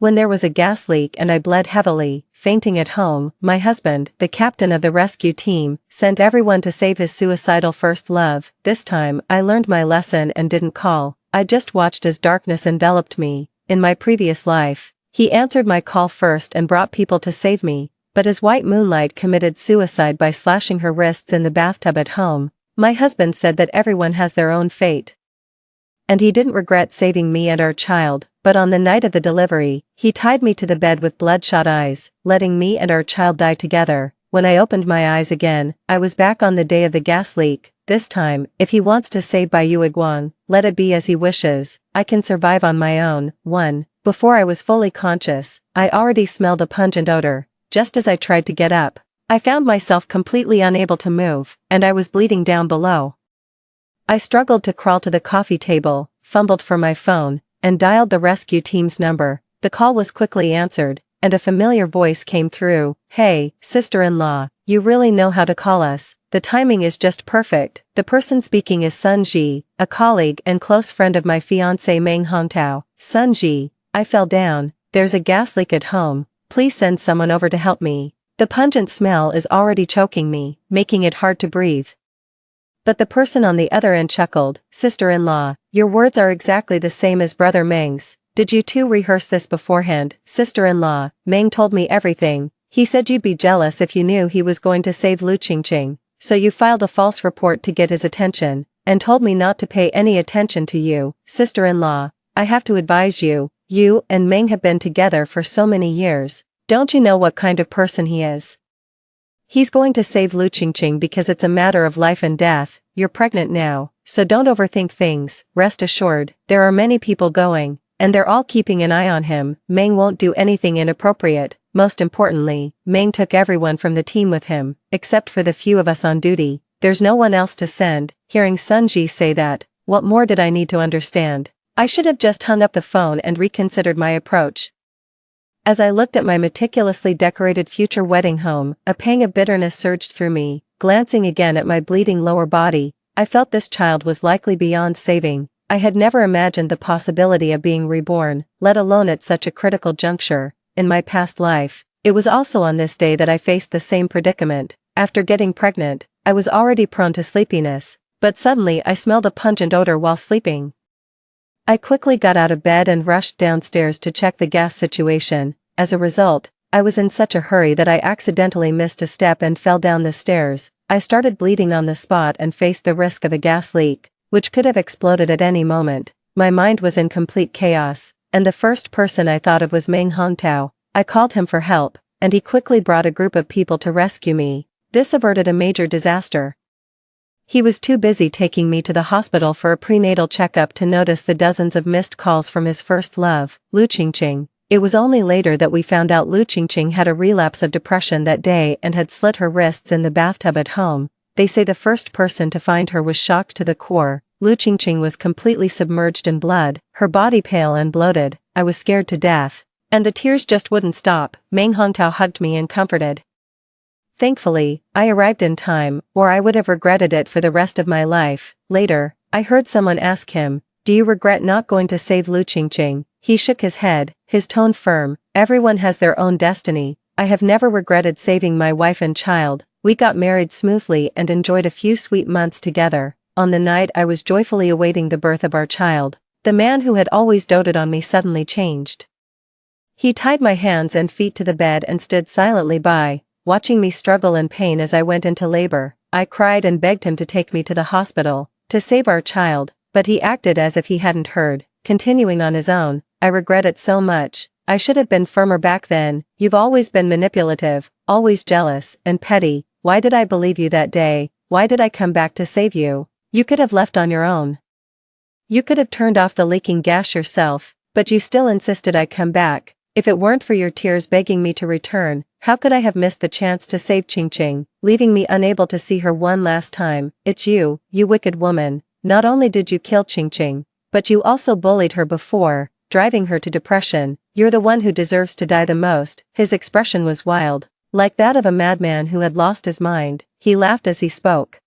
When there was a gas leak and I bled heavily, fainting at home, my husband, the captain of the rescue team, sent everyone to save his suicidal first love. This time, I learned my lesson and didn't call. I just watched as darkness enveloped me. In my previous life, he answered my call first and brought people to save me, but as white Moonlight committed suicide by slashing her wrists in the bathtub at home, my husband said that everyone has their own fate. And he didn't regret saving me and our child, but on the night of the delivery, he tied me to the bed with bloodshot eyes, letting me and our child die together. When I opened my eyes again, I was back on the day of the gas leak. This time, if he wants to save Bai Yuiguan, let it be as he wishes. I can survive on my own. 1. Before I was fully conscious, I already smelled a pungent odor. Just as I tried to get up, I found myself completely unable to move, and I was bleeding down below. I struggled to crawl to the coffee table, fumbled for my phone, and dialed the rescue team's number. The call was quickly answered, and a familiar voice came through. "Hey, sister-in-law, you really know how to call us. The timing is just perfect." The person speaking is Sun Ji, a colleague and close friend of my fiancé Meng Hongtao. "Sun Ji, I fell down. There's a gas leak at home. Please send someone over to help me. The pungent smell is already choking me, making it hard to breathe." But the person on the other end chuckled. "Sister-in-law, your words are exactly the same as brother Meng's. Did you two rehearse this beforehand?" "Sister-in-law, Meng told me everything. He said you'd be jealous if you knew he was going to save Lu Qingqing, so you filed a false report to get his attention, and told me not to pay any attention to you." "Sister-in-law, I have to advise you, you and Meng have been together for so many years. Don't you know what kind of person he is? He's going to save Lu Qingqing because it's a matter of life and death. You're pregnant now, so don't overthink things. Rest assured, there are many people going, and they're all keeping an eye on him. Meng won't do anything inappropriate. Most importantly, Meng took everyone from the team with him, except for the few of us on duty. There's no one else to send." Hearing Sun Ji say that, what more did I need to understand? I should have just hung up the phone and reconsidered my approach. As I looked at my meticulously decorated future wedding home, a pang of bitterness surged through me. Glancing again at my bleeding lower body, I felt this child was likely beyond saving. I had never imagined the possibility of being reborn, let alone at such a critical juncture. In my past life, it was also on this day that I faced the same predicament. After getting pregnant, I was already prone to sleepiness, but suddenly I smelled a pungent odor while sleeping. I quickly got out of bed and rushed downstairs to check the gas situation. As a result, I was in such a hurry that I accidentally missed a step and fell down the stairs. I started bleeding on the spot and faced the risk of a gas leak, which could have exploded at any moment. My mind was in complete chaos, and the first person I thought of was Meng Hongtao. I called him for help, and he quickly brought a group of people to rescue me. This averted a major disaster. He was too busy taking me to the hospital for a prenatal checkup to notice the dozens of missed calls from his first love, Lu Qingqing. It was only later that we found out Lu Qingqing had a relapse of depression that day and had slit her wrists in the bathtub at home. They say the first person to find her was shocked to the core. Lu Qingqing was completely submerged in blood, her body pale and bloated. I was scared to death. And the tears just wouldn't stop. Meng Hongtao hugged me and comforted. Thankfully, I arrived in time, or I would have regretted it for the rest of my life. Later, I heard someone ask him, "Do you regret not going to save Lu Qingqing?" He shook his head, his tone firm. "Everyone has their own destiny. I have never regretted saving my wife and child." We got married smoothly and enjoyed a few sweet months together. On the night I was joyfully awaiting the birth of our child, the man who had always doted on me suddenly changed. He tied my hands and feet to the bed and stood silently by, watching me struggle in pain as I went into labor. I cried and begged him to take me to the hospital, to save our child, but he acted as if he hadn't heard, continuing on his own. "I regret it so much. I should have been firmer back then. You've always been manipulative, always jealous, and petty. Why did I believe you that day? Why did I come back to save you? You could have left on your own. You could have turned off the leaking gas yourself, but you still insisted I come back. If it weren't for your tears begging me to return, how could I have missed the chance to save Qingqing, leaving me unable to see her one last time? It's you, you wicked woman. Not only did you kill Qingqing, but you also bullied her before, driving her to depression. You're the one who deserves to die the most." His expression was wild, like that of a madman who had lost his mind. He laughed as he spoke.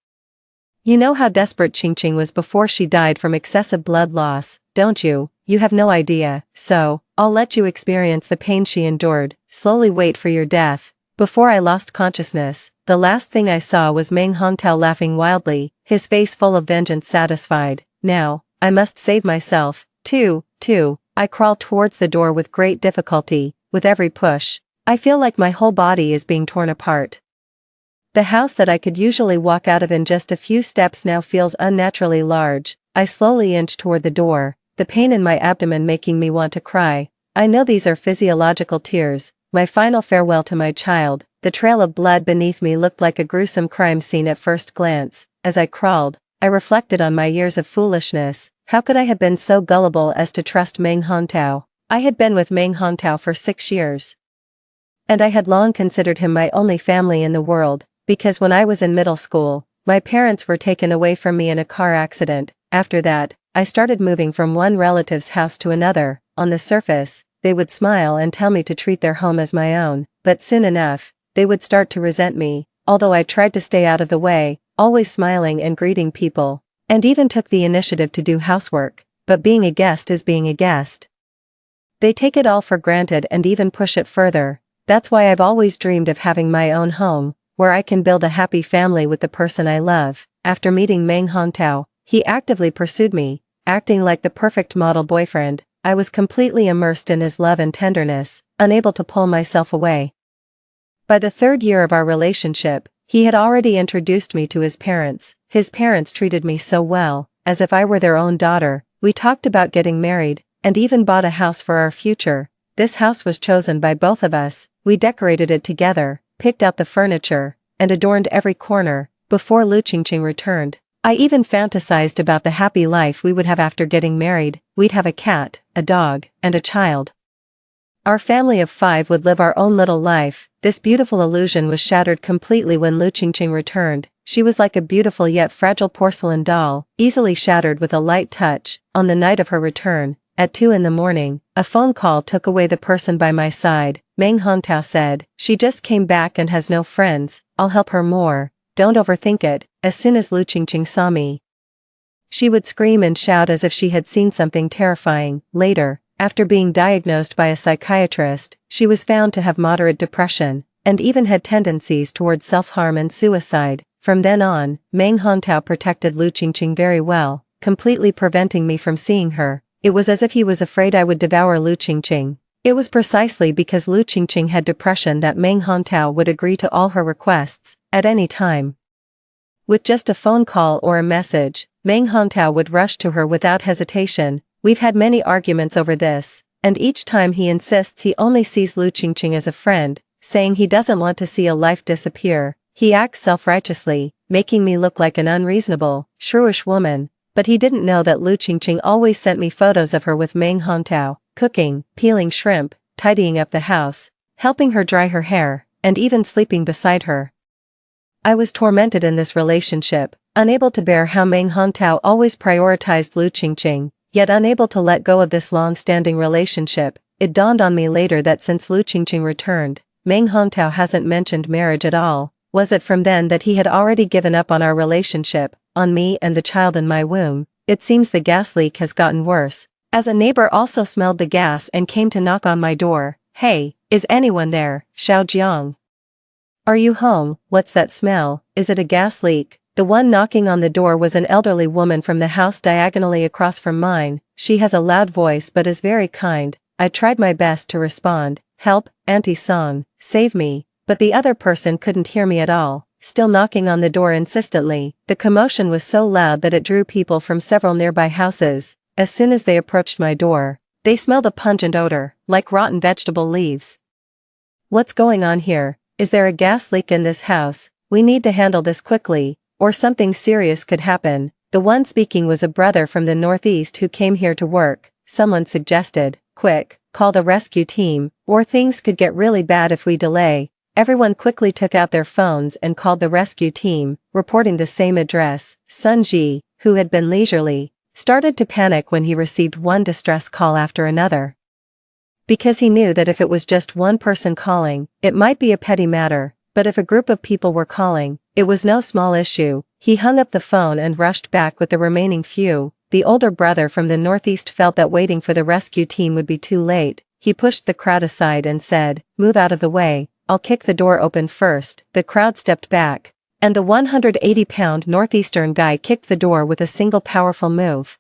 "You know how desperate Qingqing was before she died from excessive blood loss, don't you? You have no idea, so I'll let you experience the pain she endured, slowly wait for your death. Before I lost consciousness, the last thing I saw was Meng Hongtao laughing wildly, his face full of vengeance satisfied. Now, I must save myself, too. I crawled towards the door with great difficulty. With every push, I feel like my whole body is being torn apart. The house that I could usually walk out of in just a few steps now feels unnaturally large. I slowly inch toward the door, the pain in my abdomen making me want to cry. I know these are physiological tears, my final farewell to my child. The trail of blood beneath me looked like a gruesome crime scene at first glance. As I crawled, I reflected on my years of foolishness. How could I have been so gullible as to trust Meng Hongtao? I had been with Meng Hongtao for 6 years. And I had long considered him my only family in the world, because when I was in middle school, my parents were taken away from me in a car accident. After that, I started moving from one relative's house to another. On the surface, they would smile and tell me to treat their home as my own, but soon enough, they would start to resent me, although I tried to stay out of the way, always smiling and greeting people, and even took the initiative to do housework. But being a guest is being a guest. They take it all for granted and even push it further. That's why I've always dreamed of having my own home, where I can build a happy family with the person I love. After meeting Meng Hongtao, he actively pursued me, acting like the perfect model boyfriend. I was completely immersed in his love and tenderness, unable to pull myself away. By the 3rd year of our relationship, he had already introduced me to his parents. His parents treated me so well, as if I were their own daughter. We talked about getting married, and even bought a house for our future. This house was chosen by both of us. We decorated it together, picked out the furniture, and adorned every corner. Before Lu Qingqing returned, I even fantasized about the happy life we would have after getting married. We'd have a cat, a dog, and a child. Our family of 5 would live our own little life. This beautiful illusion was shattered completely when Lu Qingqing returned. She was like a beautiful yet fragile porcelain doll, easily shattered with a light touch. On the night of her return, at 2 in the morning, a phone call took away the person by my side. Meng Hongtao said, "She just came back and has no friends. I'll help her more. Don't overthink it." As soon as Lu Qingqing saw me, she would scream and shout as if she had seen something terrifying. Later, after being diagnosed by a psychiatrist, she was found to have moderate depression, and even had tendencies towards self-harm and suicide. From then on, Meng Hongtao protected Lu Qingqing very well, completely preventing me from seeing her. It was as if he was afraid I would devour Lu Qingqing. It was precisely because Lu Qingqing had depression that Meng Hongtao would agree to all her requests, at any time. With just a phone call or a message, Meng Hongtao would rush to her without hesitation. We've had many arguments over this, and each time he insists he only sees Lu Qingqing as a friend, saying he doesn't want to see a life disappear. He acts self-righteously, making me look like an unreasonable, shrewish woman, but he didn't know that Lu Qingqing always sent me photos of her with Meng Hongtao, cooking, peeling shrimp, tidying up the house, helping her dry her hair, and even sleeping beside her. I was tormented in this relationship, unable to bear how Meng Hongtao always prioritized Lu Qingqing, yet unable to let go of this long-standing relationship. It dawned on me later that since Lu Qingqing returned, Meng Hongtao hasn't mentioned marriage at all. Was it from then that he had already given up on our relationship, on me and the child in my womb? It seems the gas leak has gotten worse, as a neighbor also smelled the gas and came to knock on my door. "Hey, is anyone there, Xiao Jiang? Are you home? What's that smell? Is it a gas leak?" The one knocking on the door was an elderly woman from the house diagonally across from mine. She has a loud voice but is very kind. I tried my best to respond, "Help, Auntie Song, save me," but the other person couldn't hear me at all, still knocking on the door insistently. The commotion was so loud that it drew people from several nearby houses. As soon as they approached my door, they smelled a pungent odor, like rotten vegetable leaves. "What's going on here? Is there a gas leak in this house? We need to handle this quickly, or something serious could happen." The one speaking was a brother from the northeast who came here to work. Someone suggested, "Quick, call the rescue team, or things could get really bad if we delay." Everyone quickly took out their phones and called the rescue team, reporting the same address. Sun Ji, who had been leisurely, started to panic when he received one distress call after another. Because he knew that if it was just one person calling, it might be a petty matter, but if a group of people were calling, it was no small issue. He hung up the phone and rushed back with the remaining few. The older brother from the northeast felt that waiting for the rescue team would be too late. He pushed the crowd aside and said, "Move out of the way, I'll kick the door open first." The crowd stepped back, and the 180-pound northeastern guy kicked the door with a single powerful move.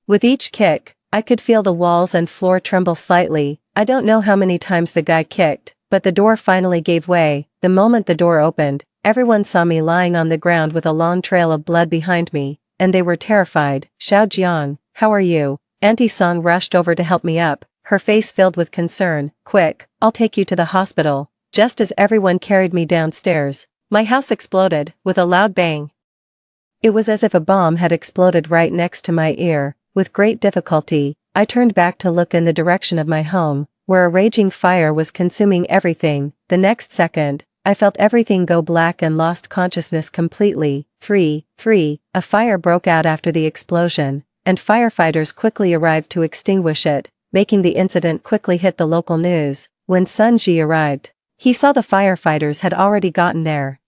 With each kick, I could feel the walls and floor tremble slightly. I don't know how many times the guy kicked, but the door finally gave way. The moment the door opened, everyone saw me lying on the ground with a long trail of blood behind me, and they were terrified. "Xiao Jiang, how are you?" Auntie Song rushed over to help me up, her face filled with concern. "Quick, I'll take you to the hospital." Just as everyone carried me downstairs, my house exploded, with a loud bang. It was as if a bomb had exploded right next to my ear. With great difficulty, I turned back to look in the direction of my home, where a raging fire was consuming everything. The next second, I felt everything go black and lost consciousness completely. 3. A fire broke out after the explosion, and firefighters quickly arrived to extinguish it, making the incident quickly hit the local news. When Sun Ji arrived, he saw the firefighters had already gotten there.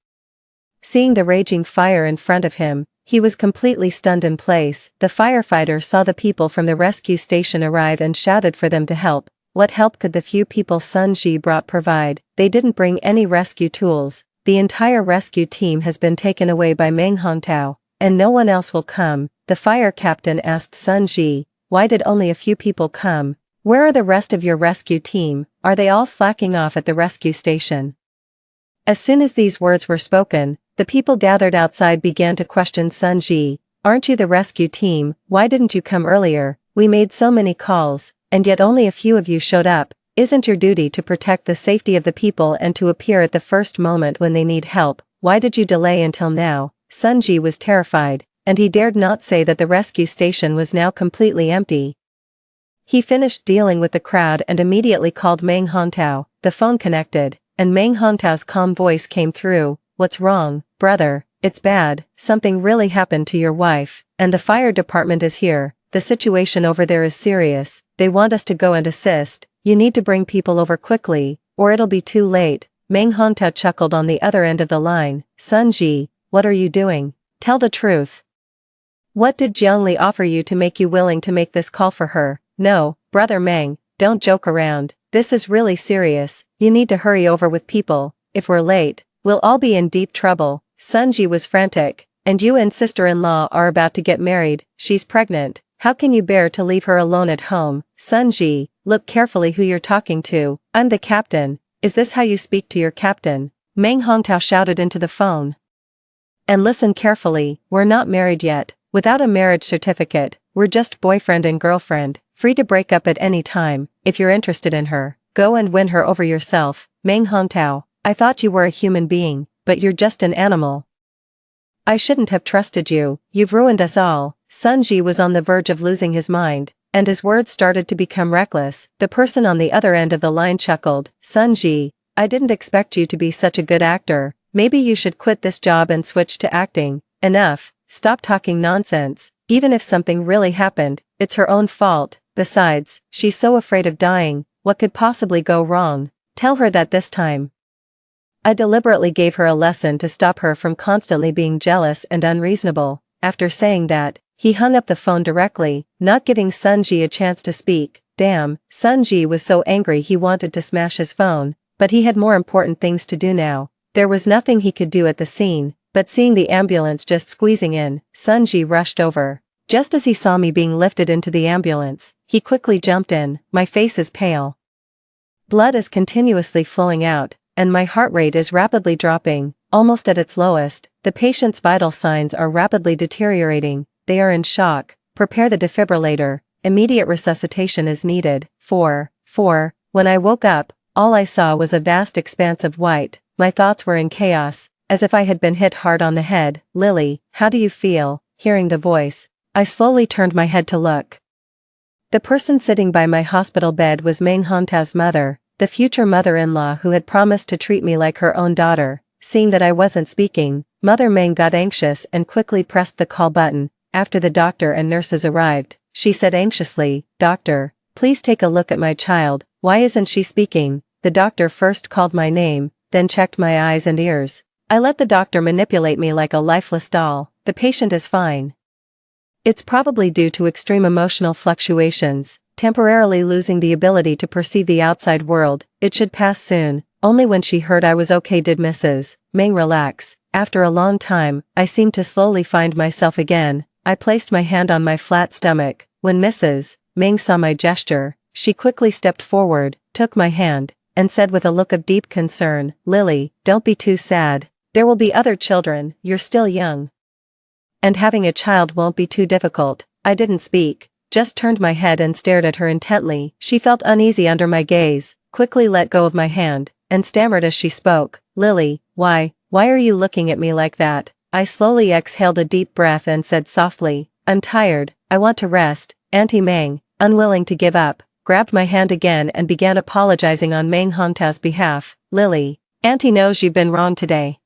Seeing the raging fire in front of him, he was completely stunned in place. The firefighter saw the people from the rescue station arrive and shouted for them to help. What help could the few people Sun Ji brought provide? They didn't bring any rescue tools. The entire rescue team has been taken away by Meng Hongtao, and no one else will come. The fire captain asked Sun Ji, "Why did only a few people come? Where are the rest of your rescue team? Are they all slacking off at the rescue station?" As soon as these words were spoken, the people gathered outside began to question Sun Ji. "Aren't you the rescue team? Why didn't you come earlier? We made so many calls, and yet only a few of you showed up. Isn't your duty to protect the safety of the people and to appear at the first moment when they need help? Why did you delay until now?" Sun Ji was terrified, and he dared not say that the rescue station was now completely empty. He finished dealing with the crowd and immediately called Meng Hongtao. The phone connected, and Meng Hongtao's calm voice came through. "What's wrong, brother? It's bad. Something really happened to your wife, and the fire department is here. The situation over there is serious. They want us to go and assist. You need to bring people over quickly, or it'll be too late." Meng Hongtao chuckled on the other end of the line. "Sun Ji, what are you doing? Tell the truth. What did Jiangli offer you to make you willing to make this call for her?" "No, brother Meng, don't joke around. This is really serious. You need to hurry over with people. If we're late, we'll all be in deep trouble." Sun Ji was frantic. "And you and sister-in-law are about to get married. She's pregnant. How can you bear to leave her alone at home?" "Sun Ji, look carefully who you're talking to. I'm the captain. Is this how you speak to your captain?" Meng Hongtao shouted into the phone. "And listen carefully, we're not married yet. Without a marriage certificate, we're just boyfriend and girlfriend, free to break up at any time. If you're interested in her, go and win her over yourself." "Meng Hongtao, I thought you were a human being, but you're just an animal. I shouldn't have trusted you. You've ruined us all." Sun Ji was on the verge of losing his mind, and his words started to become reckless. The person on the other end of the line chuckled. "Sun Ji, I didn't expect you to be such a good actor. Maybe you should quit this job and switch to acting." "Enough, stop talking nonsense. Even if something really happened, it's her own fault. Besides, she's so afraid of dying. What could possibly go wrong? Tell her that this time." I deliberately gave her a lesson to stop her from constantly being jealous and unreasonable. After saying that, he hung up the phone directly, not giving Sun Ji a chance to speak. Damn, Sun Ji was so angry he wanted to smash his phone, but he had more important things to do now. There was nothing he could do at the scene, but seeing the ambulance just squeezing in, Sun Ji rushed over. Just as he saw me being lifted into the ambulance, he quickly jumped in. My face is pale. Blood is continuously flowing out, and my heart rate is rapidly dropping, almost at its lowest. The patient's vital signs are rapidly deteriorating. They are in shock. Prepare the defibrillator. Immediate resuscitation is needed. 4. When I woke up, all I saw was a vast expanse of white. My thoughts were in chaos, as if I had been hit hard on the head. "Lily, how do you feel?" Hearing the voice, I slowly turned my head to look. The person sitting by my hospital bed was Meng Hongtao's mother, the future mother-in-law who had promised to treat me like her own daughter. Seeing that I wasn't speaking, Mother Meng got anxious and quickly pressed the call button. After the doctor and nurses arrived, she said anxiously, "Doctor, please take a look at my child. Why isn't she speaking?" The doctor first called my name, then checked my eyes and ears. I let the doctor manipulate me like a lifeless doll. "The patient is fine. It's probably due to extreme emotional fluctuations, temporarily losing the ability to perceive the outside world. It should pass soon. Only when she heard I was okay did Mrs. Meng relax. After a long time, I seemed to slowly find myself again. I placed my hand on my flat stomach. When Mrs. Meng saw my gesture, she quickly stepped forward, took my hand, and said with a look of deep concern, "Lily, don't be too sad. There will be other children, you're still young. And having a child won't be too difficult." I didn't speak, just turned my head and stared at her intently. She felt uneasy under my gaze, quickly let go of my hand, and stammered as she spoke, "Lily, why are you looking at me like that?" I slowly exhaled a deep breath and said softly, "I'm tired, I want to rest." Auntie Meng, unwilling to give up, grabbed my hand again and began apologizing on Meng Hontao's behalf. "Lily, Auntie knows you've been wrong today.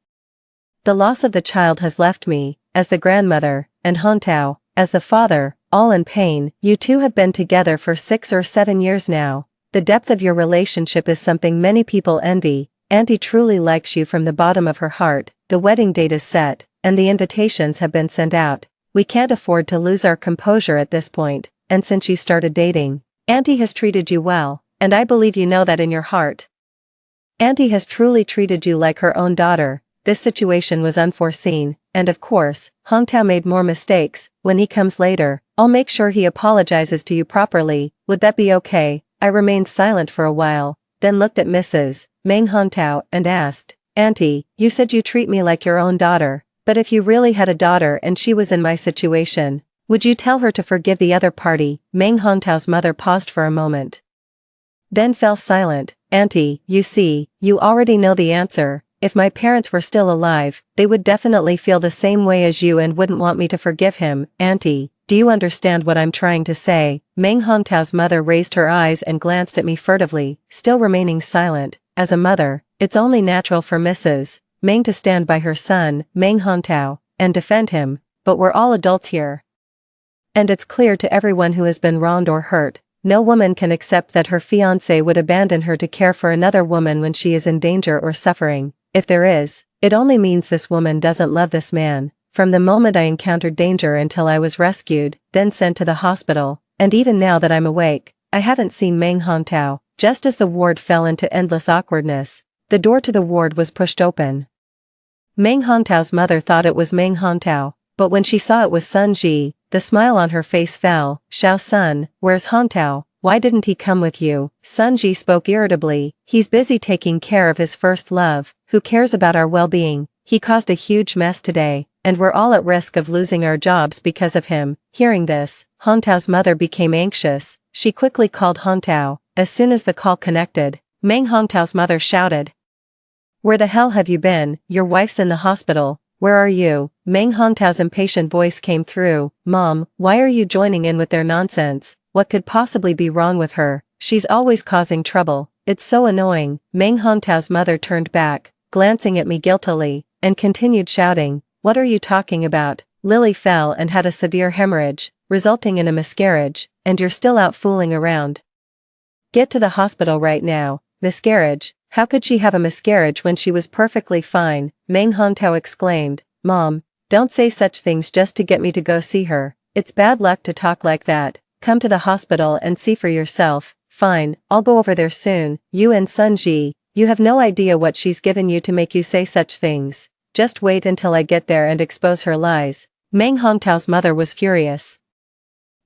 The loss of the child has left me, as the grandmother, and Hontao, as the father, all in pain. You two have been together for 6 or 7 years now. The depth of your relationship is something many people envy. Auntie truly likes you from the bottom of her heart. The wedding date is set, and the invitations have been sent out. We can't afford to lose our composure at this point, and since you started dating, Auntie has treated you well, and I believe you know that in your heart. Auntie has truly treated you like her own daughter." This situation was unforeseen, and of course, Hontao made more mistakes. When he comes later, I'll make sure he apologizes to you properly. Would that be okay? I remained silent for a while, then looked at Mrs. Meng Hontao and asked, "Auntie, you said you treat me like your own daughter, but if you really had a daughter and she was in my situation, would you tell her to forgive the other party?" Meng Hontao's mother paused for a moment, then fell silent. "Auntie, you see, you already know the answer. If my parents were still alive, they would definitely feel the same way as you and wouldn't want me to forgive him. Auntie, do you understand what I'm trying to say?" Meng Hontao's mother raised her eyes and glanced at me furtively, still remaining silent. As a mother, it's only natural for Mrs. Meng to stand by her son, Meng Hontao, and defend him, but we're all adults here. And it's clear to everyone who has been wronged or hurt, no woman can accept that her fiancé would abandon her to care for another woman when she is in danger or suffering. If there is, it only means this woman doesn't love this man. From the moment I encountered danger until I was rescued, then sent to the hospital, and even now that I'm awake, I haven't seen Meng Hontao. Just as the ward fell into endless awkwardness, the door to the ward was pushed open. Meng Hontao's mother thought it was Meng Hontao, but when she saw it was Sun Ji, the smile on her face fell. "Xiao Sun, where's Hontao? Why didn't he come with you?" Sun Ji spoke irritably. "He's busy taking care of his first love. Who cares about our well-being? He caused a huge mess today, and we're all at risk of losing our jobs because of him." Hearing this, Hontao's mother became anxious. She quickly called Hontao. As soon as the call connected, Meng Hontao's mother shouted, "Where the hell have you been? Your wife's in the hospital. Where are you?" Meng Hontao's impatient voice came through. "Mom, why are you joining in with their nonsense? What could possibly be wrong with her? She's always causing trouble. It's so annoying." Meng Hontao's mother turned back, glancing at me guiltily, and continued shouting, "What are you talking about? Lily fell and had a severe hemorrhage, resulting in a miscarriage, and you're still out fooling around. Get to the hospital right now." "Miscarriage? How could she have a miscarriage when she was perfectly fine?" Meng Hontao exclaimed. "Mom, don't say such things just to get me to go see her. It's bad luck to talk like that. Come to the hospital and see for yourself." "Fine, I'll go over there soon." "You and Sun Ji, you have no idea what she's given you to make you say such things. Just wait until I get there and expose her lies." Meng Hongtao's mother was furious.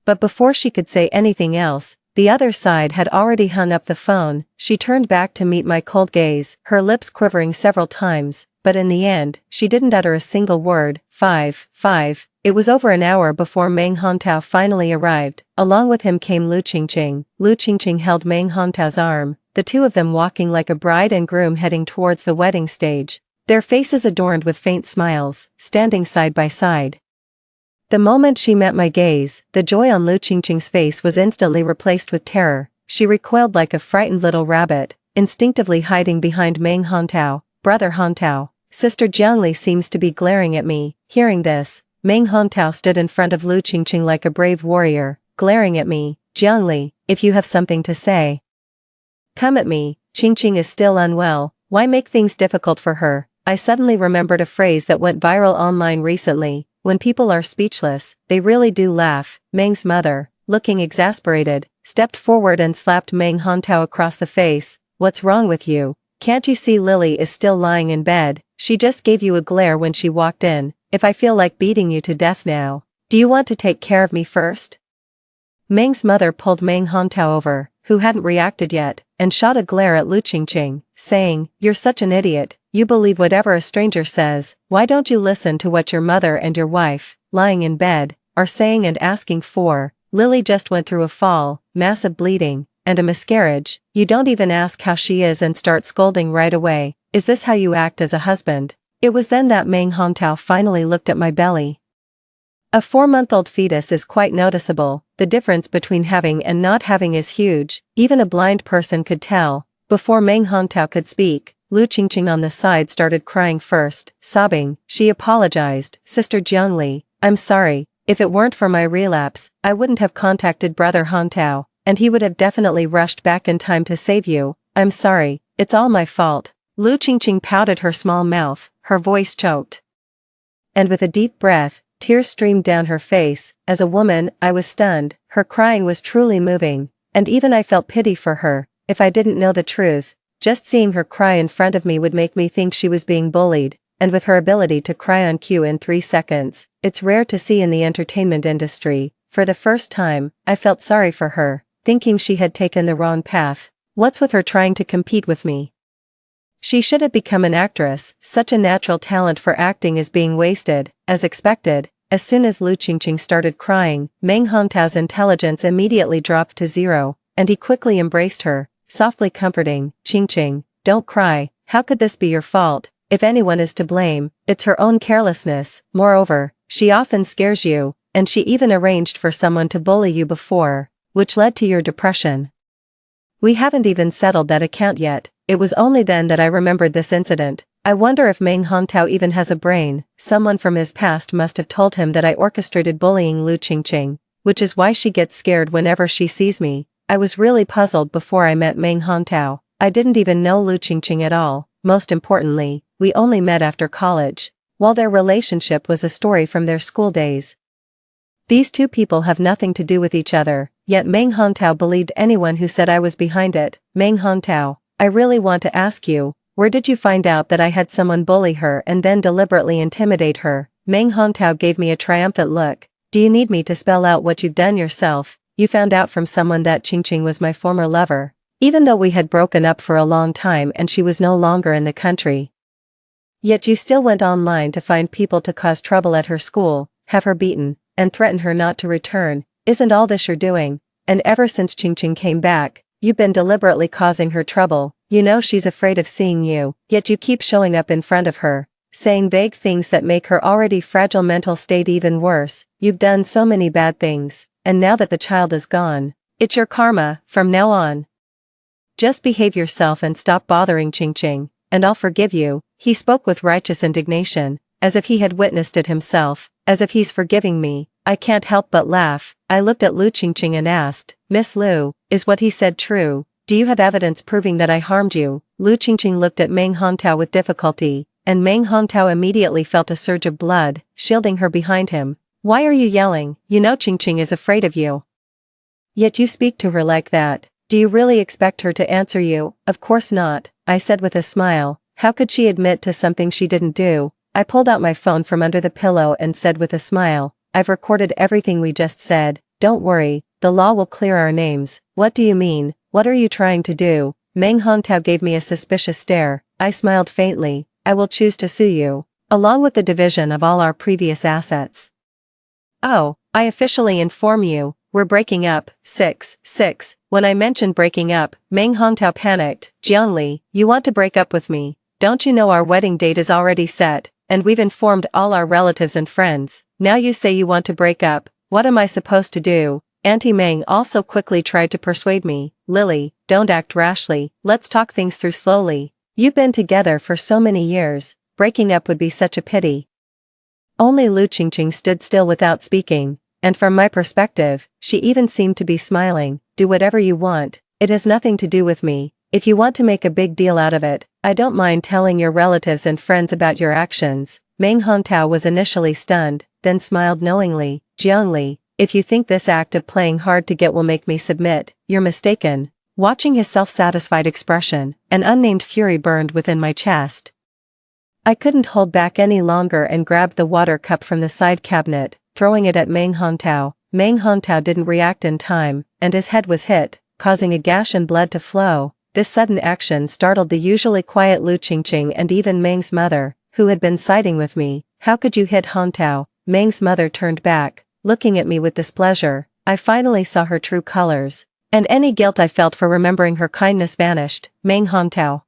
But before she could say anything else, the other side had already hung up the phone. She turned back to meet my cold gaze, her lips quivering several times, but in the end, she didn't utter a single word. 5. It was over an hour before Meng Hongtao finally arrived. Along with him came Lu Qingqing. Lu Qingqing held Meng Hongtao's arm, the two of them walking like a bride and groom heading towards the wedding stage, their faces adorned with faint smiles, standing side by side. The moment she met my gaze, the joy on Lu Qingqing's face was instantly replaced with terror. She recoiled like a frightened little rabbit, instinctively hiding behind Meng Hongtao. "Brother Hongtao, Sister Jiangli seems to be glaring at me." Hearing this, Meng Hongtao stood in front of Lu Qingqing like a brave warrior, glaring at me. "Jiangli, if you have something to say, come at me. Qingqing is still unwell, why make things difficult for her?" I suddenly remembered a phrase that went viral online recently. when people are speechless, they really do laugh. Meng's mother, looking exasperated, stepped forward and slapped Meng Hongtao across the face. What's wrong with you? Can't you see Lily is still lying in bed? She just gave you a glare when she walked in. If I feel like beating you to death now, do you want to take care of me first? Meng's mother pulled Meng Hongtao over, who hadn't reacted yet, and shot a glare at Lu Qingqing, saying, "You're such an idiot, you believe whatever a stranger says. Why don't you listen to what your mother and your wife, lying in bed, are saying and asking for? Lily just went through a fall, massive bleeding, and a miscarriage. You don't even ask how she is and start scolding right away. Is this how you act as a husband?" It was then that Meng Hongtao finally looked at my belly. A 4-month-old fetus is quite noticeable. The difference between having and not having is huge, even a blind person could tell. Before Meng Hongtao could speak, Lu Qingqing on the side started crying first, sobbing. She apologized. "Sister Jiangli, I'm sorry. If it weren't for my relapse, I wouldn't have contacted Brother Hongtao, and he would have definitely rushed back in time to save you. I'm sorry, it's all my fault." Lu Qingqing pouted her small mouth, her voice choked. And with a deep breath, tears streamed down her face. As a woman, I was stunned. Her crying was truly moving, and even I felt pity for her. If I didn't know the truth, just seeing her cry in front of me would make me think she was being bullied, and with her ability to cry on cue in 3 seconds, it's rare to see in the entertainment industry. For the first time, I felt sorry for her, thinking she had taken the wrong path. What's with her trying to compete with me? She should have become an actress. Such a natural talent for acting is being wasted. As expected, as soon as Lu Qingqing started crying, Meng Hongtao's intelligence immediately dropped to 0, and he quickly embraced her, softly comforting. "Qingqing, don't cry. How could this be your fault? If anyone is to blame, it's her own carelessness. Moreover, she often scares you, and she even arranged for someone to bully you before, which led to your depression. We haven't even settled that account yet." It was only then that I remembered this incident. I wonder if Meng Hongtao even has a brain. Someone from his past must have told him that I orchestrated bullying Lu Qingqing, which is why she gets scared whenever she sees me. I was really puzzled before I met Meng Hongtao. I didn't even know Lu Qingqing at all. Most importantly, we only met after college, while their relationship was a story from their school days. These two people have nothing to do with each other, yet Meng Hongtao believed anyone who said I was behind it. Meng Hongtao, I really want to ask you, where did you find out that I had someone bully her and then deliberately intimidate her? Meng Hongtao gave me a triumphant look. Do you need me to spell out what you've done yourself? You found out from someone that Qingqing was my former lover, even though we had broken up for a long time and she was no longer in the country. Yet you still went online to find people to cause trouble at her school, have her beaten, and threaten her not to return. Isn't all this you're doing? And ever since Qingqing came back, you've been deliberately causing her trouble. You know she's afraid of seeing you, yet you keep showing up in front of her, saying vague things that make her already fragile mental state even worse. You've done so many bad things, and now that the child is gone, it's your karma. From now on, just behave yourself and stop bothering Qingqing, and I'll forgive you. He spoke with righteous indignation, as if he had witnessed it himself, as if he's forgiving me. I can't help but laugh. I looked at Lu Qingqing and asked, "Miss Lu, is what he said true? Do you have evidence proving that I harmed you?" Lu Qingqing looked at Meng Hongtao with difficulty, and Meng Hongtao immediately felt a surge of blood, shielding her behind him. "Why are you yelling? You know Qingqing is afraid of you. Yet you speak to her like that. Do you really expect her to answer you?" "Of course not," I said with a smile. How could she admit to something she didn't do? I pulled out my phone from under the pillow and said with a smile, "I've recorded everything we just said. Don't worry, the law will clear our names." "What do you mean? What are you trying to do?" Meng Hongtao gave me a suspicious stare. I smiled faintly. "I will choose to sue you, along with the division of all our previous assets." "Oh, I officially inform you, we're breaking up." 6. When I mentioned breaking up, Meng Hongtao panicked. "Jiangli, you want to break up with me? Don't you know our wedding date is already set, and we've informed all our relatives and friends. Now you say you want to break up. What am I supposed to do?" Auntie Meng also quickly tried to persuade me. "Lily, don't act rashly. Let's talk things through slowly. You've been together for so many years. Breaking up would be such a pity." Only Lu Qingqing stood still without speaking, and from my perspective, she even seemed to be smiling. "Do whatever you want. It has nothing to do with me. If you want to make a big deal out of it, I don't mind telling your relatives and friends about your actions." Meng Hongtao was initially stunned, then smiled knowingly. Jiangli, if you think this act of playing hard to get will make me submit, you're mistaken. Watching his self-satisfied expression, an unnamed fury burned within my chest. I couldn't hold back any longer and grabbed the water cup from the side cabinet, throwing it at Meng Hongtao. Meng Hongtao didn't react in time, and his head was hit, causing a gash and blood to flow. This sudden action startled the usually quiet Lu Qingqing and even Meng's mother, who had been siding with me. How could you hit Hongtao? Meng's mother turned back, looking at me with displeasure. I finally saw her true colors, and any guilt I felt for remembering her kindness vanished. Meng Hongtao,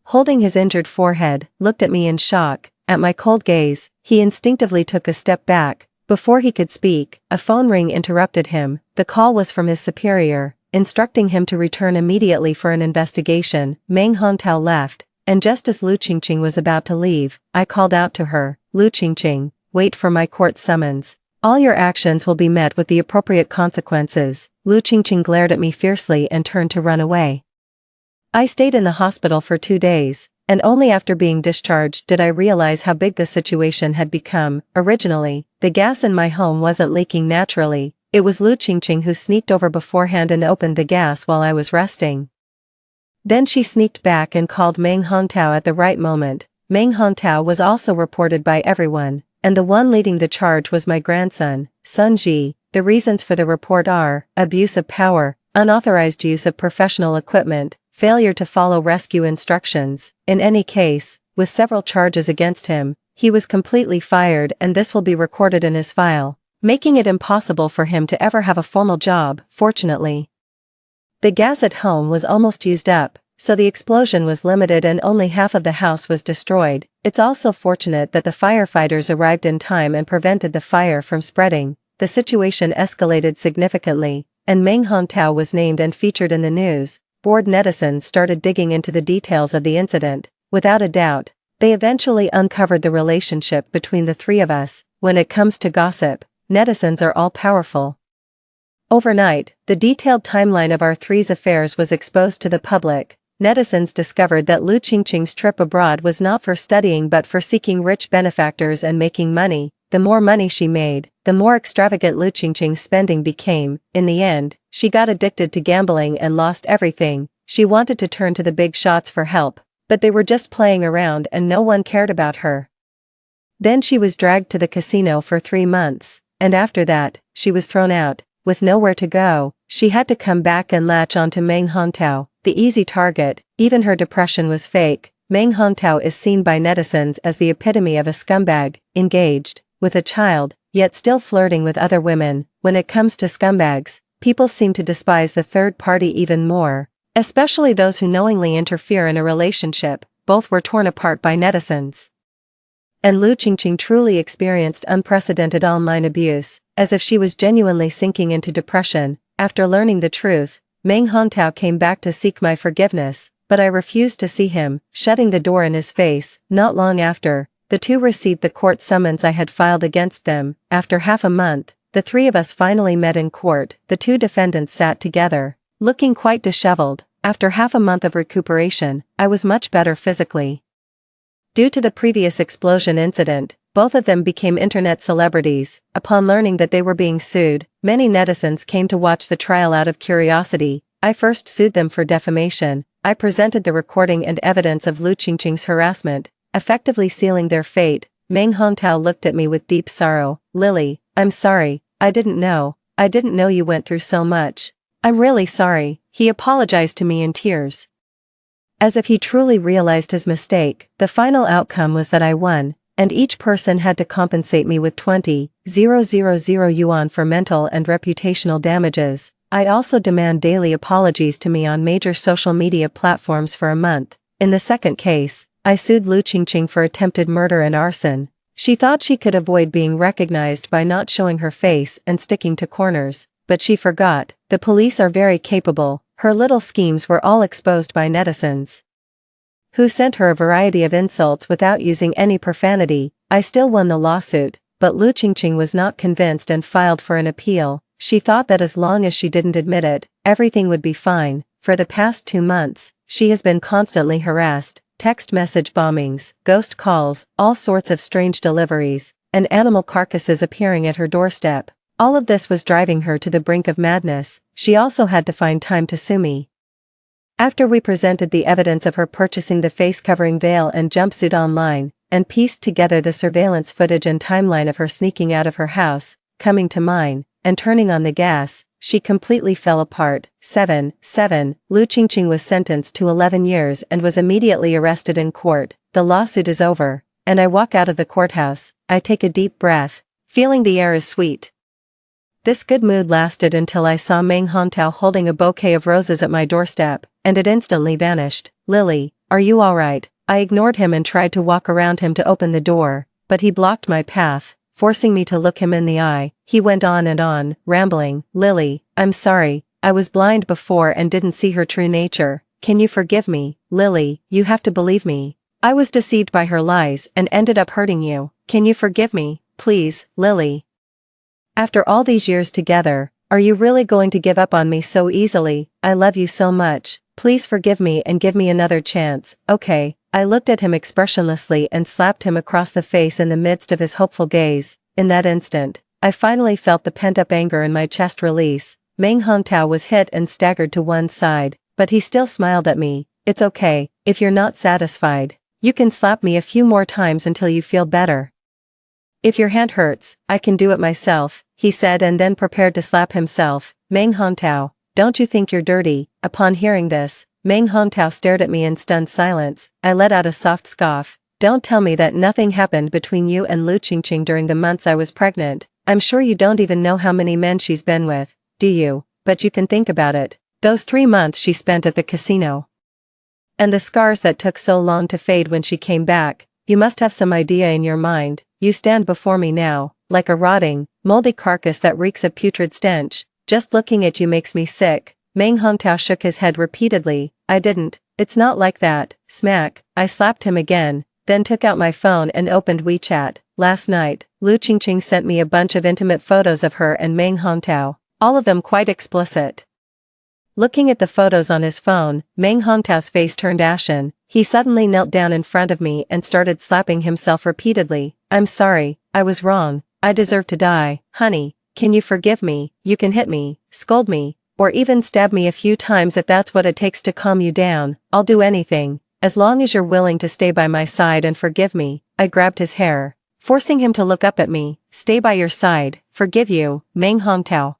holding his injured forehead, looked at me in shock. At my cold gaze, he instinctively took a step back. Before he could speak, a phone ring interrupted him. The call was from his superior, instructing him to return immediately for an investigation. Meng Hongtao left, and just as Lu Qingqing was about to leave, I called out to her, Lu Qingqing, wait for my court summons. All your actions will be met with the appropriate consequences. Lu Qingqing glared at me fiercely and turned to run away. I stayed in the hospital for 2 days, and only after being discharged did I realize how big the situation had become. Originally, the gas in my home wasn't leaking naturally. It was Lu Qingqing who sneaked over beforehand and opened the gas while I was resting. Then she sneaked back and called Meng Hongtao at the right moment. Meng Hongtao was also reported by everyone, and the one leading the charge was my grandson, Sun Ji. The reasons for the report are abuse of power, unauthorized use of professional equipment, failure to follow rescue instructions. In any case, with several charges against him, he was completely fired, and this will be recorded in his file, making it impossible for him to ever have a formal job. Fortunately, the gas at home was almost used up, so the explosion was limited and only half of the house was destroyed. It's also fortunate that the firefighters arrived in time and prevented the fire from spreading. The situation escalated significantly, and Meng Hongtao was named and featured in the news. Bored netizens started digging into the details of the incident. Without a doubt, they eventually uncovered the relationship between the three of us. When it comes to gossip, netizens are all-powerful. Overnight, the detailed timeline of our three's affairs was exposed to the public. Netizens discovered that Lu Qingqing's trip abroad was not for studying but for seeking rich benefactors and making money. The more money she made, the more extravagant Lu Qingqing's spending became. In the end, she got addicted to gambling and lost everything. She wanted to turn to the big shots for help, but they were just playing around and no one cared about her. Then she was dragged to the casino for 3 months, and after that, she was thrown out. With nowhere to go, she had to come back and latch onto Meng Hongtao, the easy target. Even her depression was fake. Meng Hongtao is seen by netizens as the epitome of a scumbag, engaged, with a child, yet still flirting with other women. When it comes to scumbags, people seem to despise the third party even more, especially those who knowingly interfere in a relationship. Both were torn apart by netizens. And Lu Qingqing truly experienced unprecedented online abuse, as if she was genuinely sinking into depression. After learning the truth, Meng Hongtao came back to seek my forgiveness, but I refused to see him, shutting the door in his face. Not long after, the two received the court summons I had filed against them. After half a month, the three of us finally met in court. The two defendants sat together, looking quite disheveled. After half a month of recuperation, I was much better physically. Due to the previous explosion incident, both of them became internet celebrities. Upon learning that they were being sued, many netizens came to watch the trial out of curiosity. I first sued them for defamation. I presented the recording and evidence of Lu Qingqing's harassment, effectively sealing their fate. Meng Hongtao looked at me with deep sorrow. Lily, I'm sorry, I didn't know you went through so much. I'm really sorry. He apologized to me in tears, as if he truly realized his mistake. The final outcome was that I won, and each person had to compensate me with 20,000 yuan for mental and reputational damages. I'd also demand daily apologies to me on major social media platforms for a month. In the second case, I sued Lu Qingqing for attempted murder and arson. She thought she could avoid being recognized by not showing her face and sticking to corners, but she forgot. The police are very capable. Her little schemes were all exposed by netizens, who sent her a variety of insults without using any profanity. I still won the lawsuit, but Lu Qingqing was not convinced and filed for an appeal. She thought that as long as she didn't admit it, everything would be fine. For the past 2 months, she has been constantly harassed. Text message bombings, ghost calls, all sorts of strange deliveries. and animal carcasses appearing at her doorstep. All of this was driving her to the brink of madness. She also had to find time to sue me. After we presented the evidence of her purchasing the face-covering veil and jumpsuit online, and pieced together the surveillance footage and timeline of her sneaking out of her house, coming to mine, and turning on the gas, she completely fell apart. 7. Lu Qingqing was sentenced to 11 years and was immediately arrested in court. The lawsuit is over, and I walk out of the courthouse. I take a deep breath, feeling the air is sweet. This good mood lasted until I saw Meng Hongtao holding a bouquet of roses at my doorstep, and it instantly vanished. Lily, are you alright? I ignored him and tried to walk around him to open the door, but he blocked my path, forcing me to look him in the eye. He went on and on, rambling. Lily, I'm sorry, I was blind before and didn't see her true nature. Can you forgive me? Lily, you have to believe me. I was deceived by her lies and ended up hurting you. Can you forgive me? Please, Lily. After all these years together, are you really going to give up on me so easily? I love you so much. Please forgive me and give me another chance. Okay. I looked at him expressionlessly and slapped him across the face in the midst of his hopeful gaze. In that instant, I finally felt the pent-up anger in my chest release. Meng Hongtao was hit and staggered to one side, but he still smiled at me. It's okay, if you're not satisfied, you can slap me a few more times until you feel better. If your hand hurts, I can do it myself, he said, and then prepared to slap himself. Meng Hongtao, don't you think you're dirty? Upon hearing this, Meng Hongtao stared at me in stunned silence. I let out a soft scoff. Don't tell me that nothing happened between you and Lu Qingqing during the months I was pregnant. I'm sure you don't even know how many men she's been with, do you? But you can think about it. Those 3 months she spent at the casino. And the scars that took so long to fade when she came back. You must have some idea in your mind. You stand before me now, like a rotting, moldy carcass that reeks of putrid stench. Just looking at you makes me sick. Meng Hongtao shook his head repeatedly. I didn't. It's not like that. Smack. I slapped him again, then took out my phone and opened WeChat. Last night, Lu Qingqing sent me a bunch of intimate photos of her and Meng Hongtao, all of them quite explicit. Looking at the photos on his phone, Meng Hongtao's face turned ashen. He suddenly knelt down in front of me and started slapping himself repeatedly. I'm sorry, I was wrong. I deserve to die. Honey, can you forgive me? You can hit me, scold me, or even stab me a few times if that's what it takes to calm you down. I'll do anything, as long as you're willing to stay by my side and forgive me. I grabbed his hair, forcing him to look up at me. Stay by your side, forgive you, Meng Hongtao.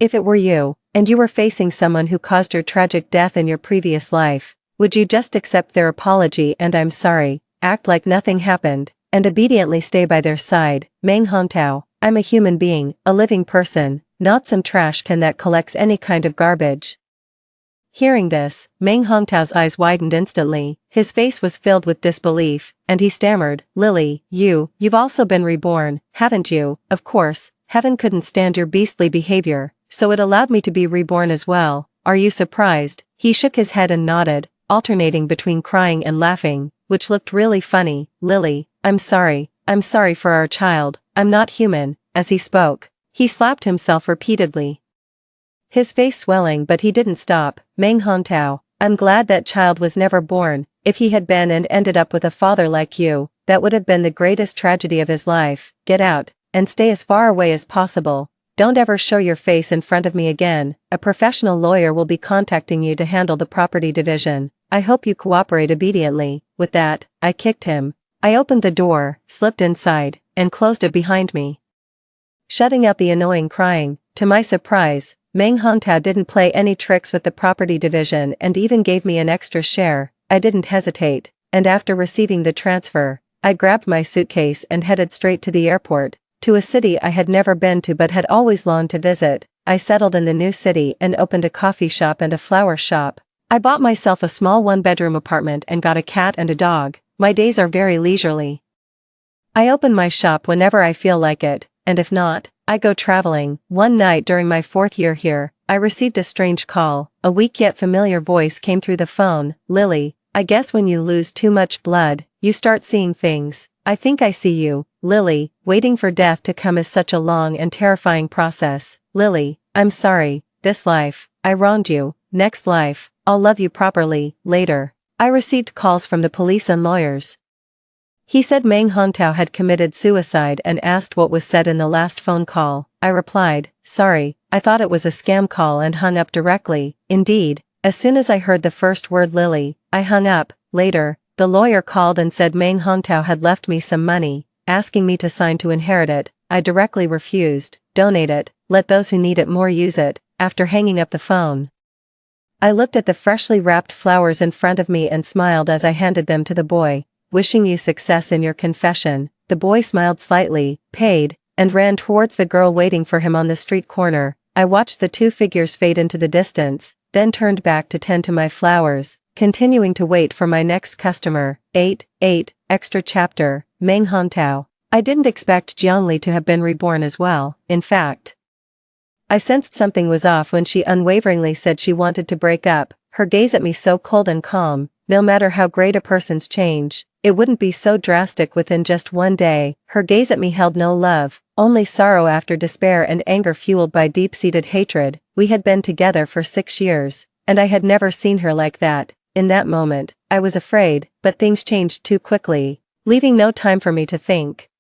If it were you, and you were facing someone who caused your tragic death in your previous life, would you just accept their apology and I'm sorry, act like nothing happened, and obediently stay by their side? Meng Hongtao, I'm a human being, a living person, not some trash can that collects any kind of garbage. Hearing this, Meng Hongtao's eyes widened instantly. His face was filled with disbelief, and he stammered, Lily, you've also been reborn, haven't you? Of course, heaven couldn't stand your beastly behavior, so it allowed me to be reborn as well. Are you surprised? He shook his head and nodded, alternating between crying and laughing, which looked really funny. Lily, I'm sorry for our child, I'm not human. As he spoke, he slapped himself repeatedly, his face swelling, but he didn't stop. Meng Hongtao, I'm glad that child was never born. If he had been and ended up with a father like you, that would have been the greatest tragedy of his life. Get out, and stay as far away as possible. Don't ever show your face in front of me again. A professional lawyer will be contacting you to handle the property division. I hope you cooperate obediently. With that, I kicked him. I opened the door, slipped inside, and closed it behind me, shutting out the annoying crying. To my surprise, Meng Hongtao didn't play any tricks with the property division and even gave me an extra share. I didn't hesitate, and after receiving the transfer, I grabbed my suitcase and headed straight to the airport, to a city I had never been to but had always longed to visit. I settled in the new city and opened a coffee shop and a flower shop. I bought myself a small one-bedroom apartment and got a cat and a dog. My days are very leisurely. I open my shop whenever I feel like it, and if not, I go traveling. One night during my 4th year here, I received a strange call. A weak yet familiar voice came through the phone. Lily, I guess when you lose too much blood, you start seeing things. I think I see you. Lily, waiting for death to come is such a long and terrifying process. Lily, I'm sorry. This life, I wronged you. Next life, I'll love you properly. Later, I received calls from the police and lawyers. He said Meng Hongtao had committed suicide and asked what was said in the last phone call. I replied, "Sorry, I thought it was a scam call," and hung up directly. Indeed, as soon as I heard the first word Lily, I hung up. Later, the lawyer called and said Meng Hongtao had left me some money, asking me to sign to inherit it. I directly refused. "Donate it, let those who need it more use it." After hanging up the phone, I looked at the freshly wrapped flowers in front of me and smiled as I handed them to the boy. "Wishing you success in your confession." The boy smiled slightly, paid, and ran towards the girl waiting for him on the street corner. I watched the two figures fade into the distance, then turned back to tend to my flowers, continuing to wait for my next customer. 8. Extra chapter, Meng Hongtao. I didn't expect Jiangli to have been reborn as well. In fact, I sensed something was off when she unwaveringly said she wanted to break up, her gaze at me so cold and calm. No matter how great a person's change, it wouldn't be so drastic within just one day. Her gaze at me held no love, only sorrow after despair and anger fueled by deep-seated hatred. We had been together for 6 years, and I had never seen her like that. In that moment, I was afraid, but things changed too quickly, leaving no time for me to think.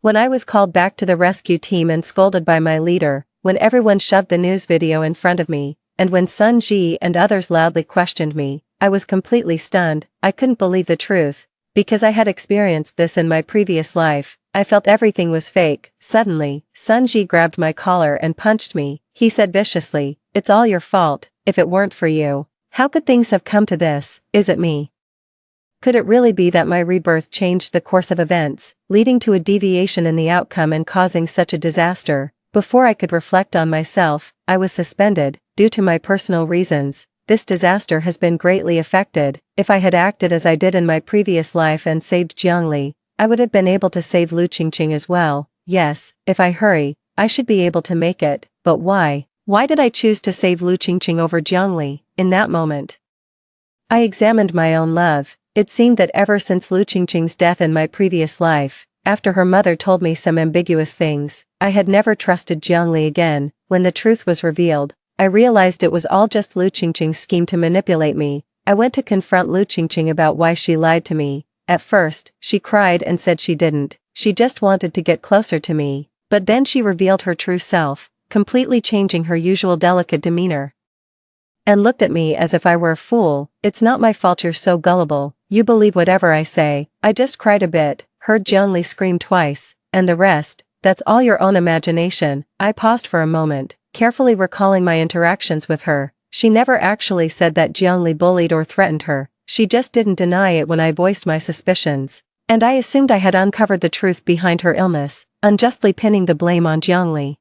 When I was called back to the rescue team and scolded by my leader, when everyone shoved the news video in front of me, and when Sun Ji and others loudly questioned me, I was completely stunned. I couldn't believe the truth. Because I had experienced this in my previous life, I felt everything was fake. Suddenly, Sun Ji grabbed my collar and punched me. He said viciously, "It's all your fault. If it weren't for you, how could things have come to this? Is it me? Could it really be that my rebirth changed the course of events, leading to a deviation in the outcome and causing such a disaster?" Before I could reflect on myself, I was suspended, due to my personal reasons. This disaster has been greatly affected. If I had acted as I did in my previous life and saved Jiangli, I would have been able to save Lu Qingqing as well. Yes, if I hurry, I should be able to make it. But why? Why did I choose to save Lu Qingqing over Jiangli? In that moment, I examined my own love. It seemed that ever since Lu Qingqing's death in my previous life, after her mother told me some ambiguous things, I had never trusted Jiangli again. When the truth was revealed, I realized it was all just Lu Qingqing's scheme to manipulate me. I went to confront Lu Qingqing about why she lied to me. At first, she cried and said she didn't. She just wanted to get closer to me. But then she revealed her true self, completely changing her usual delicate demeanor, and looked at me as if I were a fool. "It's not my fault you're so gullible. You believe whatever I say." I just cried a bit, heard Jiangli scream twice, and the rest, "That's all your own imagination." I paused for a moment, carefully recalling my interactions with her. She never actually said that Jiangli bullied or threatened her. She just didn't deny it when I voiced my suspicions. And I assumed I had uncovered the truth behind her illness, unjustly pinning the blame on Jiangli.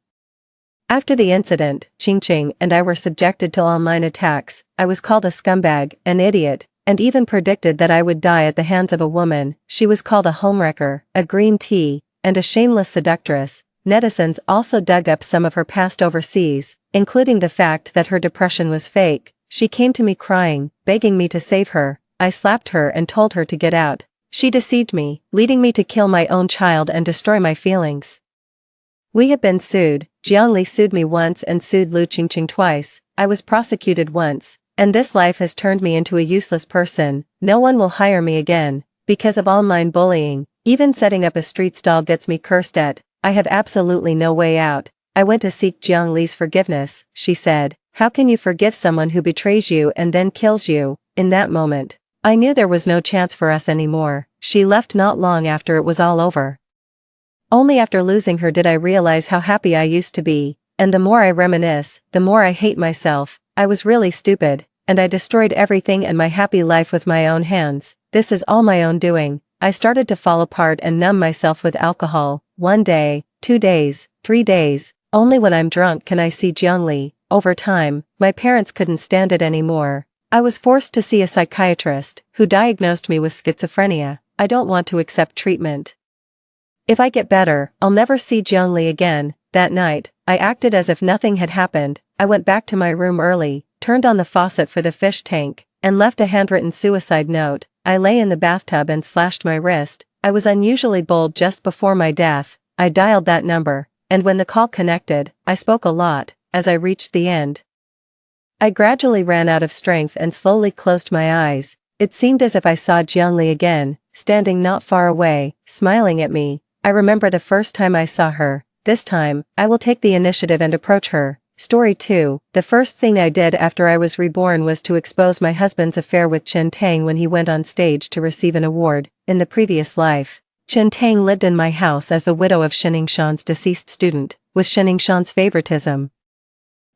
After the incident, Qingqing and I were subjected to online attacks. I was called a scumbag, an idiot, and even predicted that I would die at the hands of a woman. She was called a homewrecker, a green tea, and a shameless seductress. Netizens also dug up some of her past overseas, including the fact that her depression was fake. She came to me crying, begging me to save her. I slapped her and told her to get out. She deceived me, leading me to kill my own child and destroy my feelings. We have been sued. Jiangli sued me once and sued Lu Qingqing twice. I was prosecuted once, and this life has turned me into a useless person. No one will hire me again, because of online bullying. Even setting up a street stall gets me cursed at. I have absolutely no way out. I went to seek Jiangli's forgiveness. She said, "How can you forgive someone who betrays you and then kills you?" In that moment, I knew there was no chance for us anymore. She left not long after it was all over. Only after losing her did I realize how happy I used to be, and the more I reminisce, the more I hate myself. I was really stupid, and I destroyed everything and my happy life with my own hands. This is all my own doing. I started to fall apart and numb myself with alcohol. 1 day, 2 days, 3 days, only when I'm drunk can I see Jiangli. Over time, my parents couldn't stand it anymore. I was forced to see a psychiatrist, who diagnosed me with schizophrenia. I don't want to accept treatment. If I get better, I'll never see Jiangli again. That night, I acted as if nothing had happened. I went back to my room early, turned on the faucet for the fish tank, and left a handwritten suicide note. I lay in the bathtub and slashed my wrist. I was unusually bold just before my death. I dialed that number, and when the call connected, I spoke a lot. As I reached the end, I gradually ran out of strength and slowly closed my eyes. It seemed as if I saw Jiangli again, standing not far away, smiling at me. I remember the first time I saw her. This time, I will take the initiative and approach her. Story 2. The first thing I did after I was reborn was to expose my husband's affair with Chen Tang when he went on stage to receive an award. In the previous life, Chen Tang lived in my house as the widow of Sheningshan's deceased student, with Sheningshan's favoritism.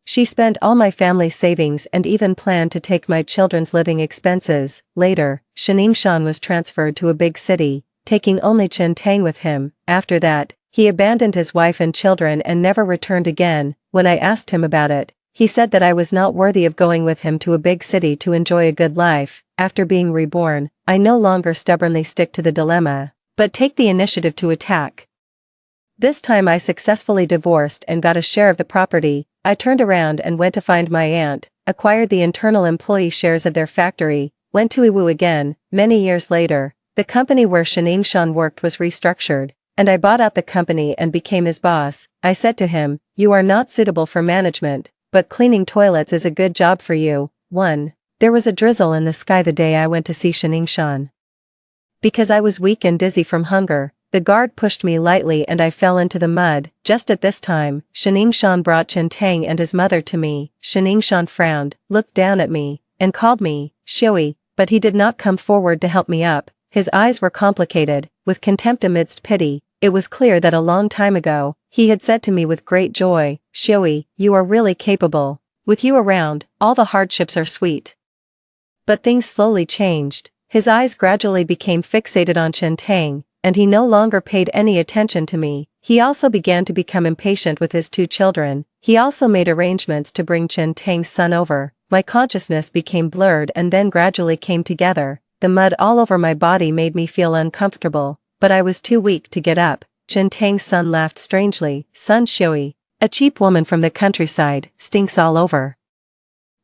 She spent all my family's savings and even planned to take my children's living expenses. Later, Sheningshan was transferred to a big city, taking only Chen Tang with him. After that, he abandoned his wife and children and never returned again. When I asked him about it, he said that I was not worthy of going with him to a big city to enjoy a good life. After being reborn, I no longer stubbornly stick to the dilemma, but take the initiative to attack. This time I successfully divorced and got a share of the property. I turned around and went to find my aunt, acquired the internal employee shares of their factory, went to Iwu again. Many years later, the company where Sheningshan worked was restructured, and I bought out the company and became his boss. I said to him, "You are not suitable for management, but cleaning toilets is a good job for you." 1. There was a drizzle in the sky the day I went to see Sheningshan. Because I was weak and dizzy from hunger, the guard pushed me lightly and I fell into the mud. Just at this time, Sheningshan brought Chen Tang and his mother to me. Sheningshan frowned, looked down at me, and called me Shui, but he did not come forward to help me up. His eyes were complicated, with contempt amidst pity. It was clear that a long time ago, he had said to me with great joy, "Shui, you are really capable. With you around, all the hardships are sweet." But things slowly changed. His eyes gradually became fixated on Chen Tang, and he no longer paid any attention to me. He also began to become impatient with his 2 children. He also made arrangements to bring Chen Tang's son over. My consciousness became blurred and then gradually came together. The mud all over my body made me feel uncomfortable, but I was too weak to get up. Chen Tang's son laughed strangely. "Son Shui, a cheap woman from the countryside, stinks all over."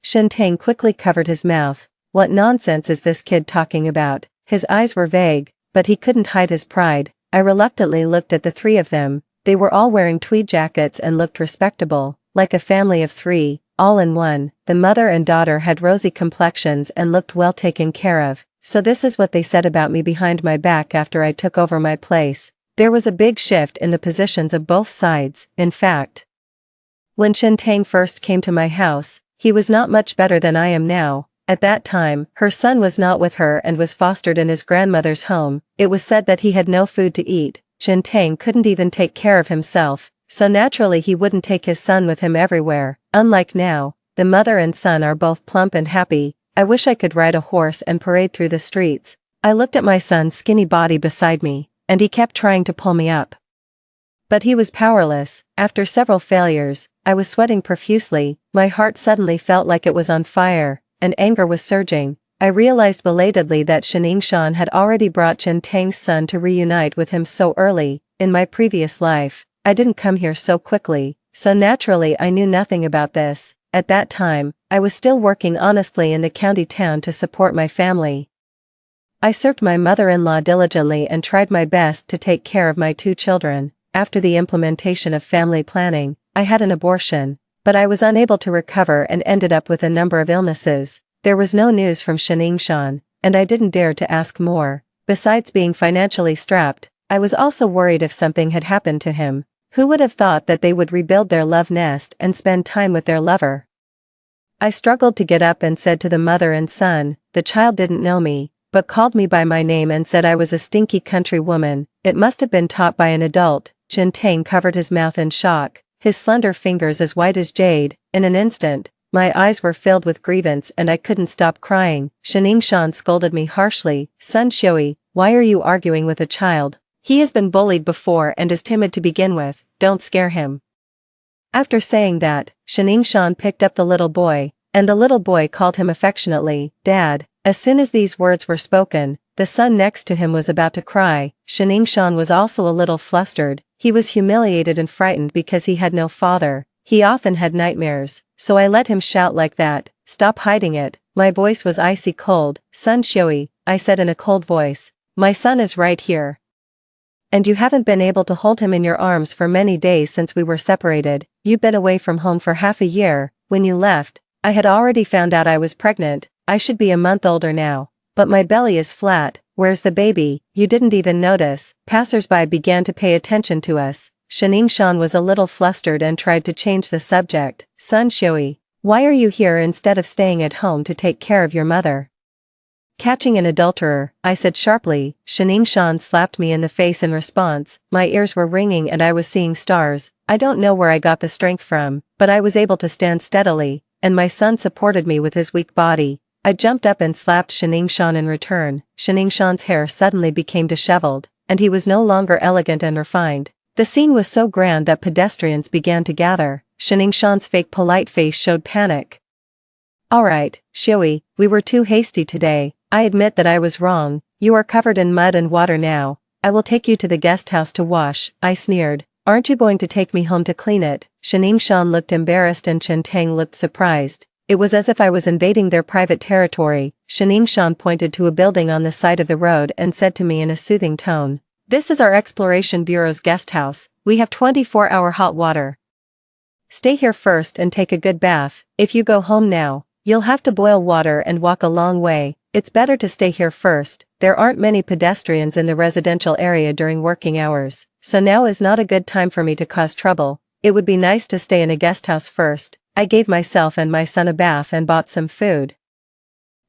Chen Tang quickly covered his mouth. What nonsense is this kid talking about? His eyes were vague, but he couldn't hide his pride. I reluctantly looked at the 3 of them. They were all wearing tweed jackets and looked respectable, like a family of 3, all in one. The mother and daughter had rosy complexions and looked well taken care of. So this is what they said about me behind my back after I took over my place. There was a big shift in the positions of both sides. In fact, when Chen Tang first came to my house, he was not much better than I am now. At that time, her son was not with her and was fostered in his grandmother's home. It was said that he had no food to eat. Chen Tang couldn't even take care of himself, so naturally he wouldn't take his son with him everywhere. Unlike now, the mother and son are both plump and happy. I wish I could ride a horse and parade through the streets. I looked at my son's skinny body beside me, and he kept trying to pull me up. But he was powerless. After several failures, I was sweating profusely. My heart suddenly felt like it was on fire, and anger was surging. I realized belatedly that Sheningshan had already brought Chen Tang's son to reunite with him so early. In my previous life, I didn't come here so quickly, so naturally I knew nothing about this. At that time, I was still working honestly in the county town to support my family. I served my mother-in-law diligently and tried my best to take care of my 2 children. After the implementation of family planning, I had an abortion, but I was unable to recover and ended up with a number of illnesses. There was no news from Sheningshan, and I didn't dare to ask more. Besides being financially strapped, I was also worried if something had happened to him. Who would have thought that they would rebuild their love nest and spend time with their lover? I struggled to get up and said to the mother and son, the child didn't know me, but called me by my name and said I was a stinky country woman. It must have been taught by an adult. Chen Tang covered his mouth in shock, his slender fingers as white as jade. In an instant, my eyes were filled with grievance and I couldn't stop crying. Sheningshan scolded me harshly. "Son Shui, why are you arguing with a child? He has been bullied before and is timid to begin with, don't scare him." After saying that, Sheningshan picked up the little boy, and the little boy called him affectionately, "Dad." As soon as these words were spoken, the son next to him was about to cry. Sheningshan was also a little flustered. He was humiliated and frightened because he had no father. He often had nightmares, so I let him shout like that. "Stop hiding it." My voice was icy cold. "Son Shui," I said in a cold voice, "my son is right here. And you haven't been able to hold him in your arms for many days since we were separated. You've been away from home for half a year. When you left, I had already found out I was pregnant. I should be a month older now. But my belly is flat. Where's the baby? You didn't even notice. Passers-by began to pay attention to us. Shan was a little flustered and tried to change the subject. Son Shui, why are you here instead of staying at home to take care of your mother? Catching an adulterer, I said sharply. Shan slapped me in the face in response. My ears were ringing and I was seeing stars. I don't know where I got the strength from, but I was able to stand steadily, and my son supported me with his weak body. I jumped up and slapped Shan in return. Shan's hair suddenly became disheveled, and he was no longer elegant and refined. The scene was so grand that pedestrians began to gather. Shan's fake polite face showed panic. Alright, Shui, we were too hasty today. I admit that I was wrong. You are covered in mud and water now. I will take you to the guest house to wash, I sneered. Aren't you going to take me home to clean it? Shan looked embarrassed and Chen Tang looked surprised. It was as if I was invading their private territory. Shan pointed to a building on the side of the road and said to me in a soothing tone, "This is our Exploration Bureau's guest house. We have 24-hour hot water. Stay here first and take a good bath. If you go home now, you'll have to boil water and walk a long way. It's better to stay here first. There aren't many pedestrians in the residential area during working hours, so now is not a good time for me to cause trouble. It would be nice to stay in a guest house first." I gave myself and my son a bath and bought some food.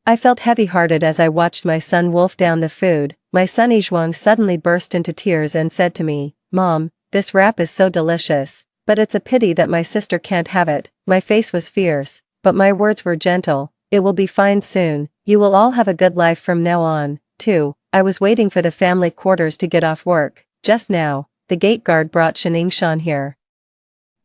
I felt heavy-hearted as I watched my son wolf down the food. My son Yizhuang suddenly burst into tears and said to me, "Mom, this wrap is so delicious, but it's a pity that my sister can't have it." My face was fierce, but my words were gentle. "It will be fine soon. You will all have a good life from now on, too." I was waiting for the family quarters to get off work. Just now, the gate guard brought Shan here.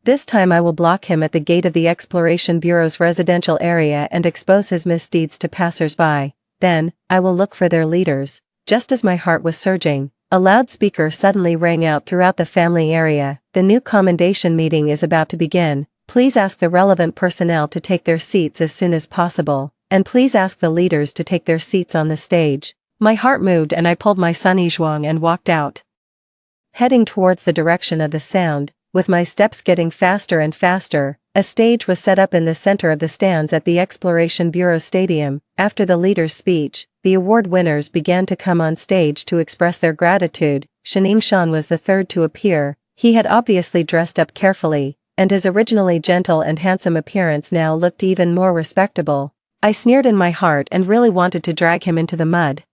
This time I will block him at the gate of the Exploration Bureau's residential area and expose his misdeeds to passers-by. Then, I will look for their leaders. Just as my heart was surging, a loudspeaker suddenly rang out throughout the family area. "The new commendation meeting is about to begin. Please ask the relevant personnel to take their seats as soon as possible, and please ask the leaders to take their seats on the stage." My heart moved and I pulled my son Yizhuang and walked out, heading towards the direction of the sound. With my steps getting faster and faster, a stage was set up in the center of the stands at the Exploration Bureau Stadium. After the leader's speech, the award winners began to come on stage to express their gratitude. Shan was the third to appear. He had obviously dressed up carefully, and his originally gentle and handsome appearance now looked even more respectable. I sneered in my heart and really wanted to drag him into the mud.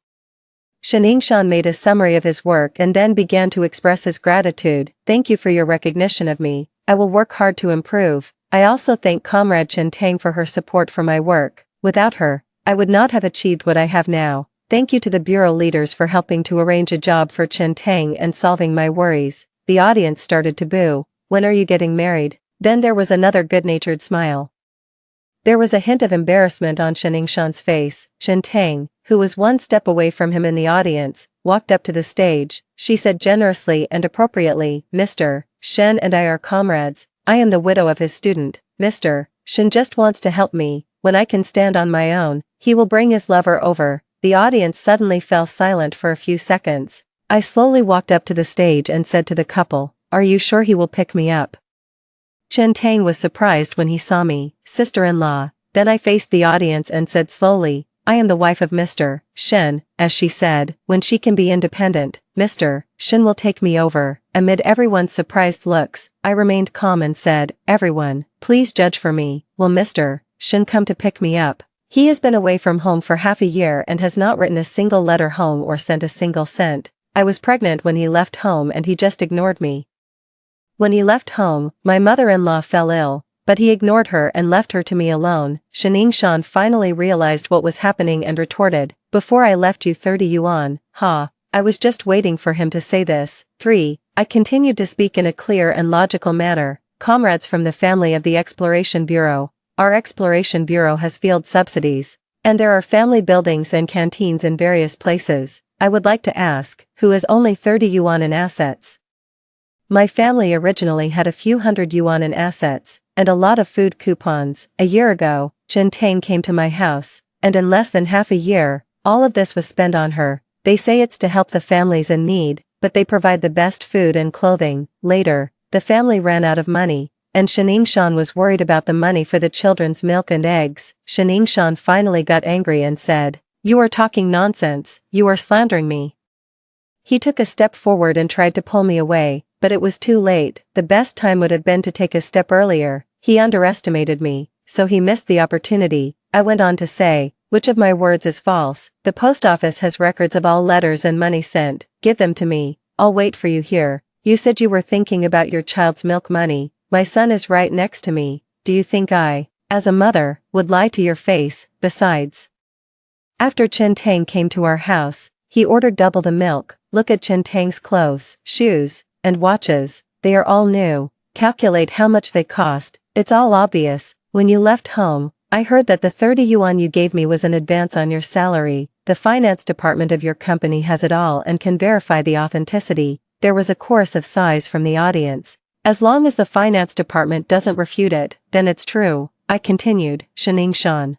Shan made a summary of his work and then began to express his gratitude. "Thank you for your recognition of me. I will work hard to improve. I also thank Comrade Chen Tang for her support for my work. Without her, I would not have achieved what I have now. Thank you to the bureau leaders for helping to arrange a job for Chen Tang and solving my worries." The audience started to boo. "When are you getting married?" Then there was another good-natured smile. There was a hint of embarrassment on Shan's face. Chen Tang, who was one step away from him in the audience, walked up to the stage. She said generously and appropriately, "Mr. Shen and I are comrades. I am the widow of his student. Mr. Shen just wants to help me. When I can stand on my own, he will bring his lover over." The audience suddenly fell silent for a few seconds. I slowly walked up to the stage and said to the couple, "Are you sure he will pick me up?" Chen Tang was surprised when he saw me, sister-in-law. Then I faced the audience and said slowly, "I am the wife of Mr. Shen," as she said, "when she can be independent, Mr. Shen will take me over." Amid everyone's surprised looks, I remained calm and said, "Everyone, please judge for me. Will Mr. Shen come to pick me up? He has been away from home for half a year and has not written a single letter home or sent a single cent. I was pregnant when he left home and he just ignored me. When he left home, my mother-in-law fell ill, but he ignored her and left her to me alone." Shan finally realized what was happening and retorted, "Before I left you 30 yuan, ha." I was just waiting for him to say this. 3. I continued to speak in a clear and logical manner. "Comrades from the family of the Exploration Bureau, our Exploration Bureau has field subsidies, and there are family buildings and canteens in various places. I would like to ask, who has only 30 yuan in assets? My family originally had a few hundred yuan in assets, and a lot of food coupons. A year ago, Chen Tang came to my house, and in less than half a year, all of this was spent on her. They say it's to help the families in need, but they provide the best food and clothing. Later, the family ran out of money, and Shan was worried about the money for the children's milk and eggs." Shan finally got angry and said, You are talking nonsense, you are slandering me. He took a step forward and tried to pull me away, but it was too late. The best time would have been to take a step earlier. He underestimated me, so he missed the opportunity. I went on to say, which of my words is false? The post office has records of all letters and money sent. Give them to me. I'll wait for you here. You said you were thinking about your child's milk money. My son is right next to me. Do you think I, as a mother, would lie to your face? Besides, after Chen Tang came to our house, he ordered double the milk. Look at Chen Tang's clothes, shoes, and watches. They are all new. Calculate how much they cost. It's all obvious. When you left home, I heard that the 30 yuan you gave me was an advance on your salary. The finance department of your company has it all and can verify the authenticity. There was a chorus of sighs from the audience. As long as the finance department doesn't refute it, then it's true, I continued. Shining Shan,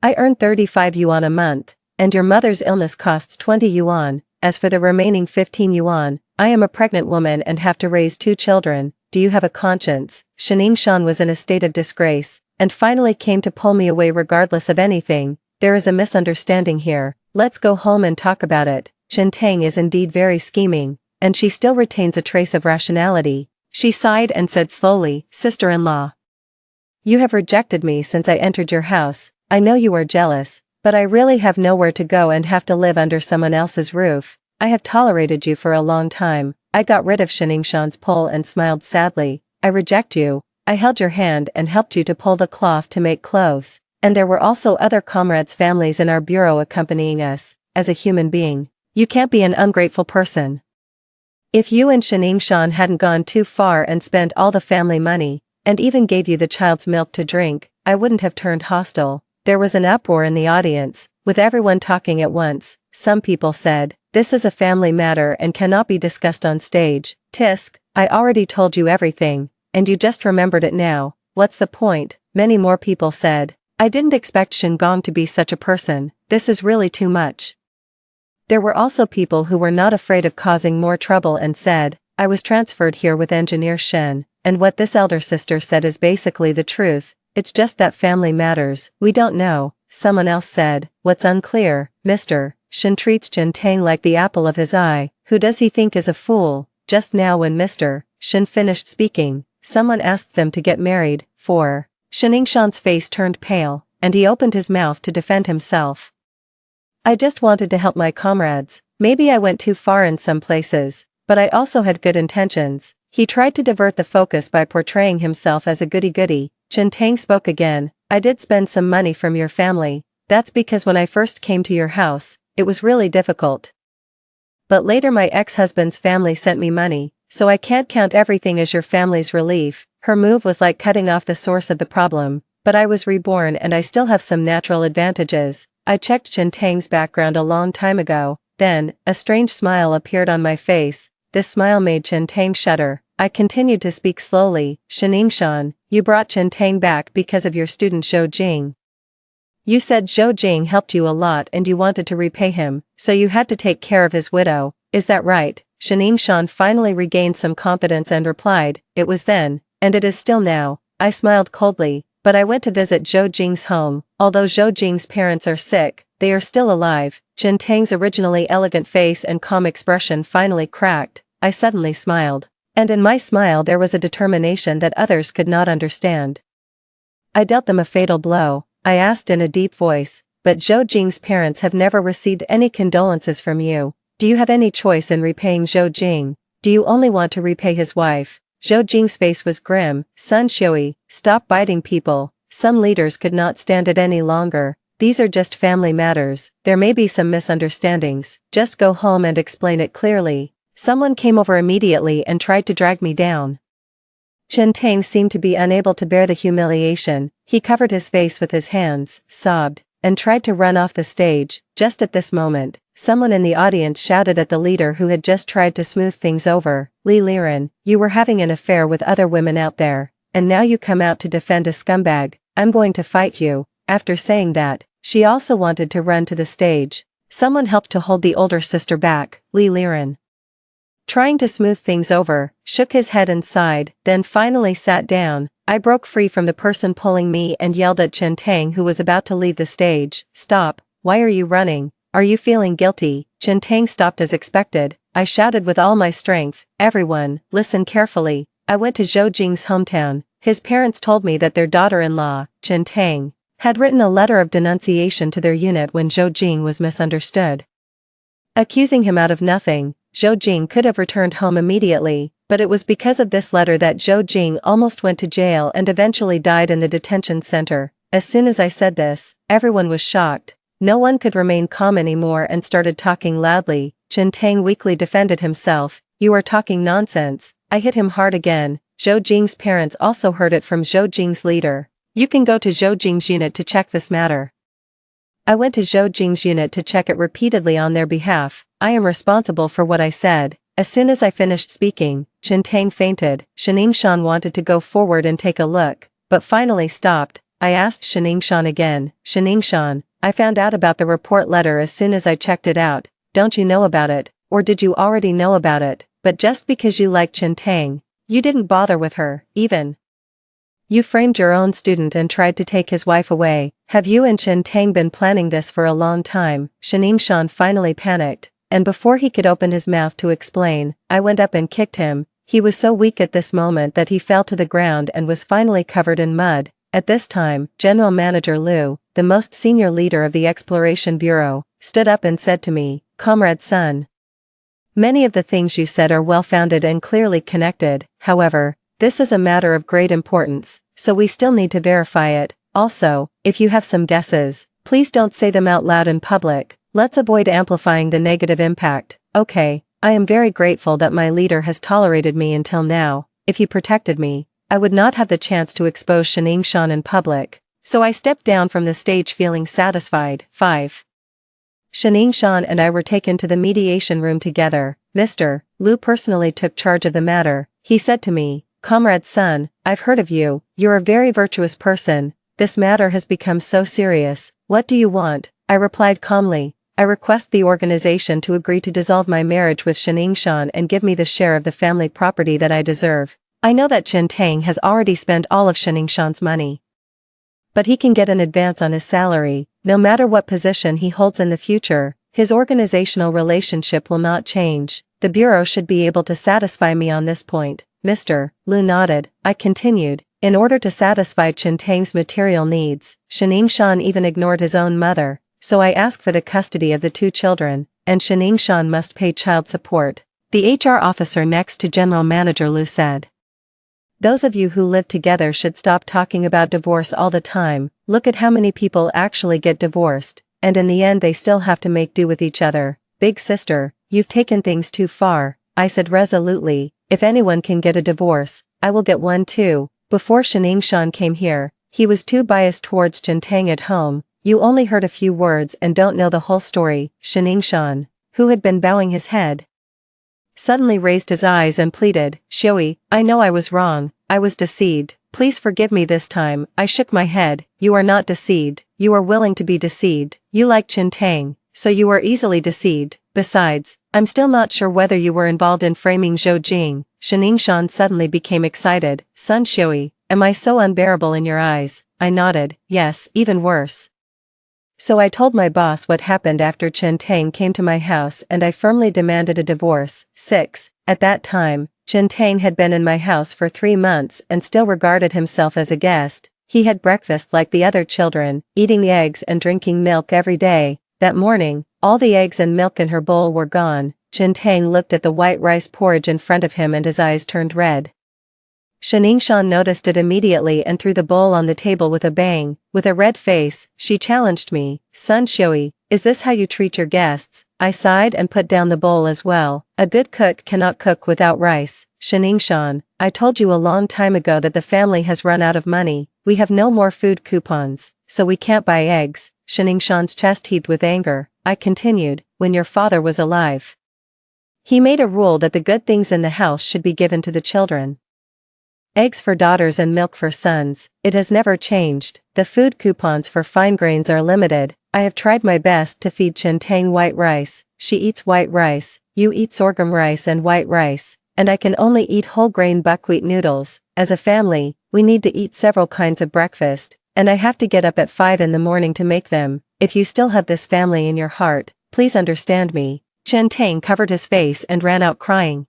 I earn 35 yuan a month, and your mother's illness costs 20 yuan. As for the remaining 15 yuan, I am a pregnant woman and have to raise 2 children. Do you have a conscience? Shining Shan was in a state of disgrace, and finally came to pull me away regardless of anything. There is a misunderstanding here. Let's go home and talk about it. Chen Tang is indeed very scheming, and she still retains a trace of rationality. She sighed and said slowly, Sister-in-law, you have rejected me since I entered your house. I know you are jealous, but I really have nowhere to go and have to live under someone else's roof. I have tolerated you for a long time. I got rid of Shining Shan's pull and smiled sadly. I reject you. I held your hand and helped you to pull the cloth to make clothes, and there were also other comrades' families in our bureau accompanying us. As a human being, you can't be an ungrateful person. If you and Shining Shan hadn't gone too far and spent all the family money, and even gave you the child's milk to drink, I wouldn't have turned hostile. There was an uproar in the audience, with everyone talking at once. Some people said, this is a family matter and cannot be discussed on stage. Tisk, I already told you everything, and you just remembered it now. What's the point? Many more people said, I didn't expect Shin Gong to be such a person. This is really too much. There were also people who were not afraid of causing more trouble and said, I was transferred here with Engineer Shen, and what this elder sister said is basically the truth. It's just that family matters. We don't know. Someone else said, what's unclear, Mr. Shen treats Chen Tang like the apple of his eye. Who does he think is a fool? Just now when Mr. Shen finished speaking, someone asked them to get married. For Shining Shan's face turned pale, and he opened his mouth to defend himself. I just wanted to help my comrades. Maybe I went too far in some places, but I also had good intentions. He tried to divert the focus by portraying himself as a goody-goody. Chen Tang spoke again. I did spend some money from your family. That's because when I first came to your house, it was really difficult. But later my ex-husband's family sent me money, so I can't count everything as your family's relief. Her move was like cutting off the source of the problem, but I was reborn and I still have some natural advantages. I checked Chen Tang's background a long time ago. Then, a strange smile appeared on my face. This smile made Chen Tang shudder. I continued to speak slowly. Shining Shan, you brought Chen Tang back because of your student Zhou Jing. You said Zhou Jing helped you a lot and you wanted to repay him, so you had to take care of his widow. Is that right? Shining Shan finally regained some confidence and replied, it was then, and it is still now. I smiled coldly, but I went to visit Zhou Jing's home. Although Zhou Jing's parents are sick, they are still alive. Chen Tang's originally elegant face and calm expression finally cracked. I suddenly smiled. And in my smile there was a determination that others could not understand. I dealt them a fatal blow. I asked in a deep voice, but Zhou Jing's parents have never received any condolences from you. Do you have any choice in repaying Zhou Jing? Do you only want to repay his wife? Zhou Jing's face was grim. Sun Shui, stop biting people. Some leaders could not stand it any longer. These are just family matters. There may be some misunderstandings. Just go home and explain it clearly. Someone came over immediately and tried to drag me down. Chen Tang seemed to be unable to bear the humiliation. He covered his face with his hands, sobbed, and tried to run off the stage. Just at this moment, someone in the audience shouted at the leader who had just tried to smooth things over. Li Liren, you were having an affair with other women out there, and now you come out to defend a scumbag. I'm going to fight you. After saying that, she also wanted to run to the stage. Someone helped to hold the older sister back. Li Liren, trying to smooth things over, shook his head and sighed, then finally sat down. I broke free from the person pulling me and yelled at Chen Tang who was about to leave the stage. Stop, why are you running? Are you feeling guilty? Chen Tang stopped as expected. I shouted with all my strength, everyone, listen carefully. I went to Zhou Jing's hometown. His parents told me that their daughter-in-law, Chen Tang, had written a letter of denunciation to their unit when Zhou Jing was misunderstood. Accusing him out of nothing, Zhou Jing could have returned home immediately, but it was because of this letter that Zhou Jing almost went to jail and eventually died in the detention center. As soon as I said this, everyone was shocked. No one could remain calm anymore and started talking loudly. Chen Tang weakly defended himself. You are talking nonsense. I hit him hard again. Zhou Jing's parents also heard it from Zhou Jing's leader. You can go to Zhou Jing's unit to check this matter. I went to Zhou Jing's unit to check it repeatedly on their behalf. I am responsible for what I said. As soon as I finished speaking, Chen Tang fainted. Shaningshan wanted to go forward and take a look, but finally stopped. I asked Shaningshan again, Shaningshan, I found out about the report letter as soon as I checked it out. Don't you know about it, or did you already know about it? But just because you like Chen Tang, you didn't bother with her, even. You framed your own student and tried to take his wife away. Have you and Chen Tang been planning this for a long time? Shaningshan finally panicked, and before he could open his mouth to explain, I went up and kicked him. He was so weak at this moment that he fell to the ground and was finally covered in mud. At this time, General Manager Liu, the most senior leader of the Exploration Bureau, stood up and said to me, Comrade Sun, many of the things you said are well-founded and clearly connected. However, this is a matter of great importance, so we still need to verify it. Also, if you have some guesses, please don't say them out loud in public. Let's avoid amplifying the negative impact. Okay, I am very grateful that my leader has tolerated me until now. If he protected me, I would not have the chance to expose Shaningshan in public, so I stepped down from the stage feeling satisfied. 5. Shaningshan and I were taken to the mediation room together. Mr. Liu personally took charge of the matter. He said to me, Comrade Sun, I've heard of you. You're a very virtuous person. This matter has become so serious. What do you want? I replied calmly. I request the organization to agree to dissolve my marriage with Shaningshan and give me the share of the family property that I deserve. I know that Chen Tang has already spent all of Shaningshan's money, but he can get an advance on his salary. No matter what position he holds in the future, his organizational relationship will not change. The Bureau should be able to satisfy me on this point. Mr. Liu nodded. I continued. In order to satisfy Chen Tang's material needs, Shaningshan even ignored his own mother, so I asked for the custody of the 2 children, and Shaningshan must pay child support. The HR officer next to General Manager Liu said, those of you who live together should stop talking about divorce all the time. Look at how many people actually get divorced, and in the end they still have to make do with each other. Big sister, you've taken things too far, I said resolutely. If anyone can get a divorce, I will get one too. Before Shaningshan came here, he was too biased towards Chen Tang at home. You only heard a few words and don't know the whole story. Shaningshan, who had been bowing his head, suddenly raised his eyes and pleaded, Shui, I know I was wrong, I was deceived, please forgive me this time. I shook my head. You are not deceived, you are willing to be deceived. You like Chen Tang, so you are easily deceived. Besides, I'm still not sure whether you were involved in framing Zhou Jing. Shaningshan suddenly became excited. Sun Shui, am I so unbearable in your eyes? I nodded, yes, even worse. So I told my boss what happened after Chen Tang came to my house and I firmly demanded a divorce. 6. At that time, Chen Tang had been in my house for 3 months and still regarded himself as a guest. He had breakfast like the other children, eating eggs and drinking milk every day. That morning, all the eggs and milk in her bowl were gone. Chen Tang looked at the white rice porridge in front of him and his eyes turned red. Shaningshan noticed it immediately and threw the bowl on the table with a bang. With a red face, she challenged me. Sun Shui, is this how you treat your guests? I sighed and put down the bowl as well. A good cook cannot cook without rice. Shaningshan, I told you a long time ago that the family has run out of money. We have no more food coupons, so we can't buy eggs. Shaningshan's chest heaved with anger. I continued, when your father was alive, he made a rule that the good things in the house should be given to the children. Eggs for daughters and milk for sons. It has never changed. The food coupons for fine grains are limited. I have tried my best to feed Chen Tang white rice. She eats white rice, you eat sorghum rice and white rice, and I can only eat whole grain buckwheat noodles. As a family, we need to eat several kinds of breakfast. And I have to get up at 5 in the morning to make them. If you still have this family in your heart, please understand me. Chen Tang covered his face and ran out crying.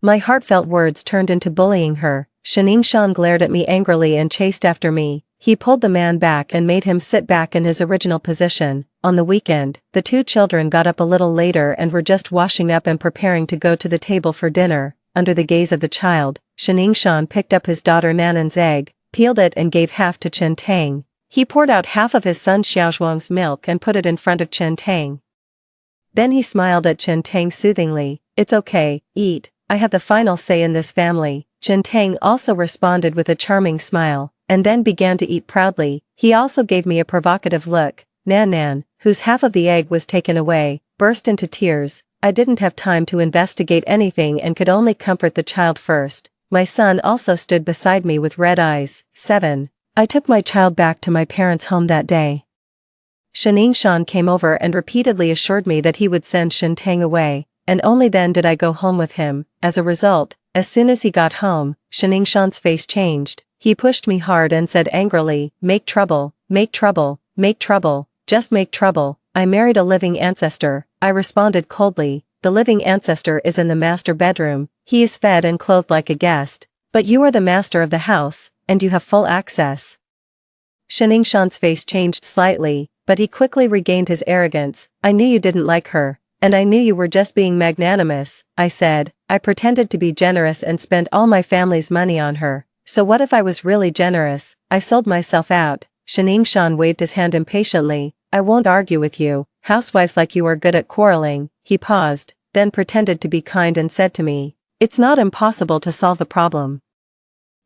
My heartfelt words turned into bullying her. Shining Shan glared at me angrily and chased after me. He pulled the man back and made him sit back in his original position. On the weekend, the two children got up a little later and were just washing up and preparing to go to the table for dinner. Under the gaze of the child, Shining Shan picked up his daughter Nanan's egg, peeled it and gave half to Chen Tang. He poured out half of his son Xiaozhuang's milk and put it in front of Chen Tang. Then he smiled at Chen Tang soothingly. It's okay, eat, I have the final say in this family. Chen Tang also responded with a charming smile, and then began to eat proudly. He also gave me a provocative look. Nan, whose half of the egg was taken away, burst into tears. I didn't have time to investigate anything and could only comfort the child first. My son also stood beside me with red eyes. 7. I took my child back to my parents' home that day. Shining Shan came over and repeatedly assured me that he would send Shen Tang away, and only then did I go home with him. As a result, as soon as he got home, Shining Shan's face changed. He pushed me hard and said angrily, make trouble, make trouble, make trouble, just make trouble. I married a living ancestor. I responded coldly. The living ancestor is in the master bedroom. He is fed and clothed like a guest. But you are the master of the house, and you have full access. Shining Shan's face changed slightly, but he quickly regained his arrogance. I knew you didn't like her, and I knew you were just being magnanimous, I said. I pretended to be generous and spent all my family's money on her. So what if I was really generous? I sold myself out. Shining Shan waved his hand impatiently. I won't argue with you. Housewives like you are good at quarreling. He paused, then pretended to be kind and said to me, it's not impossible to solve the problem.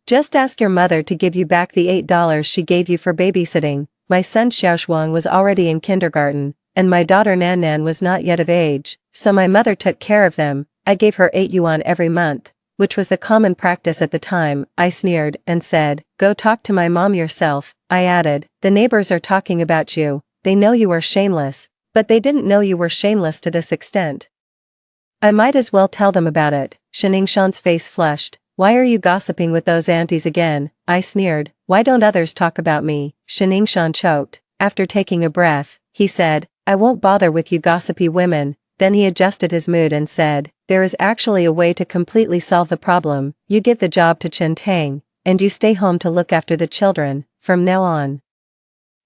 Just ask your mother to give you back the $8 she gave you for babysitting. My son Xiaoshuang was already in kindergarten, and my daughter Nan was not yet of age, so my mother took care of them. I gave her 8 yuan every month, which was the common practice at the time. I sneered and said, go talk to my mom yourself. I added, the neighbors are talking about you. They know you are shameless, but they didn't know you were shameless to this extent. I might as well tell them about it. Shining Shan's face flushed. Why are you gossiping with those aunties again? I sneered. Why don't others talk about me? Shining Shan choked. After taking a breath, he said, I won't bother with you gossipy women. Then he adjusted his mood and said, there is actually a way to completely solve the problem. You give the job to Chen Tang, and you stay home to look after the children. From now on,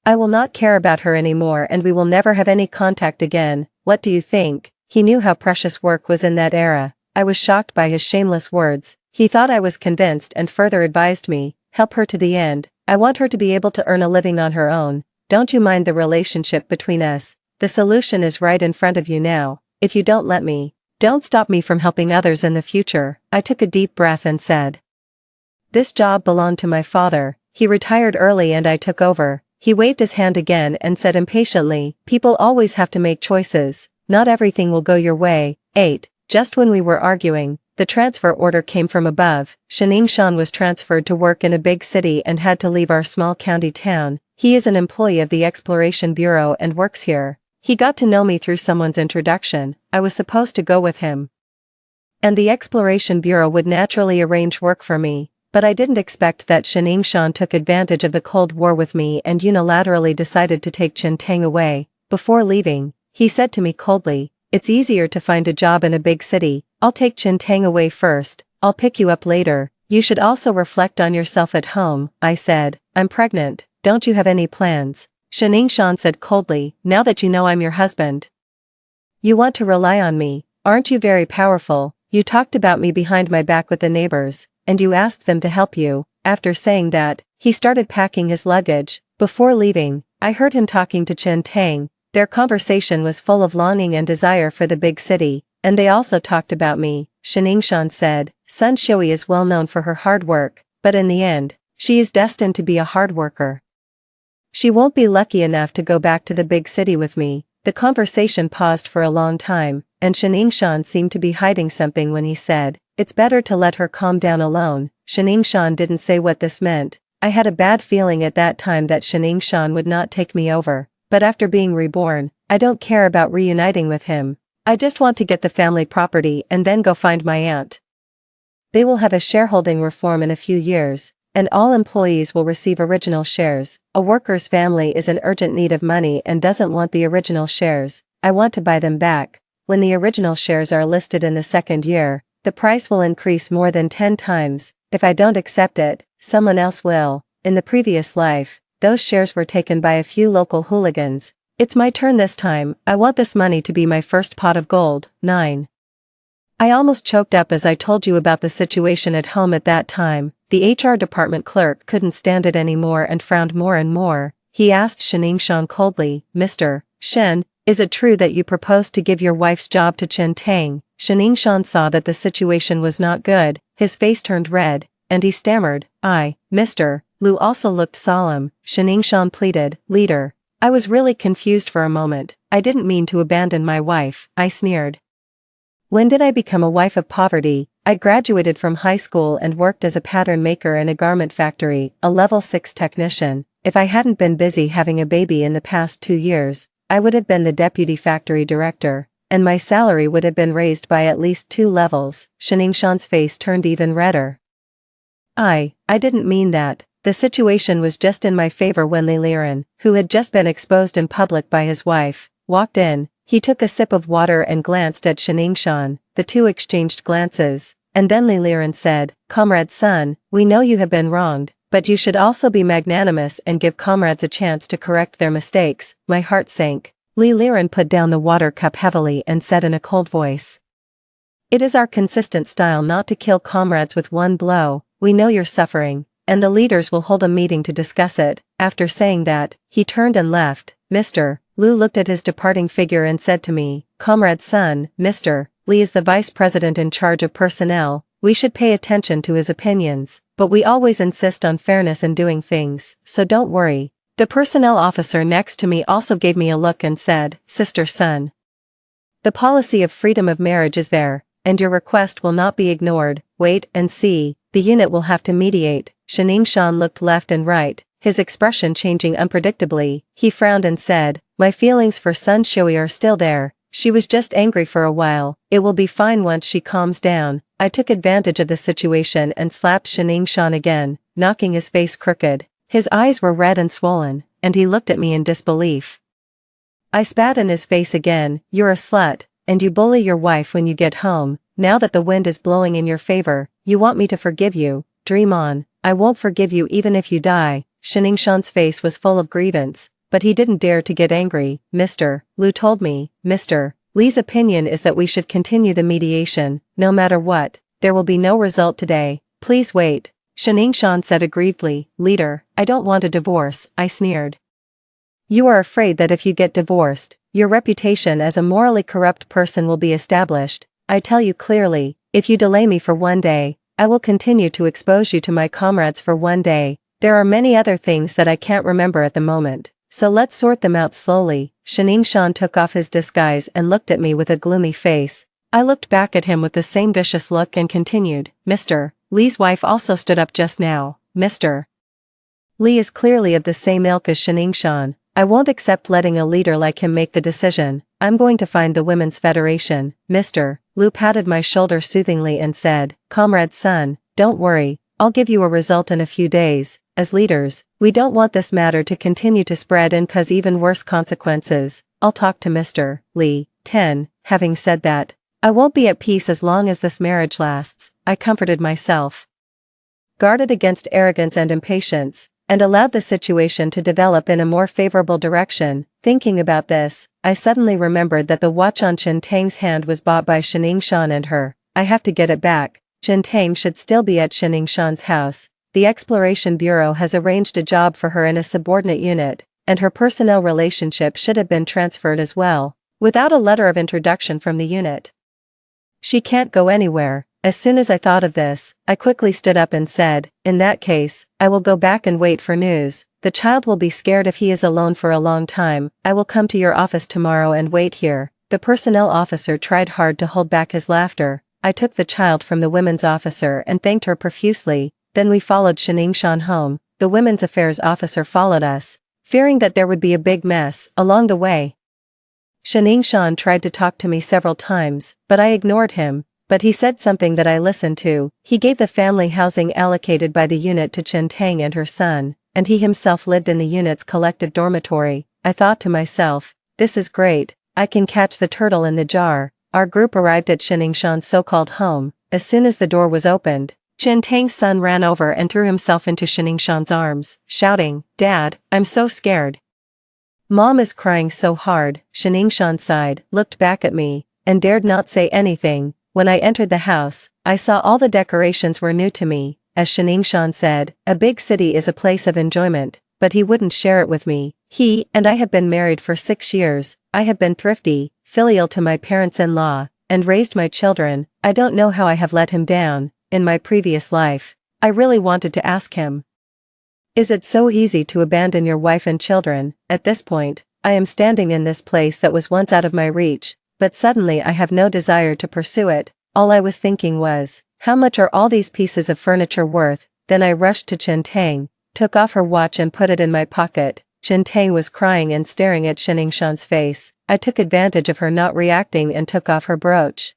I will not care about her anymore and we will never have any contact again. What do you think? He knew how precious work was in that era. I was shocked by his shameless words. He thought I was convinced and further advised me, help her to the end. I want her to be able to earn a living on her own. Don't you mind the relationship between us? The solution is right in front of you now. If you don't let me, don't stop me from helping others in the future. I took a deep breath and said, this job belonged to my father. He retired early and I took over. He waved his hand again and said impatiently, people always have to make choices. Not everything will go your way. 8. Just when we were arguing, the transfer order came from above. Shining Shan was transferred to work in a big city and had to leave our small county town. He is an employee of the Exploration Bureau and works here. He got to know me through someone's introduction. I was supposed to go with him, and the Exploration Bureau would naturally arrange work for me. But I didn't expect that Shining Shan took advantage of the Cold War with me and unilaterally decided to take Chen Tang away. Before leaving, he said to me coldly, it's easier to find a job in a big city. I'll take Chen Tang away first. I'll pick you up later. You should also reflect on yourself at home. I said, I'm pregnant. Don't you have any plans? Shining Shan said coldly, now that you know I'm your husband, you want to rely on me. Aren't you very powerful? You talked about me behind my back with the neighbors, and you asked them to help you. After saying that, he started packing his luggage. Before leaving, I heard him talking to Chen Tang. Their conversation was full of longing and desire for the big city, and they also talked about me. Shining Shan said, Sun Shui is well known for her hard work, but in the end, she is destined to be a hard worker. She won't be lucky enough to go back to the big city with me. The conversation paused for a long time, and Shining Shan seemed to be hiding something when he said, it's better to let her calm down alone. Shining Shan didn't say what this meant. I had a bad feeling at that time that Shining Shan would not take me over, but after being reborn, I don't care about reuniting with him. I just want to get the family property and then go find my aunt. They will have a shareholding reform in a few years, and all employees will receive original shares. A worker's family is in urgent need of money and doesn't want the original shares. I want to buy them back. When the original shares are listed in the second year, the price will increase more than 10 times. If I don't accept it, someone else will. In the previous life, those shares were taken by a few local hooligans. It's my turn this time. I want this money to be my first pot of gold. 9. I almost choked up as I told you about the situation at home at that time. The HR department clerk couldn't stand it anymore and frowned more and more. He asked Shan coldly, Mr. Shen, is it true that you proposed to give your wife's job to Chen Tang? Shan saw that the situation was not good, his face turned red, and he stammered, Mr. Lu also looked solemn. Shan pleaded, Leader. I was really confused for a moment. I didn't mean to abandon my wife, I sneered. When did I become a wife of poverty? I graduated from high school and worked as a pattern maker in a garment factory, a level 6 technician. If I hadn't been busy having a baby in the past 2 years, I would have been the deputy factory director, and my salary would have been raised by at least 2 levels. Shan's face turned even redder. I didn't mean that. The situation was just in my favor when Li Liren, who had just been exposed in public by his wife, walked in. He took a sip of water and glanced at Shan. The two exchanged glances, and then Li Liren said, Comrade Sun, we know you have been wronged, but you should also be magnanimous and give comrades a chance to correct their mistakes. My heart sank. Li Liren put down the water cup heavily and said in a cold voice, It is our consistent style not to kill comrades with one blow. We know you're suffering, and the leaders will hold a meeting to discuss it. After saying that, he turned and left. Mr. Lu looked at his departing figure and said to me, Comrade Sun, Mr. Li is the vice president in charge of personnel. We should pay attention to his opinions, but we always insist on fairness in doing things, so don't worry. The personnel officer next to me also gave me a look and said, Sister Sun. The policy of freedom of marriage is there, and your request will not be ignored. Wait and see, the unit will have to mediate. Shan looked left and right, his expression changing unpredictably. He frowned and said, My feelings for Sun Shui are still there. She was just angry for a while. It will be fine once she calms down. I took advantage of the situation and slapped Shan again, knocking his face crooked. His eyes were red and swollen, and he looked at me in disbelief. I spat in his face again. You're a slut, and you bully your wife when you get home. Now that the wind is blowing in your favor, you want me to forgive you. Dream on. I won't forgive you even if you die. Shan's face was full of grievance, but he didn't dare to get angry. Mr. Lu told me, Mr. Li's opinion is that we should continue the mediation, no matter what. There will be no result today. Please wait. Shan said aggrievedly, Leader, I don't want a divorce, I sneered. You are afraid that if you get divorced, your reputation as a morally corrupt person will be established. I tell you clearly, if you delay me for 1 day, I will continue to expose you to my comrades for 1 day. There are many other things that I can't remember at the moment, so let's sort them out slowly. Shan took off his disguise and looked at me with a gloomy face. I looked back at him with the same vicious look and continued, Mr. Li's wife also stood up just now. Mr. Li is clearly of the same ilk as Shan. I won't accept letting a leader like him make the decision. I'm going to find the Women's Federation. Mr. Lu patted my shoulder soothingly and said, Comrade Sun, don't worry, I'll give you a result in a few days. As leaders, we don't want this matter to continue to spread and cause even worse consequences. I'll talk to Mr. Li. 10. Having said that, I won't be at peace as long as this marriage lasts. I comforted myself. Guarded against arrogance and impatience, and allowed the situation to develop in a more favorable direction. Thinking about this, I suddenly remembered that the watch on Chen Tang's hand was bought by Shan and her. I have to get it back. Chen Tang should still be at Shan's house. The Exploration Bureau has arranged a job for her in a subordinate unit, and her personnel relationship should have been transferred as well, without a letter of introduction from the unit. She can't go anywhere. As soon as I thought of this, I quickly stood up and said, in that case, I will go back and wait for news. The child will be scared if he is alone for a long time. I will come to your office tomorrow and wait here. The personnel officer tried hard to hold back his laughter. I took the child from the women's officer and thanked her profusely. Then we followed Shan home. The women's affairs officer followed us, fearing that there would be a big mess along the way. Shan tried to talk to me several times, but I ignored him. but he said something that I listened to. He gave the family housing allocated by the unit to Chen Tang and her son, and he himself lived in the unit's collective dormitory. I thought to myself, this is great, I can catch the turtle in the jar. Our group arrived at Xiningshan's so-called home. As soon as the door was opened, Chen Tang's son ran over and threw himself into Xiningshan's arms, shouting, "Dad, I'm so scared. Mom is crying so hard." Xiningshan sighed, looked back at me, and dared not say anything. When I entered the house, I saw all the decorations were new to me. As Xiningshan said, a big city is a place of enjoyment, but he wouldn't share it with me. He and I have been married for 6 years. I have been thrifty, filial to my parents-in-law, and raised my children. I don't know how I have let him down. In my previous life, I really wanted to ask him, is it so easy to abandon your wife and children? At this point, I am standing in this place that was once out of my reach, but suddenly I have no desire to pursue it. All I was thinking was, how much are all these pieces of furniture worth? Then I rushed to Chen Tang, took off her watch and put it in my pocket. Chen Tang was crying and staring at Xiningshan's face. I took advantage of her not reacting and took off her brooch.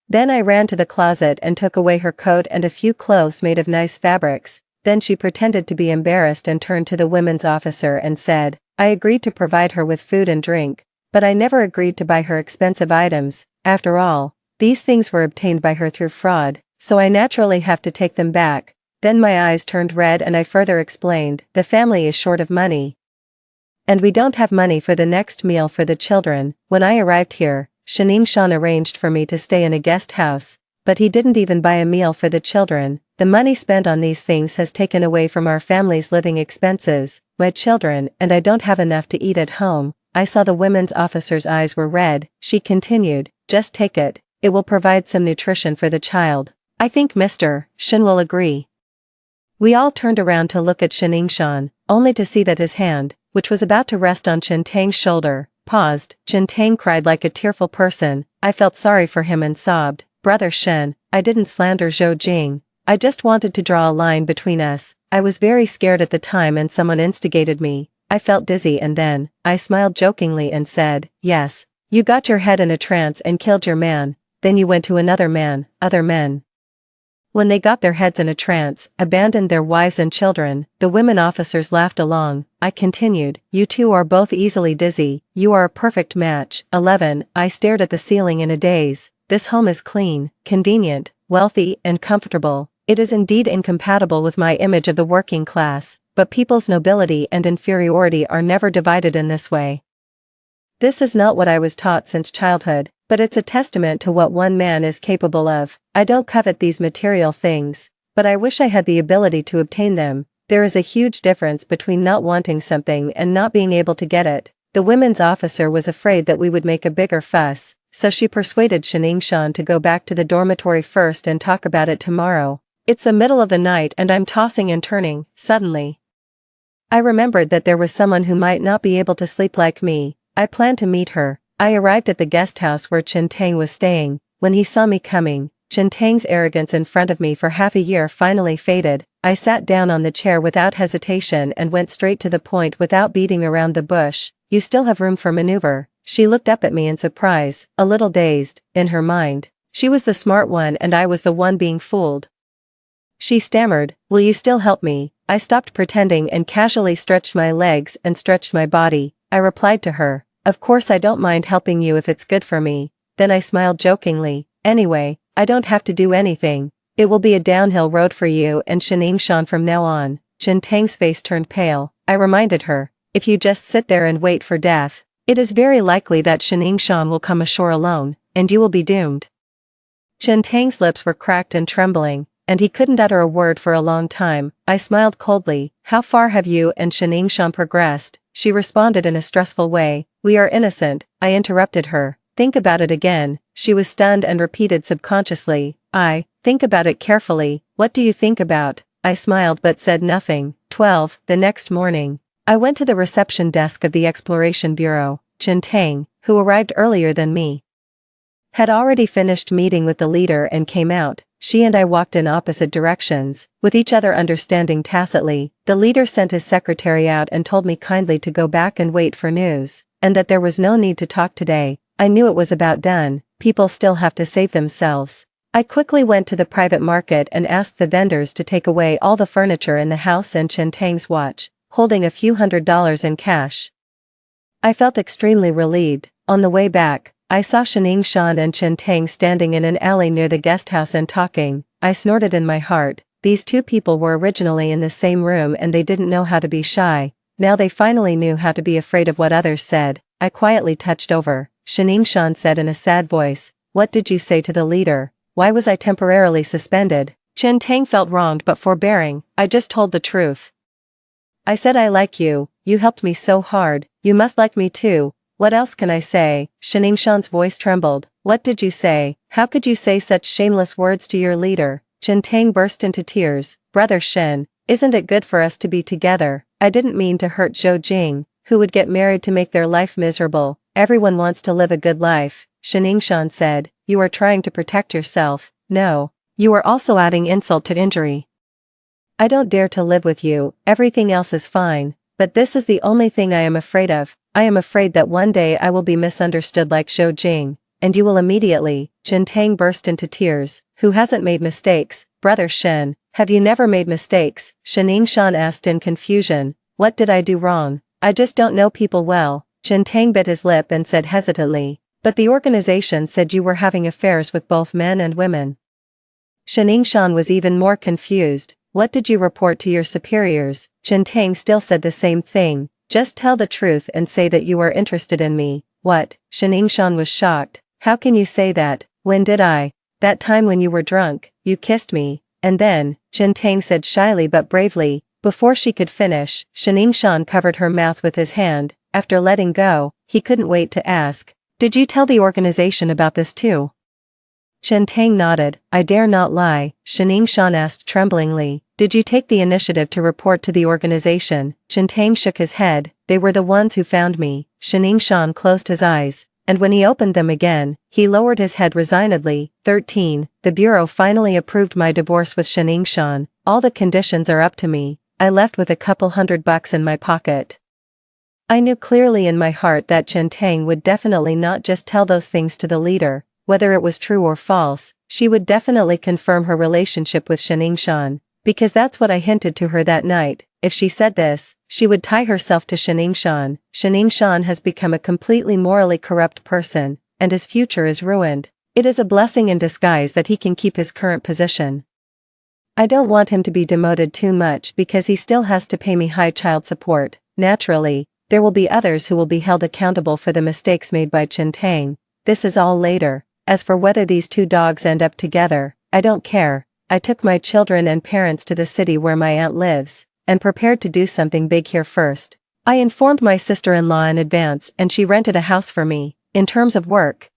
Then I ran to the closet and took away her coat and a few clothes made of nice fabrics. Then she pretended to be embarrassed and turned to the women's officer and said, I agreed to provide her with food and drink, but I never agreed to buy her expensive items. After all, these things were obtained by her through fraud, so I naturally have to take them back. Then my eyes turned red and I further explained, the family is short of money, and we don't have money for the next meal for the children. When I arrived here, Xiningshan arranged for me to stay in a guest house, but he didn't even buy a meal for the children. The money spent on these things has taken away from our family's living expenses, my children, and I don't have enough to eat at home. I saw the women's officer's eyes were red. She continued, just take it, it will provide some nutrition for the child. I think Mr. Shin will agree. We all turned around to look at Xiningshan, only to see that his hand, which was about to rest on Chen Tang's shoulder, paused. Chen Tang cried like a tearful person. I felt sorry for him and sobbed, Brother Shen, I didn't slander Zhou Jing. I just wanted to draw a line between us. I was very scared at the time and someone instigated me. I felt dizzy and then, I smiled jokingly and said, yes, you got your head in a trance and killed your man, then you went to another man, other men. When they got their heads in a trance, abandoned their wives and children, the women officers laughed along. I continued, you two are both easily dizzy, you are a perfect match. 11. I stared at the ceiling in a daze. This home is clean, convenient, wealthy, and comfortable. It is indeed incompatible with my image of the working class, but people's nobility and inferiority are never divided in this way. This is not what I was taught since childhood, but it's a testament to what one man is capable of. I don't covet these material things, but I wish I had the ability to obtain them. There is a huge difference between not wanting something and not being able to get it. The women's officer was afraid that we would make a bigger fuss, so she persuaded Xiningshan to go back to the dormitory first and talk about it tomorrow. It's the middle of the night and I'm tossing and turning. Suddenly, I remembered that there was someone who might not be able to sleep like me. I planned to meet her. I arrived at the guest house where Chen Tang was staying. When he saw me coming, Chen Tang's arrogance in front of me for half a year finally faded. I sat down on the chair without hesitation and went straight to the point without beating around the bush. You still have room for maneuver. She looked up at me in surprise, a little dazed. In her mind, she was the smart one and I was the one being fooled. She stammered, will you still help me? I stopped pretending and casually stretched my legs and stretched my body. I replied to her, of course I don't mind helping you if it's good for me. Then I smiled jokingly, anyway, I don't have to do anything. It will be a downhill road for you and Xiningshan from now on. Chen Tang's face turned pale. I reminded her, if you just sit there and wait for death, it is very likely that Xiningshan will come ashore alone, and you will be doomed. Chen Tang's lips were cracked and trembling, and he couldn't utter a word for a long time. I smiled coldly, how far have you and Xiningshan progressed? She responded in a stressful way, we are innocent. I interrupted her, think about it again. She was stunned and repeated subconsciously, think about it carefully. What do you think about? I smiled but said nothing. 12. The next morning, I went to the reception desk of the Exploration Bureau. Chen Tang, who arrived earlier than me, had already finished meeting with the leader and came out. She and I walked in opposite directions, with each other understanding tacitly. The leader sent his secretary out and told me kindly to go back and wait for news, and that there was no need to talk today. I knew it was about done, people still have to save themselves. I quickly went to the private market and asked the vendors to take away all the furniture in the house and Chen Tang's watch, holding a few $100s in cash. I felt extremely relieved. On the way back, I saw Xining Shan and Chen Tang standing in an alley near the guest house and talking. I snorted in my heart. These two people were originally in the same room and they didn't know how to be shy. Now they finally knew how to be afraid of what others said. I quietly touched over. Xining Shan said in a sad voice, "What did you say to the leader? Why was I temporarily suspended?" Chen Tang felt wronged but forbearing. "I just told the truth. I said I like you, you helped me so hard, you must like me too. What else can I say?" Xining Shan's voice trembled. "What did you say? How could you say such shameless words to your leader?" Chen Tang burst into tears. "Brother Shen, isn't it good for us to be together? I didn't mean to hurt Zhou Jing, who would get married to make their life miserable. Everyone wants to live a good life." Xining Shan said, "You are trying to protect yourself. No. You are also adding insult to injury. I don't dare to live with you, everything else is fine, but this is the only thing I am afraid of. I am afraid that one day I will be misunderstood like Zhou Jing, and you will immediately." Chen Tang burst into tears. "Who hasn't made mistakes, Brother Shen? Have you never made mistakes?" Xining Shan asked in confusion. "What did I do wrong? I just don't know people well." Chen Tang bit his lip and said hesitantly, "But the organization said you were having affairs with both men and women." Xining Shan was even more confused. "What did you report to your superiors?" Chen Tang still said the same thing. "Just tell the truth and say that you are interested in me." "What?" Xining Shan was shocked. "How can you say that? When did I? That time when you were drunk, you kissed me, and then," Chen Tang said shyly but bravely. Before she could finish, Xining Shan covered her mouth with his hand. After letting go, he couldn't wait to ask, "Did you tell the organization about this too?" Chen Tang nodded. "I dare not lie." Xining Shan asked tremblingly, "Did you take the initiative to report to the organization?" Chen Tang shook his head. "They were the ones who found me." Xining Shan closed his eyes, and when he opened them again, he lowered his head resignedly. 13. The bureau finally approved my divorce with Xining Shan. All the conditions are up to me. I left with a couple $100 in my pocket. I knew clearly in my heart that Chen Tang would definitely not just tell those things to the leader. Whether it was true or false, she would definitely confirm her relationship with Xining Shan, because that's what I hinted to her that night. If she said this, she would tie herself to Xining Shan. Xining Shan has become a completely morally corrupt person, and his future is ruined. It is a blessing in disguise that he can keep his current position. I don't want him to be demoted too much because he still has to pay me high child support. Naturally, there will be others who will be held accountable for the mistakes made by Chen Tang. This is all later. As for whether these two dogs end up together, I don't care. I took my children and parents to the city where my aunt lives, and prepared to do something big here first. I informed my sister-in-law in advance and she rented a house for me. In terms of work,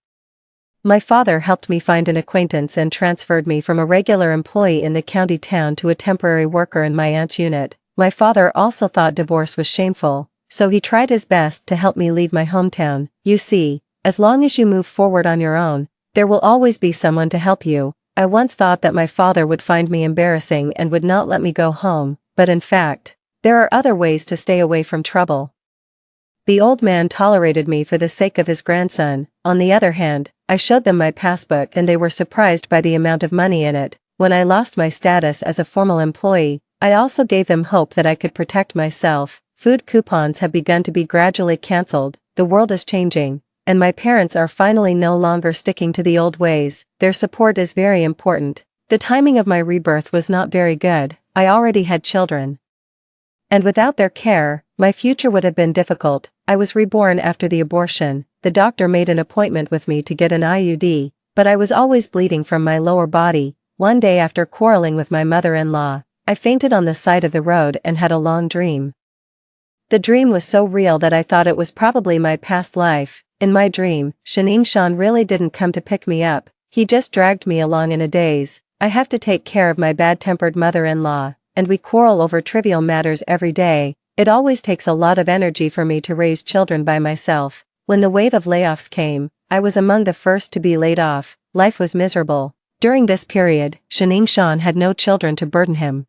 my father helped me find an acquaintance and transferred me from a regular employee in the county town to a temporary worker in my aunt's unit. My father also thought divorce was shameful, so he tried his best to help me leave my hometown. You see, as long as you move forward on your own, there will always be someone to help you. I once thought that my father would find me embarrassing and would not let me go home, but in fact, there are other ways to stay away from trouble. The old man tolerated me for the sake of his grandson. On the other hand, I showed them my passbook and they were surprised by the amount of money in it. When I lost my status as a formal employee, I also gave them hope that I could protect myself. Food coupons have begun to be gradually cancelled. The world is changing, and my parents are finally no longer sticking to the old ways. Their support is very important. The timing of my rebirth was not very good. I already had children, and without their care, my future would have been difficult. I was reborn after the abortion. The doctor made an appointment with me to get an IUD, but I was always bleeding from my lower body. One day after quarreling with my mother-in-law, I fainted on the side of the road and had a long dream. The dream was so real that I thought it was probably my past life. In my dream, Xining Shan really didn't come to pick me up. He just dragged me along in a daze. I have to take care of my bad-tempered mother-in-law, and we quarrel over trivial matters every day. It always takes a lot of energy for me to raise children by myself. When the wave of layoffs came, I was among the first to be laid off. Life was miserable. During this period, Xining Shan had no children to burden him,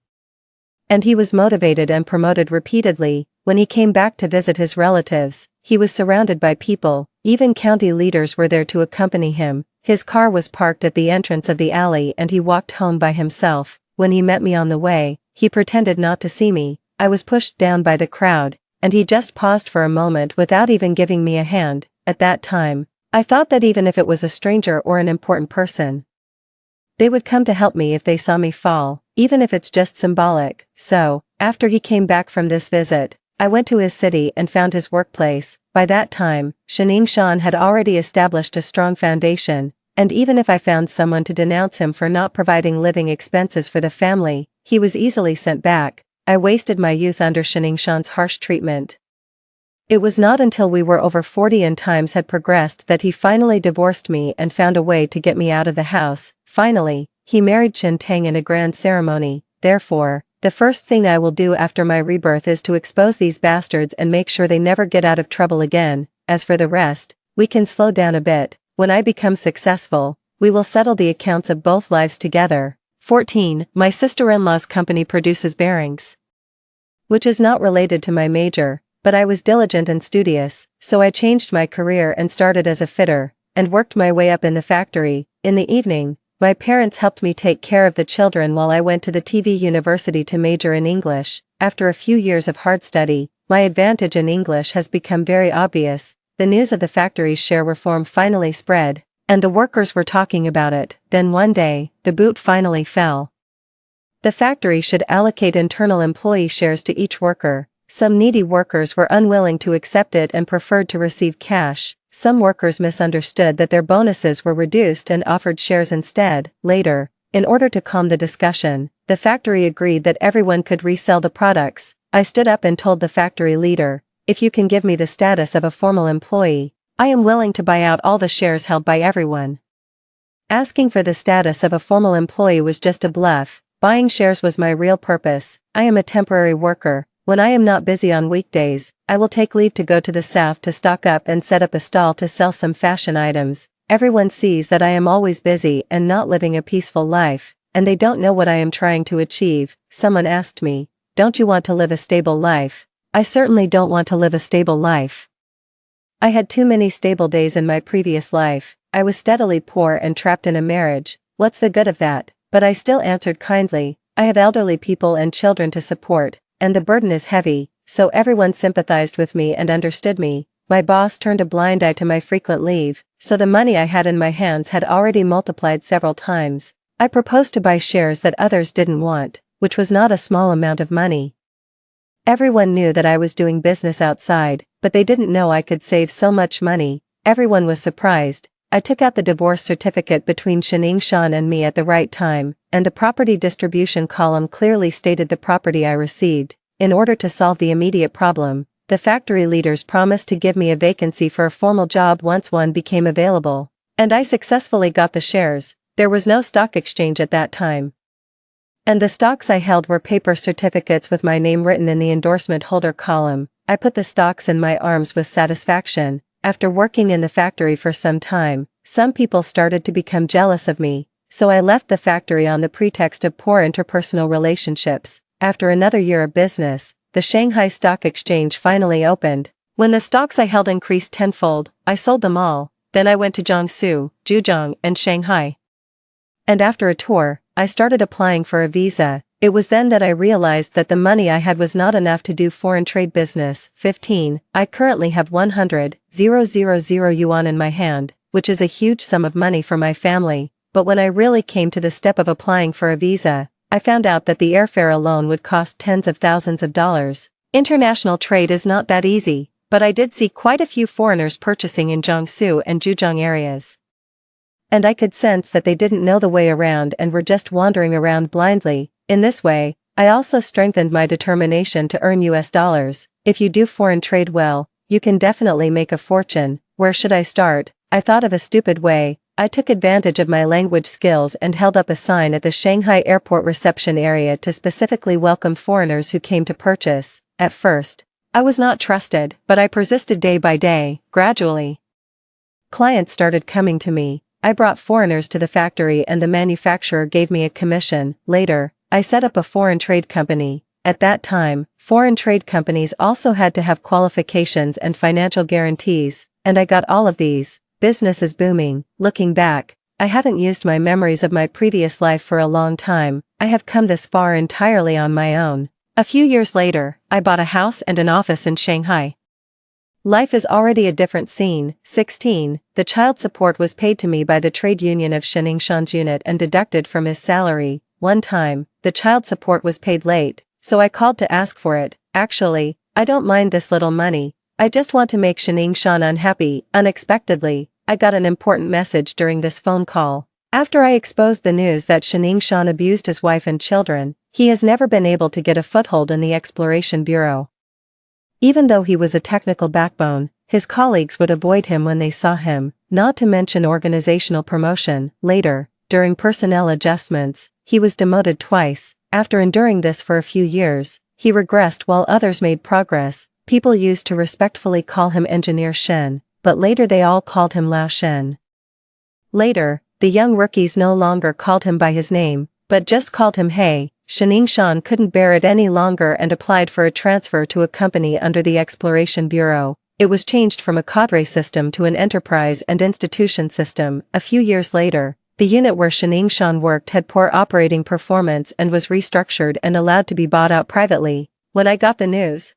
and he was motivated and promoted repeatedly. When he came back to visit his relatives, he was surrounded by people. Even county leaders were there to accompany him. His car was parked at the entrance of the alley and he walked home by himself. When he met me on the way, he pretended not to see me. I was pushed down by the crowd, and he just paused for a moment without even giving me a hand. At that time, I thought that even if it was a stranger or an important person, they would come to help me if they saw me fall, even if it's just symbolic. So, after he came back from this visit, I went to his city and found his workplace. By that time, Shining Shan had already established a strong foundation, and even if I found someone to denounce him for not providing living expenses for the family, he was easily sent back. I wasted my youth under Shining Shan's harsh treatment. It was not until we were over 40 and times had progressed that he finally divorced me and found a way to get me out of the house. Finally, he married Chen Tang in a grand ceremony. Therefore, the first thing I will do after my rebirth is to expose these bastards and make sure they never get out of trouble again. As for the rest, we can slow down a bit. When I become successful, we will settle the accounts of both lives together. 14. My sister-in-law's company produces bearings, which is not related to my major, but I was diligent and studious, so I changed my career and started as a fitter, and worked my way up in the factory. In the evening, my parents helped me take care of the children while I went to the TV university to major in English. After a few years of hard study, my advantage in English has become very obvious. The news of the factory's share reform finally spread, and the workers were talking about it. Then one day, the boot finally fell. The factory should allocate internal employee shares to each worker. Some needy workers were unwilling to accept it and preferred to receive cash. Some workers misunderstood that their bonuses were reduced and offered shares instead. Later, in order to calm the discussion, the factory agreed that everyone could resell the products. I stood up and told the factory leader, "If you can give me the status of a formal employee, I am willing to buy out all the shares held by everyone." Asking for the status of a formal employee was just a bluff. Buying shares was my real purpose. I am a temporary worker. When I am not busy on weekdays, I will take leave to go to the south to stock up and set up a stall to sell some fashion items. Everyone sees that I am always busy and not living a peaceful life, and they don't know what I am trying to achieve. Someone asked me, "Don't you want to live a stable life?" I certainly don't want to live a stable life. I had too many stable days in my previous life. I was steadily poor and trapped in a marriage. What's the good of that? But I still answered kindly, "I have elderly people and children to support, and the burden is heavy," so everyone sympathized with me and understood me. My boss turned a blind eye to my frequent leave, so the money I had in my hands had already multiplied several times. I proposed to buy shares that others didn't want, which was not a small amount of money. Everyone knew that I was doing business outside, but they didn't know I could save so much money. Everyone was surprised. I took out the divorce certificate between Shining Shan and me at the right time, and the property distribution column clearly stated the property I received. In order to solve the immediate problem, the factory leaders promised to give me a vacancy for a formal job once one became available, and I successfully got the shares. There was no stock exchange at that time, and the stocks I held were paper certificates with my name written in the endorsement holder column. I put the stocks in my arms with satisfaction. After working in the factory for some time, some people started to become jealous of me, so I left the factory on the pretext of poor interpersonal relationships. After another year of business, the Shanghai Stock Exchange finally opened. When the stocks I held increased tenfold, I sold them all. Then I went to Jiangsu, Zhejiang, and Shanghai. And after a tour, I started applying for a visa. It was then that I realized that the money I had was not enough to do foreign trade business. 15. I currently have 100,000 yuan in my hand, which is a huge sum of money for my family, but when I really came to the step of applying for a visa, I found out that the airfare alone would cost tens of thousands of dollars. International trade is not that easy, but I did see quite a few foreigners purchasing in Jiangsu and Zhejiang areas. And I could sense that they didn't know the way around and were just wandering around blindly. In this way, I also strengthened my determination to earn US dollars. If you do foreign trade well, you can definitely make a fortune. Where should I start? I thought of a stupid way. I took advantage of my language skills and held up a sign at the Shanghai airport reception area to specifically welcome foreigners who came to purchase. At first, I was not trusted, but I persisted day by day. Gradually, clients started coming to me. I brought foreigners to the factory and the manufacturer gave me a commission. Later, I set up a foreign trade company. At that time, foreign trade companies also had to have qualifications and financial guarantees, and I got all of these. Business is booming. Looking back, I haven't used my memories of my previous life for a long time. I have come this far entirely on my own. A few years later, I bought a house and an office in Shanghai. Life is already a different scene. 16. The child support was paid to me by the trade union of Shan's unit and deducted from his salary. One time, the child support was paid late, so I called to ask for it. Actually, I don't mind this little money. I just want to make Shan unhappy. Unexpectedly, I got an important message during this phone call. After I exposed the news that Shan abused his wife and children, he has never been able to get a foothold in the Exploration Bureau. Even though he was a technical backbone, his colleagues would avoid him when they saw him, not to mention organizational promotion. Later, during personnel adjustments, he was demoted twice. After enduring this for a few years, he regressed while others made progress. People used to respectfully call him Engineer Shen, but later they all called him Lao Shen. Later, the young rookies no longer called him by his name, but just called him Hey. Shan couldn't bear it any longer and applied for a transfer to a company under the Exploration Bureau. It was changed from a cadre system to an enterprise and institution system. A few years later, the unit where Shan worked had poor operating performance and was restructured and allowed to be bought out privately. When I got the news,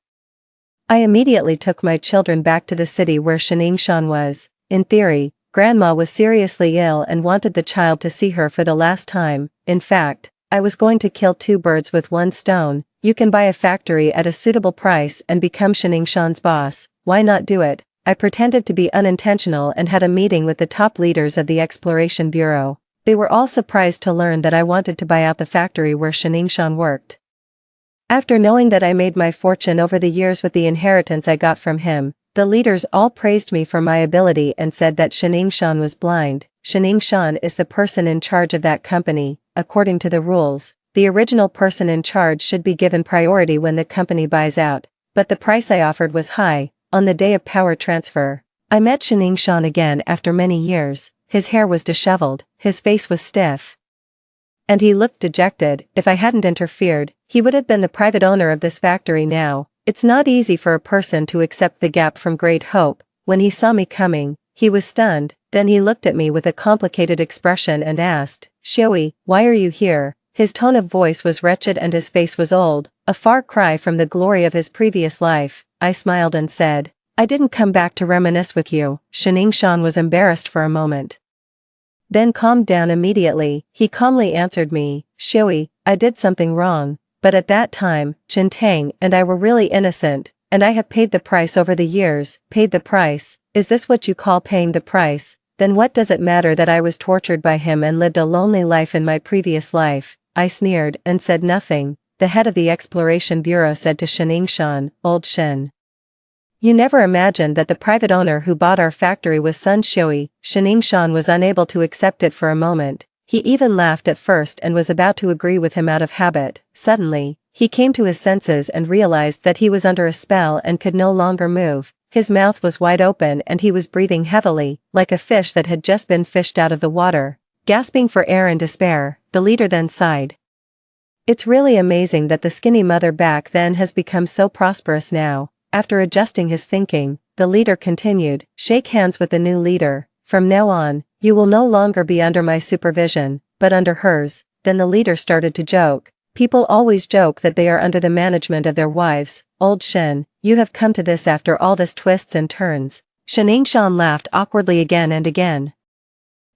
I immediately took my children back to the city where Shan was. In theory, Grandma was seriously ill and wanted the child to see her for the last time. In fact, I was going to kill two birds with one stone. You can buy a factory at a suitable price and become Shan's boss. Why not do it? I pretended to be unintentional and had a meeting with the top leaders of the Exploration Bureau. They were all surprised to learn that I wanted to buy out the factory where Shan worked. After knowing that I made my fortune over the years with the inheritance I got from him, the leaders all praised me for my ability and said that Shan was blind. Shan is the person in charge of that company. According to the rules, the original person in charge should be given priority when the company buys out, but the price I offered was high. On the day of power transfer, I met Shan again after many years. His hair was disheveled, his face was stiff, and he looked dejected. If I hadn't interfered, he would have been the private owner of this factory now. It's not easy for a person to accept the gap from great hope. When he saw me coming, he was stunned. Then he looked at me with a complicated expression and asked, Shui, why are you here? His tone of voice was wretched and his face was old, a far cry from the glory of his previous life. I smiled and said, I didn't come back to reminisce with you. Shan was embarrassed for a moment, then calmed down immediately. He calmly answered me, Shui, I did something wrong, but at that time, Chen Tang and I were really innocent, and I have paid the price over the years. Paid the price? Is this what you call paying the price? Then what does it matter that I was tortured by him and lived a lonely life in my previous life? I sneered and said nothing. The head of the Exploration Bureau said to Shan, Old Shen, you never imagined that the private owner who bought our factory was Sun Shui. Shan was unable to accept it for a moment. He even laughed at first and was about to agree with him out of habit. Suddenly, he came to his senses and realized that he was under a spell and could no longer move. His mouth was wide open and he was breathing heavily, like a fish that had just been fished out of the water. Gasping for air in despair, the leader then sighed. It's really amazing that the skinny mother back then has become so prosperous now. After adjusting his thinking, the leader continued, shake hands with the new leader. From now on, you will no longer be under my supervision, but under hers. Then the leader started to joke. People always joke that they are under the management of their wives. Old Shen, you have come to this after all this twists and turns. Shan laughed awkwardly again and again,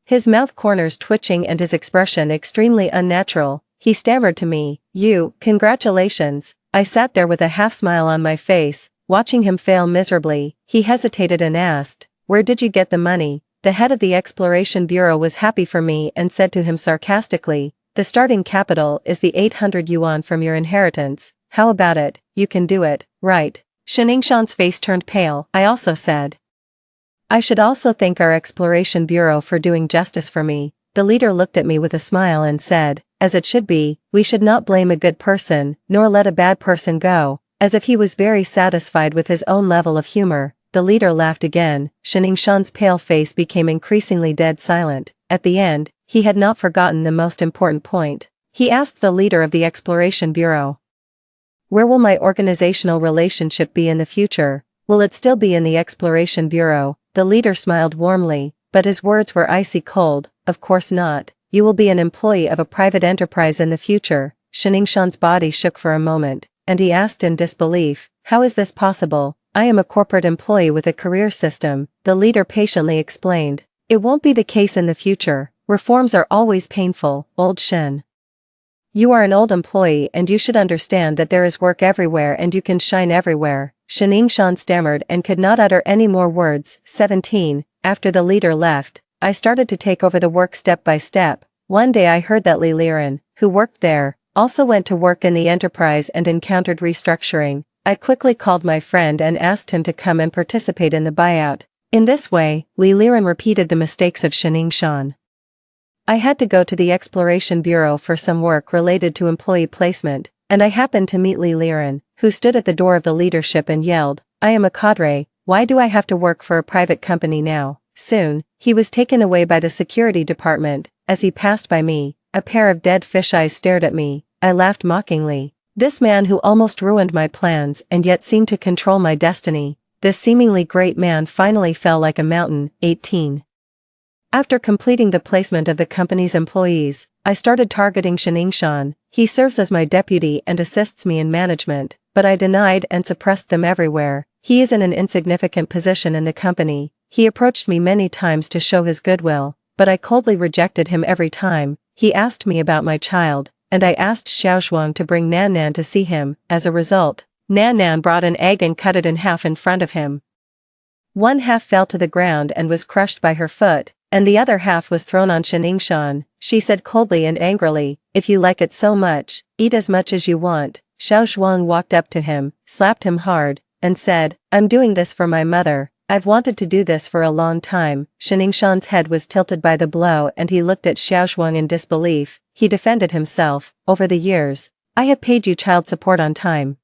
his mouth corners twitching and his expression extremely unnatural. He stammered to me, congratulations. I sat there with a half smile on my face, watching him fail miserably. He hesitated and asked, where did you get the money? The head of the Exploration Bureau was happy for me and said to him sarcastically, the starting capital is the 800 yuan from your inheritance. How about it? You can do it, right? Shan's face turned pale. I also said, I should also thank our Exploration Bureau for doing justice for me. The leader looked at me with a smile and said, as it should be, we should not blame a good person, nor let a bad person go, as if he was very satisfied with his own level of humor. The leader laughed again. Shan's pale face became increasingly dead silent. At the end, he had not forgotten the most important point. He asked the leader of the Exploration Bureau, where will my organizational relationship be in the future? Will it still be in the Exploration Bureau? The leader smiled warmly, but his words were icy cold. of course not, you will be an employee of a private enterprise in the future. Shaningshan's body shook for a moment, and he asked in disbelief, how is this possible? I am a corporate employee with a career system, the leader patiently explained. It won't be the case in the future, reforms are always painful, old Shin. You are an old employee and you should understand that there is work everywhere and you can shine everywhere. Shaningshan stammered and could not utter any more words. 17. After the leader left, I started to take over the work step by step. One day I heard that Li Liren, who worked there, also went to work in the enterprise and encountered restructuring. I quickly called my friend and asked him to come and participate in the buyout. In this way, Li Liren repeated the mistakes of Shaningshan. I had to go to the Exploration Bureau for some work related to employee placement, and I happened to meet Li Liren, who stood at the door of the leadership and yelled, I am a cadre, why do I have to work for a private company now? Soon, he was taken away by the security department. As he passed by me, a pair of dead fish eyes stared at me. I laughed mockingly. This man who almost ruined my plans and yet seemed to control my destiny, this seemingly great man finally fell like a mountain. 18. After completing the placement of the company's employees, I started targeting Shaningshan. He serves as my deputy and assists me in management, but I denied and suppressed them everywhere. He is in an insignificant position in the company. He approached me many times to show his goodwill, but I coldly rejected him every time. He asked me about my child, and I asked Xiaozhuang to bring Nan Nan to see him. As a result, Nan Nan brought an egg and cut it in half in front of him. One half fell to the ground and was crushed by her foot, and the other half was thrown on Shaningshan. She said coldly and angrily, if you like it so much, eat as much as you want. Xiaozhuang walked up to him, slapped him hard, and said, I'm doing this for my mother. I've wanted to do this for a long time. Shaningshan's head was tilted by the blow and he looked at Xiaozhuang in disbelief. He defended himself, over the years, I have paid you child support on time.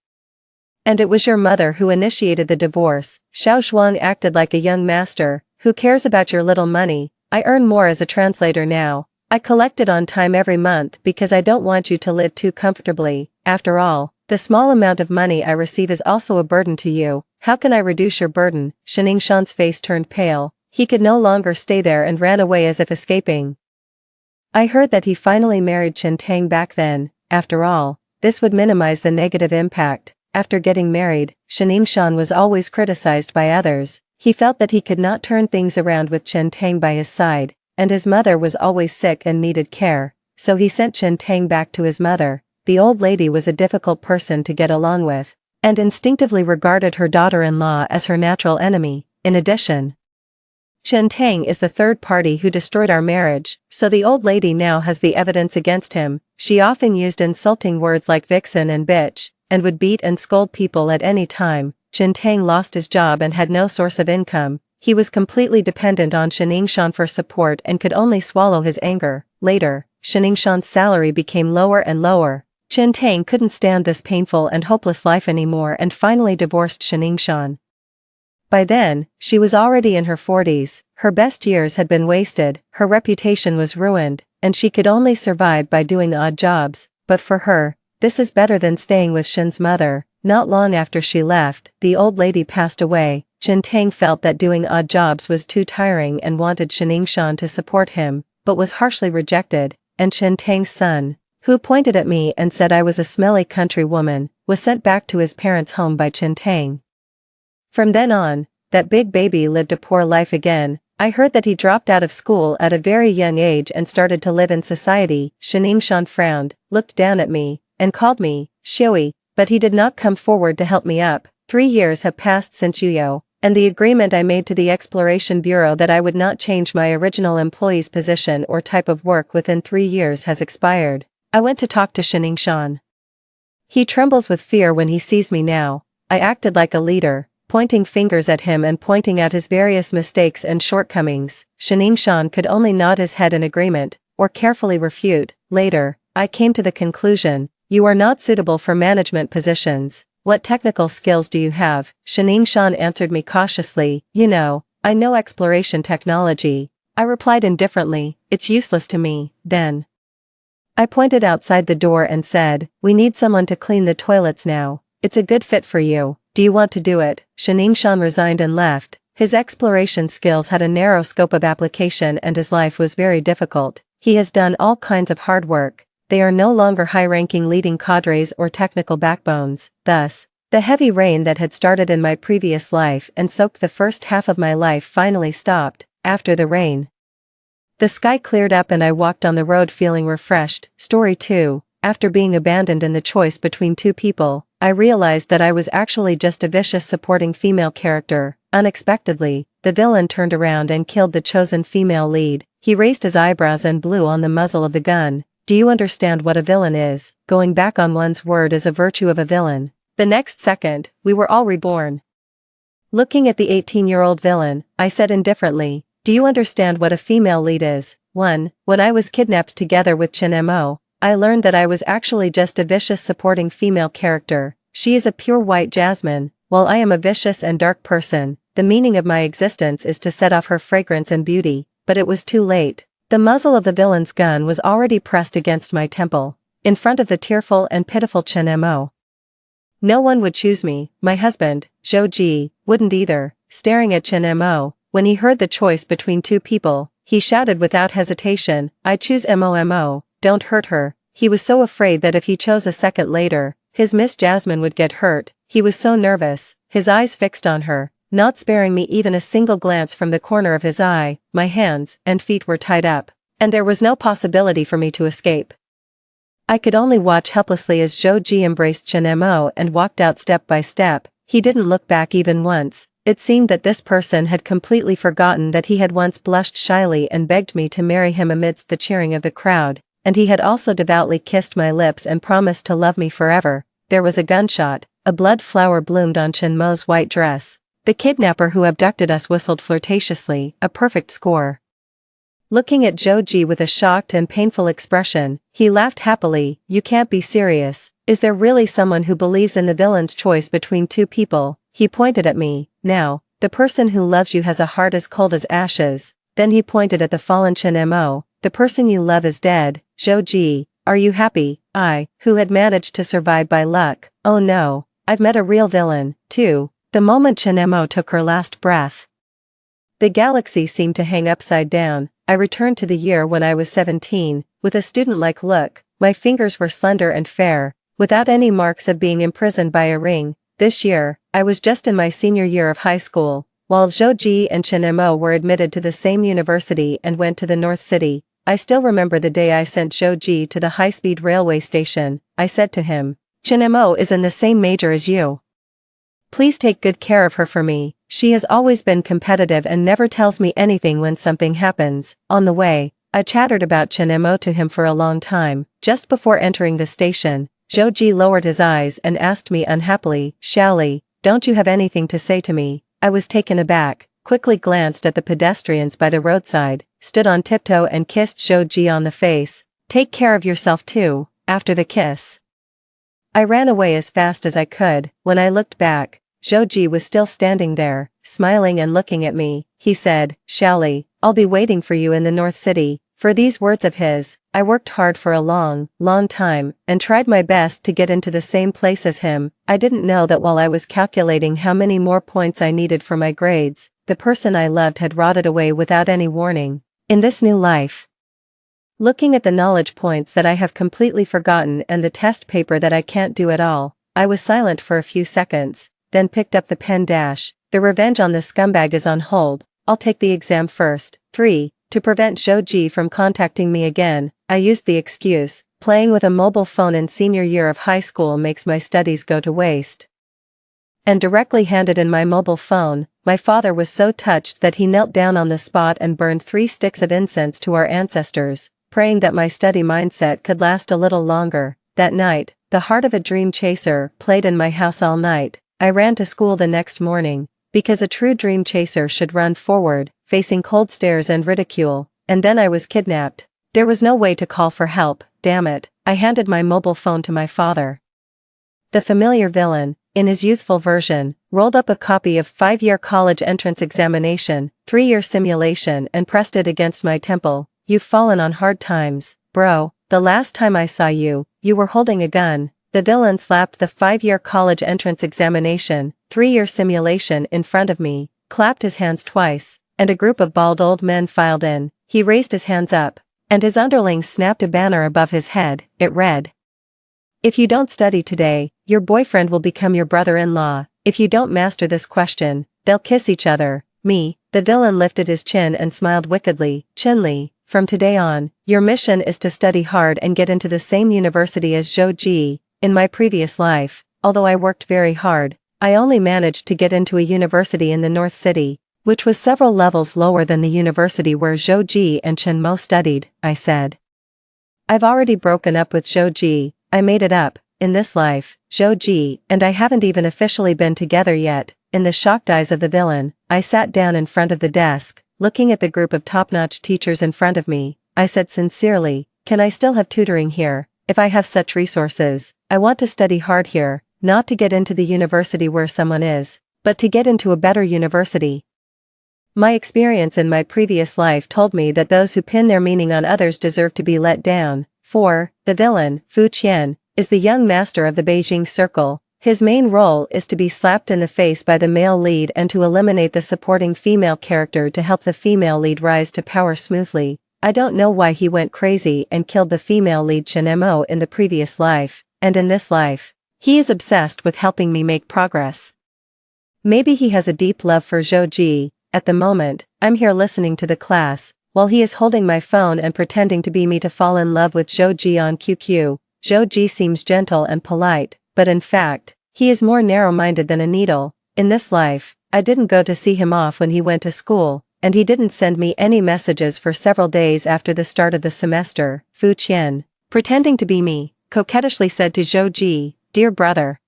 And it was your mother who initiated the divorce. Xiaozhuang acted like a young master. Who cares about your little money? I earn more as a translator now. I collect it on time every month because I don't want you to live too comfortably. After all, the small amount of money I receive is also a burden to you. How can I reduce your burden? Shaningshan's face turned pale. He could no longer stay there and ran away as if escaping. I heard that he finally married Chen Tang back then. After all, this would minimize the negative impact. After getting married, Shaningshan was always criticized by others. He felt that he could not turn things around with Chen Tang by his side, and his mother was always sick and needed care, so he sent Chen Tang back to his mother. The old lady was a difficult person to get along with, and instinctively regarded her daughter-in-law as her natural enemy. In addition, Chen Tang is the third party who destroyed our marriage, so the old lady now has the evidence against him. She often used insulting words like vixen and bitch, and would beat and scold people at any time. Chen Tang lost his job and had no source of income. He was completely dependent on Shaningshan for support and could only swallow his anger. Later, Shaningshan's salary became lower and lower. Chen Tang couldn't stand this painful and hopeless life anymore and finally divorced Shaningshan. By then, she was already in her 40s, her best years had been wasted, her reputation was ruined, and she could only survive by doing odd jobs. But for her, this is better than staying with Shin's mother. Not long after she left, the old lady passed away. Chen Tang felt that doing odd jobs was too tiring and wanted Shaningshan to support him, but was harshly rejected, and Chen Tang's son, who pointed at me and said I was a smelly country woman, was sent back to his parents' home by Chen Tang. From then on, that big baby lived a poor life again. I heard that he dropped out of school at a very young age and started to live in society. Shaningshan frowned, looked down at me, and called me Shui, but he did not come forward to help me up. 3 years have passed since Yuyo, and the agreement I made to the Exploration Bureau that I would not change my original employee's position or type of work within 3 years has expired. I went to talk to Shaningshan. He trembles with fear when he sees me now. I acted like a leader, pointing fingers at him and pointing out his various mistakes and shortcomings. Shaningshan could only nod his head in agreement, or carefully refute. Later, I came to the conclusion, you are not suitable for management positions. What technical skills do you have? Shaningshan answered me cautiously, I know exploration technology. I replied indifferently, it's useless to me. Then I pointed outside the door and said, we need someone to clean the toilets now. It's a good fit for you. Do you want to do it? Shaningshan resigned and left. His exploration skills had a narrow scope of application and his life was very difficult. He has done all kinds of hard work. They are no longer high-ranking leading cadres or technical backbones. Thus, the heavy rain that had started in my previous life and soaked the first half of my life finally stopped. After the rain, the sky cleared up and I walked on the road feeling refreshed. Story 2. After being abandoned in the choice between two people, I realized that I was actually just a vicious supporting female character. Unexpectedly, the villain turned around and killed the chosen female lead. He raised his eyebrows and blew on the muzzle of the gun. Do you understand what a villain is? Going back on one's word is a virtue of a villain. The next second, we were all reborn. Looking at the 18-year-old villain, I said indifferently, do you understand what a female lead is? 1. When I was kidnapped together with Chin Mo, I learned that I was actually just a vicious supporting female character. She is a pure white jasmine, while I am a vicious and dark person. The meaning of my existence is to set off her fragrance and beauty, but it was too late. The muzzle of the villain's gun was already pressed against my temple, in front of the tearful and pitiful Chin Mo. No one would choose me. My husband, Zhou Ji, wouldn't either. Staring at Chin Mo, when he heard the choice between two people, he shouted without hesitation, I choose Mo, don't hurt her. He was so afraid that if he chose a second later, his Miss Jasmine would get hurt. He was so nervous, his eyes fixed on her, not sparing me even a single glance from the corner of his eye. My hands and feet were tied up, and there was no possibility for me to escape. I could only watch helplessly as Zhou Ji embraced Chin Mo and walked out step by step. He didn't look back even once. It seemed that this person had completely forgotten that he had once blushed shyly and begged me to marry him amidst the cheering of the crowd, and he had also devoutly kissed my lips and promised to love me forever. There was a gunshot, a blood flower bloomed on Chin Mo's white dress. The kidnapper who abducted us whistled flirtatiously, a perfect score. Looking at Zhou Ji with a shocked and painful expression, he laughed happily, you can't be serious. Is there really someone who believes in the villain's choice between two people? He pointed at me. Now, the person who loves you has a heart as cold as ashes. Then he pointed at the fallen Chin Mo. The person you love is dead. Zhou Ji, are you happy? I, who had managed to survive by luck. Oh no, I've met a real villain, too. The moment Chin Mo took her last breath, the galaxy seemed to hang upside down. I returned to the year when I was 17, with a student-like look. My fingers were slender and fair, without any marks of being imprisoned by a ring. This year, I was just in my senior year of high school, while Zhou Ji and Chin Mo were admitted to the same university and went to the North City. I still remember the day I sent Zhou Ji to the high-speed railway station. I said to him, Chin Mo is in the same major as you. Please take good care of her for me. She has always been competitive and never tells me anything when something happens. On the way, I chattered about Chin Mo to him for a long time. Just before entering the station, Zhou Ji lowered his eyes and asked me unhappily, Xiaoli, don't you have anything to say to me? I was taken aback, quickly glanced at the pedestrians by the roadside, stood on tiptoe and kissed Zhou Ji on the face. Take care of yourself too. After the kiss, I ran away as fast as I could. When I looked back, Zhou Ji was still standing there, smiling and looking at me. He said, Xiaoli, I'll be waiting for you in the North City. For these words of his, I worked hard for a long time, and tried my best to get into the same place as him. I didn't know that while I was calculating how many more points I needed for my grades, the person I loved had rotted away without any warning. In this new life, looking at the knowledge points that I have completely forgotten and the test paper that I can't do at all, I was silent for a few seconds, then picked up the pen. The revenge on this scumbag is on hold. I'll take the exam first. 3. To prevent Zhou Ji from contacting me again, I used the excuse, playing with a mobile phone in senior year of high school makes my studies go to waste, and directly handed in my mobile phone. My father was so touched that he knelt down on the spot and burned 3 sticks of incense to our ancestors, praying that my study mindset could last a little longer. That night, The Heart of a Dream Chaser played in my house all night. I ran to school the next morning, because a true dream chaser should run forward, facing cold stares and ridicule, and then I was kidnapped. There was no way to call for help. Damn it, I handed my mobile phone to my father. The familiar villain, in his youthful version, rolled up a copy of 5-year college entrance examination, 3-year simulation and pressed it against my temple. You've fallen on hard times, bro. The last time I saw you, you were holding a gun. The villain slapped the 5-year college entrance examination, 3-year simulation in front of me. clapped his hands twice, and a group of bald old men filed in. He raised his hands up, and his underlings snapped a banner above his head. It read, "If you don't study today, your boyfriend will become your brother-in-law. If you don't master this question, they'll kiss each other." Me, the villain, lifted his chin and smiled wickedly. "Chinli, from today on, your mission is to study hard and get into the same university as Zhou. In my previous life, although I worked very hard, I only managed to get into a university in the North City, which was several levels lower than the university where Zhou and Chen Mo studied," I said. "I've already broken up with Zhou. I made it up, in this life, Zhou and I haven't even officially been together yet." In the shocked eyes of the villain, I sat down in front of the desk, looking at the group of top-notch teachers in front of me. I said sincerely, "Can I still have tutoring here? If I have such resources, I want to study hard here, not to get into the university where someone is, but to get into a better university." My experience in my previous life told me that those who pin their meaning on others deserve to be let down. The villain, Fu Qian, is the young master of the Beijing Circle. His main role is to be slapped in the face by the male lead and to eliminate the supporting female character to help the female lead rise to power smoothly. I don't know why he went crazy and killed the female lead Chen Mo in the previous life, and in this life, he is obsessed with helping me make progress. Maybe he has a deep love for Zhou. At the moment, I'm here listening to the class, while he is holding my phone and pretending to be me to fall in love with Zhou on QQ. Zhou seems gentle and polite, but in fact, he is more narrow-minded than a needle. In this life, I didn't go to see him off when he went to school, and he didn't send me any messages for several days after the start of the semester. Fu Qian, pretending to be me, coquettishly said to Zhou, "Dear brother,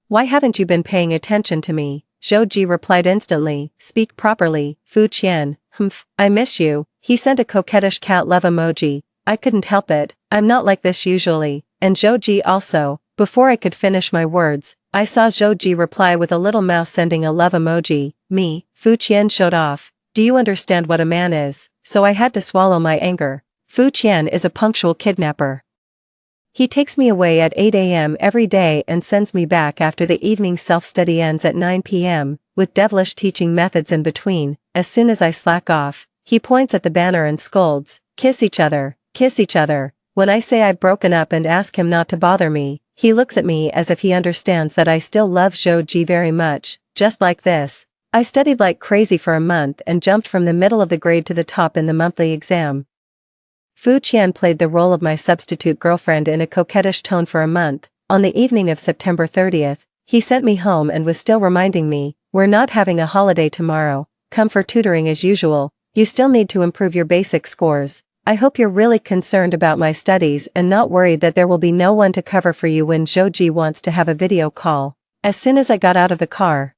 why haven't you been paying attention to me?" Zhou replied instantly, "Speak properly." Fu Qian, "I miss you." He sent a coquettish cat love emoji. I couldn't help it, I'm not like this usually, and Zhou also. Before I could finish my words, I saw Zhou reply with a little mouse sending a love emoji. Me, Fu Qian showed off. "Do you understand what a man is?" So I had to swallow my anger. Fu Qian is a punctual kidnapper. He takes me away at 8 a.m. every day and sends me back after the evening self-study ends at 9 p.m., with devilish teaching methods in between. As soon as I slack off, he points at the banner and scolds, "Kiss each other, kiss each other." When I say I've broken up and ask him not to bother me, he looks at me as if he understands that I still love Zhou very much. Just like this, I studied like crazy for a month and jumped from the middle of the grade to the top in the monthly exam. Fu Qian played the role of my substitute girlfriend in a coquettish tone for a month. On the evening of September 30th, he sent me home and was still reminding me, "We're not having a holiday tomorrow, come for tutoring as usual, you still need to improve your basic scores. I hope you're really concerned about my studies and not worried that there will be no one to cover for you when Zhou wants to have a video call." As soon as I got out of the car,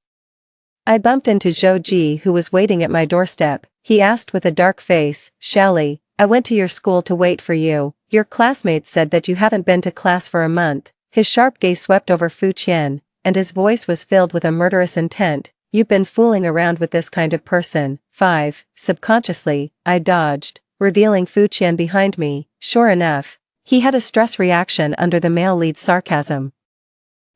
I bumped into Zhou, who was waiting at my doorstep. He asked with a dark face, "Xiaoli, I went to your school to wait for you. Your classmates said that you haven't been to class for a month." His sharp gaze swept over Fu Qian, and his voice was filled with a murderous intent. "You've been fooling around with this kind of person." 5. Subconsciously, I dodged, revealing Fu Qian behind me. Sure enough, he had a stress reaction under the male lead's sarcasm.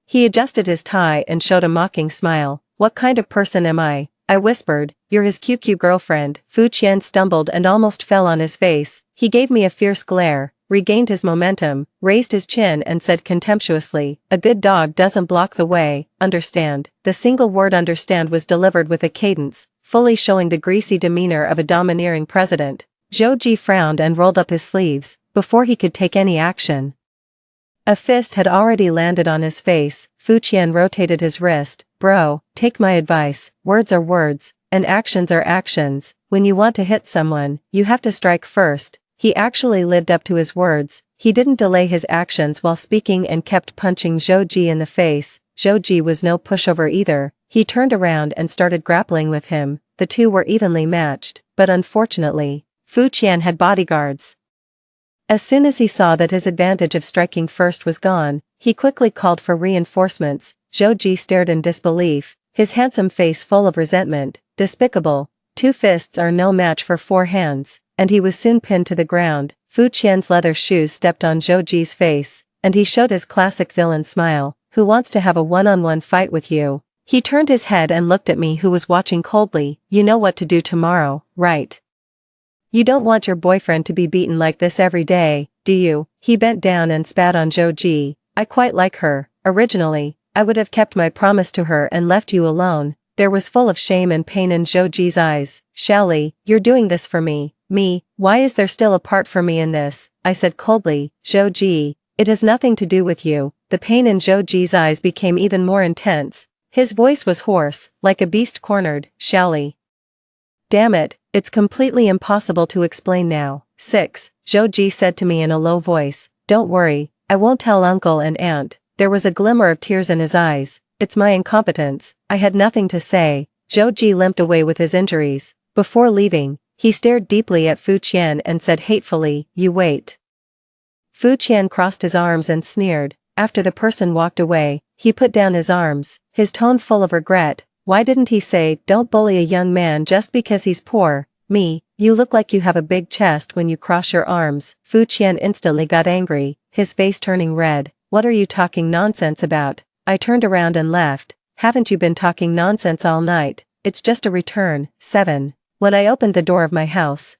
He adjusted his tie and showed a mocking smile. "What kind of person am I?" I whispered. "You're his QQ girlfriend." Fu Qian stumbled and almost fell on his face. He gave me a fierce glare, regained his momentum, raised his chin and said contemptuously, "A good dog doesn't block the way, understand?" The single word understand was delivered with a cadence, fully showing the greasy demeanor of a domineering president. Zhou frowned and rolled up his sleeves, before he could take any action. A fist had already landed on his face. Fu Qian rotated his wrist. "Bro, take my advice, words are words, and actions are actions. When you want to hit someone, you have to strike first." He actually lived up to his words. He didn't delay his actions while speaking and kept punching Zhou in the face. Zhou was no pushover either. He turned around and started grappling with him. The two were evenly matched, but unfortunately, Fu Qian had bodyguards. As soon as he saw that his advantage of striking first was gone, he quickly called for reinforcements. Zhou stared in disbelief, his handsome face full of resentment. Despicable. 2 fists are no match for 4 hands, and he was soon pinned to the ground. Fu Qian's leather shoes stepped on Zhou's face, and he showed his classic villain smile. "Who wants to have a one-on-one fight with you?" He turned his head and looked at me, who was watching coldly. You know what to do tomorrow, right? You don't want your boyfriend to be beaten like this every day, do you? He bent down and spat on Joji. I quite like her. Originally, I would have kept my promise to her and left you alone. There was full of shame and pain in Joji's eyes. Shally, you're doing this for me. Me, why is there still a part for me in this? I said coldly. Joji, it has nothing to do with you. The pain in Joji's eyes became even more intense. His voice was hoarse, like a beast cornered. Shally. Damn it, it's completely impossible to explain now. 6. Joji said to me in a low voice. Don't worry, I won't tell uncle and aunt. There was a glimmer of tears in his eyes. It's my incompetence. I had nothing to say. Joji limped away with his injuries. Before leaving, he stared deeply at Fu Qian and said hatefully, you wait. Fu Qian crossed his arms and sneered. After the person walked away, he put down his arms, his tone full of regret. Why didn't he say, don't bully a young man just because he's poor? Me, you look like you have a big chest when you cross your arms. Fu Qian instantly got angry, his face turning red. What are you talking nonsense about? I turned around and left. Haven't you been talking nonsense all night? It's just a return. 7. When I opened the door of my house,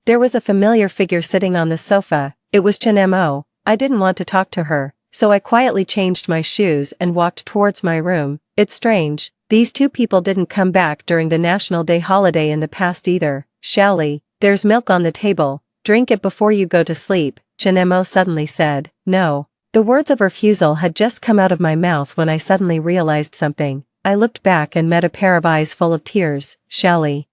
there was a familiar figure sitting on the sofa. It was Chen Mo. I didn't want to talk to her, so I quietly changed my shoes and walked towards my room. It's strange, these two people didn't come back during the National Day holiday in the past either. Shally, there's milk on the table, drink it before you go to sleep, Chen Mo suddenly said. No. The words of refusal had just come out of my mouth when I suddenly realized something. I looked back and met a pair of eyes full of tears. Shally.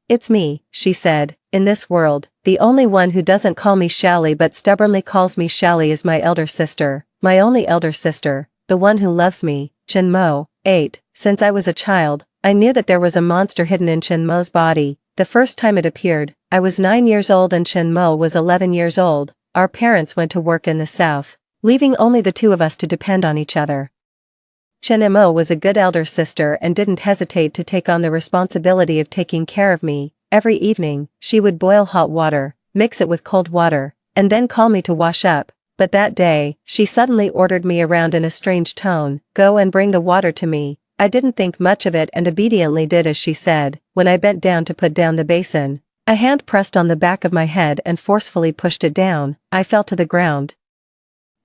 It's me, she said. In this world, the only one who doesn't call me Shally but stubbornly calls me Shally is my elder sister, my only elder sister, the one who loves me. Chen Mo. 8. Since I was a child, I knew that there was a monster hidden in Chen Mo's body. The first time it appeared, I was 9 years old and Chen Mo was 11 years old. Our parents went to work in the south, leaving only the two of us to depend on each other. Chen Mo was a good elder sister and didn't hesitate to take on the responsibility of taking care of me. Every evening, she would boil hot water, mix it with cold water, and then call me to wash up. But that day, she suddenly ordered me around in a strange tone. Go and bring the water to me. I didn't think much of it and obediently did as she said. When I bent down to put down the basin, a hand pressed on the back of my head and forcefully pushed it down. I fell to the ground,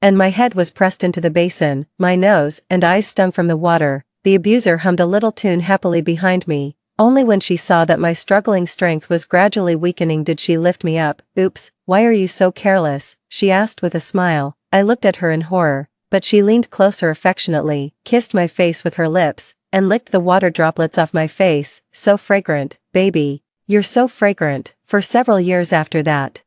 and my head was pressed into the basin. My nose and eyes stung from the water. The abuser hummed a little tune happily behind me. Only when she saw that my struggling strength was gradually weakening did she lift me up. Oops, why are you so careless? She asked with a smile. I looked at her in horror, but she leaned closer affectionately, kissed my face with her lips, and licked the water droplets off my face. So fragrant, baby. You're so fragrant. For several years after that,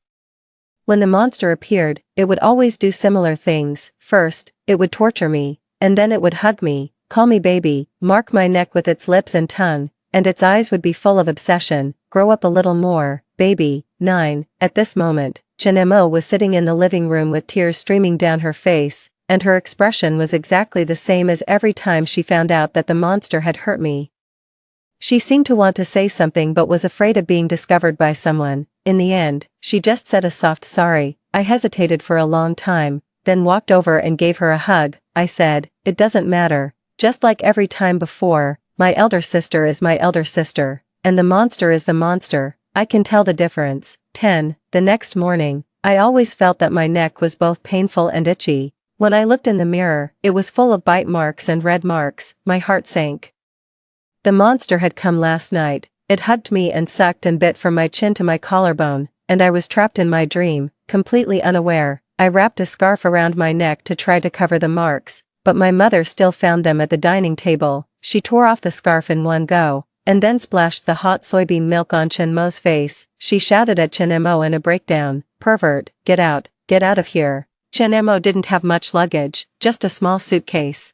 when the monster appeared, it would always do similar things. First, it would torture me, and then it would hug me, call me baby, mark my neck with its lips and tongue, and its eyes would be full of obsession. Grow up a little more, baby. 9. At this moment, Chen Mo was sitting in the living room with tears streaming down her face, and her expression was exactly the same as every time she found out that the monster had hurt me. She seemed to want to say something but was afraid of being discovered by someone. In the end, she just said a soft sorry. I hesitated for a long time, then walked over and gave her a hug. I said, it doesn't matter. Just like every time before, my elder sister is my elder sister, and the monster is the monster. I can tell the difference. 10. The next morning, I always felt that my neck was both painful and itchy. When I looked in the mirror, it was full of bite marks and red marks. My heart sank. The monster had come last night. It hugged me and sucked and bit from my chin to my collarbone, and I was trapped in my dream, completely unaware. I wrapped a scarf around my neck to try to cover the marks, but my mother still found them at the dining table. She tore off the scarf in one go, and then splashed the hot soybean milk on Chen Mo's face. She shouted at Chen Mo in a breakdown, pervert, get out of here. Chen Mo didn't have much luggage, just a small suitcase.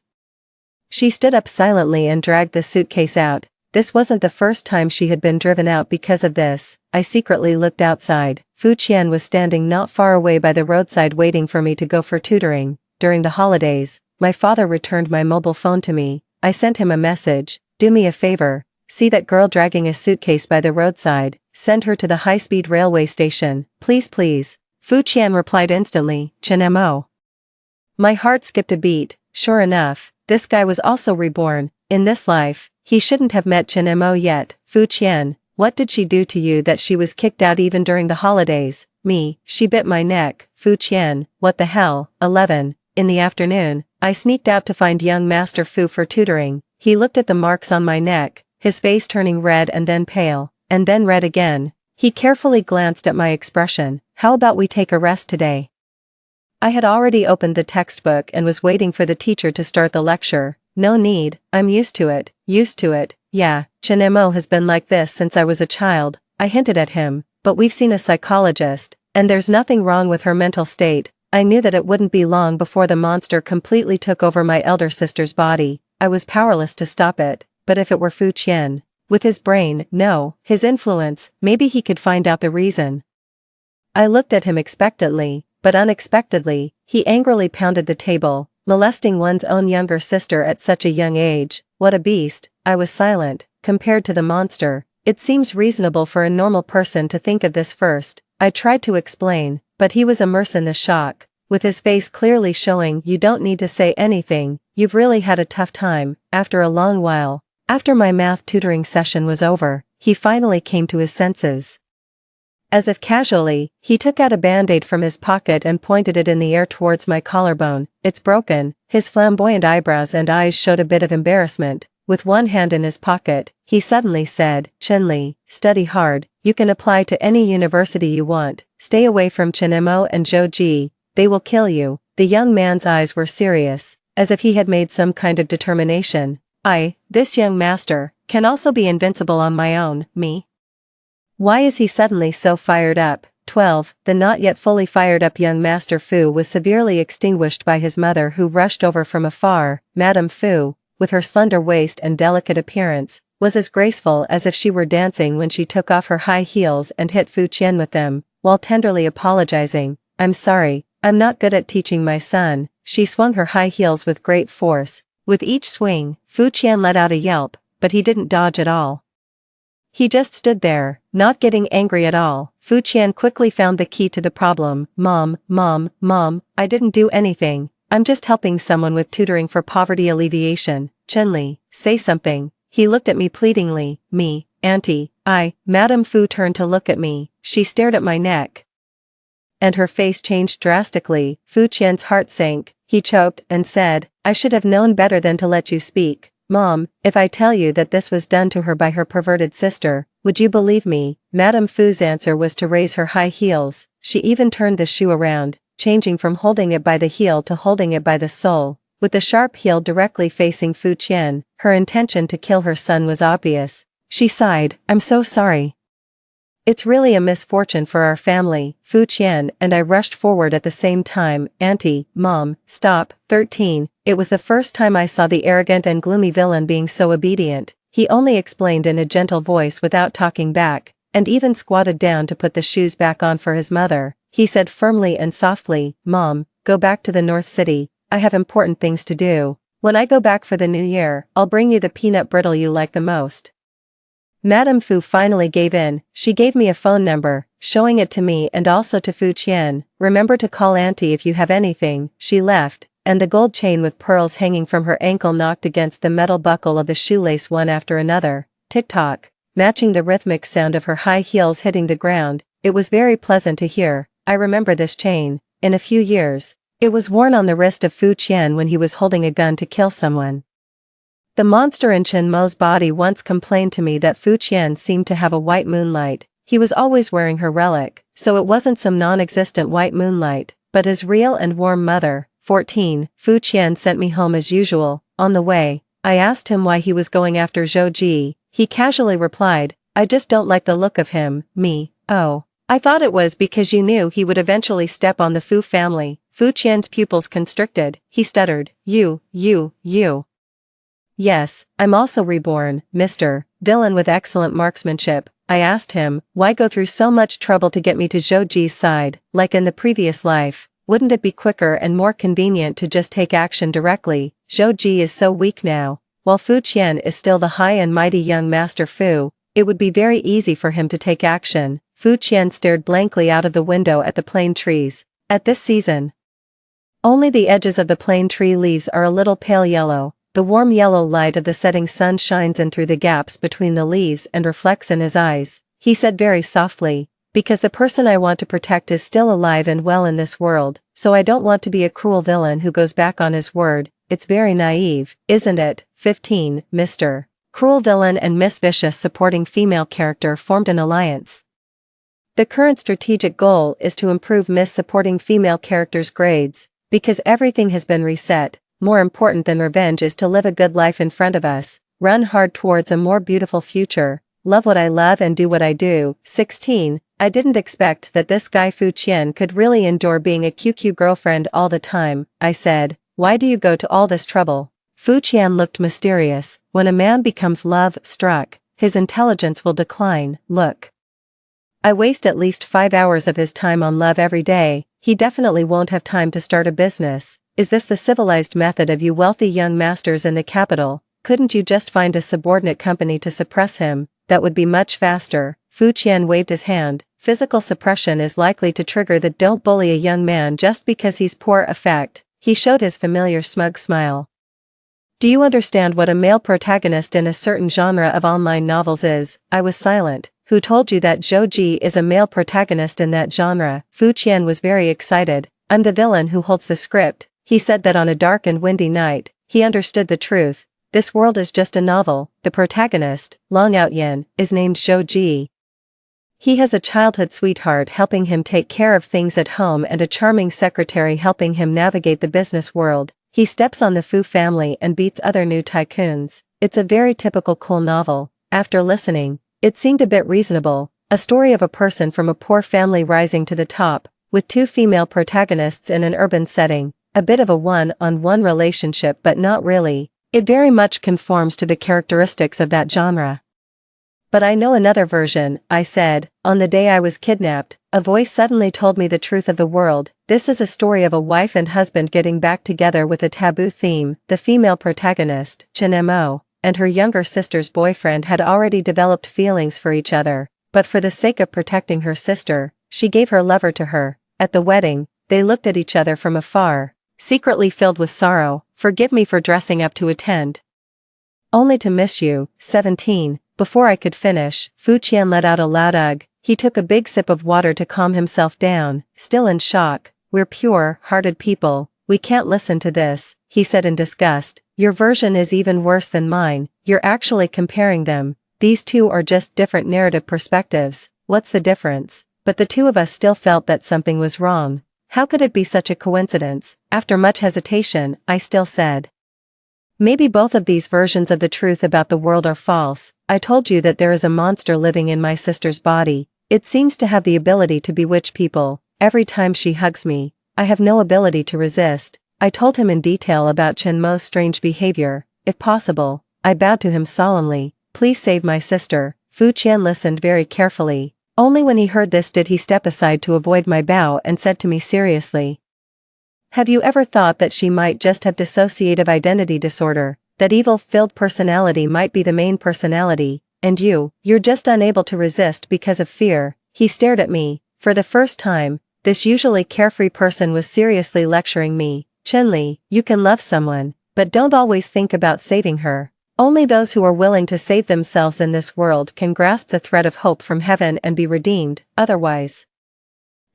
She stood up silently and dragged the suitcase out. This wasn't the first time she had been driven out because of this. I secretly looked outside. Fu Qian was standing not far away by the roadside waiting for me to go for tutoring. During the holidays, my father returned my mobile phone to me. I sent him a message. Do me a favor. See that girl dragging a suitcase by the roadside. Send her to the high-speed railway station. Please, please. Fu Qian replied instantly. Chen Mo. My heart skipped a beat. Sure enough, this guy was also reborn. in this life, he shouldn't have met Chen Mo yet. Fu Qian, what did she do to you that she was kicked out even during the holidays? Me, she bit my neck. Fu Qian, what the hell? 11. In the afternoon, I sneaked out to find young Master Fu for tutoring. He looked at the marks on my neck, his face turning red and then pale, and then red again. He carefully glanced at my expression. How about we take a rest today? I had already opened the textbook and was waiting for the teacher to start the lecture. No need, I'm used to it. Yeah, Chen Mo has been like this since I was a child, I hinted at him, but we've seen a psychologist, and there's nothing wrong with her mental state. I knew that it wouldn't be long before the monster completely took over my elder sister's body. I was powerless to stop it, but if it were Fu Qian, with his brain, no, his influence, maybe he could find out the reason. I looked at him expectantly, but unexpectedly, he angrily pounded the table. Molesting one's own younger sister at such a young age, what a beast. I was silent. Compared to the monster, it seems reasonable for a normal person to think of this first. I tried to explain, but he was immersed in the shock, with his face clearly showing you don't need to say anything, you've really had a tough time. After a long while, after my math tutoring session was over, he finally came to his senses. As if casually, he took out a band-aid from his pocket and pointed it in the air towards my collarbone. It's broken. His flamboyant eyebrows and eyes showed a bit of embarrassment. With one hand in his pocket, he suddenly said, Chen-Li, study hard, you can apply to any university you want, stay away from Chen Mo and Zhou Ji, they will kill you. The young man's eyes were serious, as if he had made some kind of determination. This young master, can also be invincible on my own, me? Why is he suddenly so fired up? 12. The not yet fully fired up young Master Fu was severely extinguished by his mother, who rushed over from afar. Madame Fu, with her slender waist and delicate appearance, was as graceful as if she were dancing when she took off her high heels and hit Fu Qian with them, while tenderly apologizing. I'm sorry, I'm not good at teaching my son. She swung her high heels with great force. With each swing, Fu Qian let out a yelp, but he didn't dodge at all. He just stood there, not getting angry at all. Fu Qian quickly found the key to the problem. Mom, I didn't do anything. I'm just helping someone with tutoring for poverty alleviation. Chen-Li, say something. He looked at me pleadingly. Me, Auntie, Madame Fu turned to look at me. She stared at my neck, and her face changed drastically. Fu Qian's heart sank. He choked and said, I should have known better than to let you speak. Mom, if I tell you that this was done to her by her perverted sister, would you believe me? Madame Fu's answer was to raise her high heels. She even turned the shoe around, changing from holding it by the heel to holding it by the sole, with the sharp heel directly facing Fu Qian. Her intention to kill her son was obvious. She sighed, I'm so sorry. It's really a misfortune for our family. Fu Qian and I rushed forward at the same time. Auntie, Mom, stop. 13. It was the first time I saw the arrogant and gloomy villain being so obedient. He only explained in a gentle voice without talking back, and even squatted down to put the shoes back on for his mother. He said firmly and softly, Mom, go back to the North City. I have important things to do. When I go back for the new year, I'll bring you the peanut brittle you like the most. Madame Fu finally gave in. She gave me a phone number, showing it to me and also to Fu Qian. Remember to call Auntie if you have anything. She left, and the gold chain with pearls hanging from her ankle knocked against the metal buckle of the shoelace one after another. Tick-tock, matching the rhythmic sound of her high heels hitting the ground. It was very pleasant to hear. I remember this chain. In a few years, it was worn on the wrist of Fu Qian when he was holding a gun to kill someone. The monster in Chen Mo's body once complained to me that Fu Qian seemed to have a white moonlight. He was always wearing her relic, so it wasn't some non-existent white moonlight, but his real and warm mother. 14. Fu Qian sent me home as usual. On the way, I asked him why he was going after Zhou Ji. He casually replied, I just don't like the look of him. Me, oh. I thought it was because you knew he would eventually step on the Fu family. Fu Qian's pupils constricted. He stuttered, you. Yes, I'm also reborn, Mr. Dylan with excellent marksmanship. I asked him, why go through so much trouble to get me to Zhou Ji's side, like in the previous life? Wouldn't it be quicker and more convenient to just take action directly? Zhou Ji is so weak now. While Fu Qian is still the high and mighty young Master Fu, it would be very easy for him to take action. Fu Qian stared blankly out of the window at the plane trees. At this season, only the edges of the plane tree leaves are a little pale yellow. The warm yellow light of the setting sun shines in through the gaps between the leaves and reflects in his eyes. He said very softly, "Because the person I want to protect is still alive and well in this world, so I don't want to be a cruel villain who goes back on his word. It's very naive, isn't it?" 15. Mr. Cruel Villain and Miss Vicious supporting female character formed an alliance. The current strategic goal is to improve Miss supporting female character's grades, because everything has been reset. More important than revenge is to live a good life in front of us, run hard towards a more beautiful future, love what I love and do what I do. 16. I didn't expect that this guy Fu Qian could really endure being a QQ girlfriend all the time, I said. Why do you go to all this trouble? Fu Qian looked mysterious. When a man becomes love-struck, his intelligence will decline. Look. I waste at least 5 hours of his time on love every day. He definitely won't have time to start a business. Is this the civilized method of you wealthy young masters in the capital? Couldn't you just find a subordinate company to suppress him? That would be much faster. Fu Qian waved his hand. Physical suppression is likely to trigger the "don't bully a young man just because he's poor" effect. He showed his familiar smug smile. Do you understand what a male protagonist in a certain genre of online novels is? I was silent. Who told you that Zhou Ji is a male protagonist in that genre? Fu Qian was very excited. I'm the villain who holds the script. He said that on a dark and windy night, he understood the truth. This world is just a novel. The protagonist, Long Outyan, is named Zhou Ji. He has a childhood sweetheart helping him take care of things at home and a charming secretary helping him navigate the business world. He steps on the Fu family and beats other new tycoons. It's a very typical cool novel. After listening, it seemed a bit reasonable. A story of a person from a poor family rising to the top, with 2 female protagonists in an urban setting. A bit of a one-on-one relationship, but not really. It very much conforms to the characteristics of that genre. But I know another version, I said. On the day I was kidnapped, a voice suddenly told me the truth of the world. This is a story of a wife and husband getting back together with a taboo theme. The female protagonist, Chen Mo, and her younger sister's boyfriend had already developed feelings for each other, but for the sake of protecting her sister, she gave her lover to her. At the wedding, they looked at each other from afar, secretly filled with sorrow. Forgive me for dressing up to attend. Only to miss you. 17. Before I could finish, Fu Qian let out a loud ugh. He took a big sip of water to calm himself down, still in shock. We're pure-hearted people. We can't listen to this, he said in disgust. Your version is even worse than mine. You're actually comparing them. These two are just different narrative perspectives. What's the difference? But the two of us still felt that something was wrong. How could it be such a coincidence? After much hesitation, I still said, maybe both of these versions of the truth about the world are false. I told you that there is a monster living in my sister's body. It seems to have the ability to bewitch people. Every time she hugs me, I have no ability to resist. I told him in detail about Chen Mo's strange behavior. If possible, I bowed to him solemnly. Please save my sister. Fu Qian listened very carefully. Only when he heard this did he step aside to avoid my bow and said to me seriously, have you ever thought that she might just have dissociative identity disorder, that evil-filled personality might be the main personality, and you're just unable to resist because of fear? He stared at me. For the first time, this usually carefree person was seriously lecturing me. Chenli, you can love someone, but don't always think about saving her. Only those who are willing to save themselves in this world can grasp the thread of hope from heaven and be redeemed, otherwise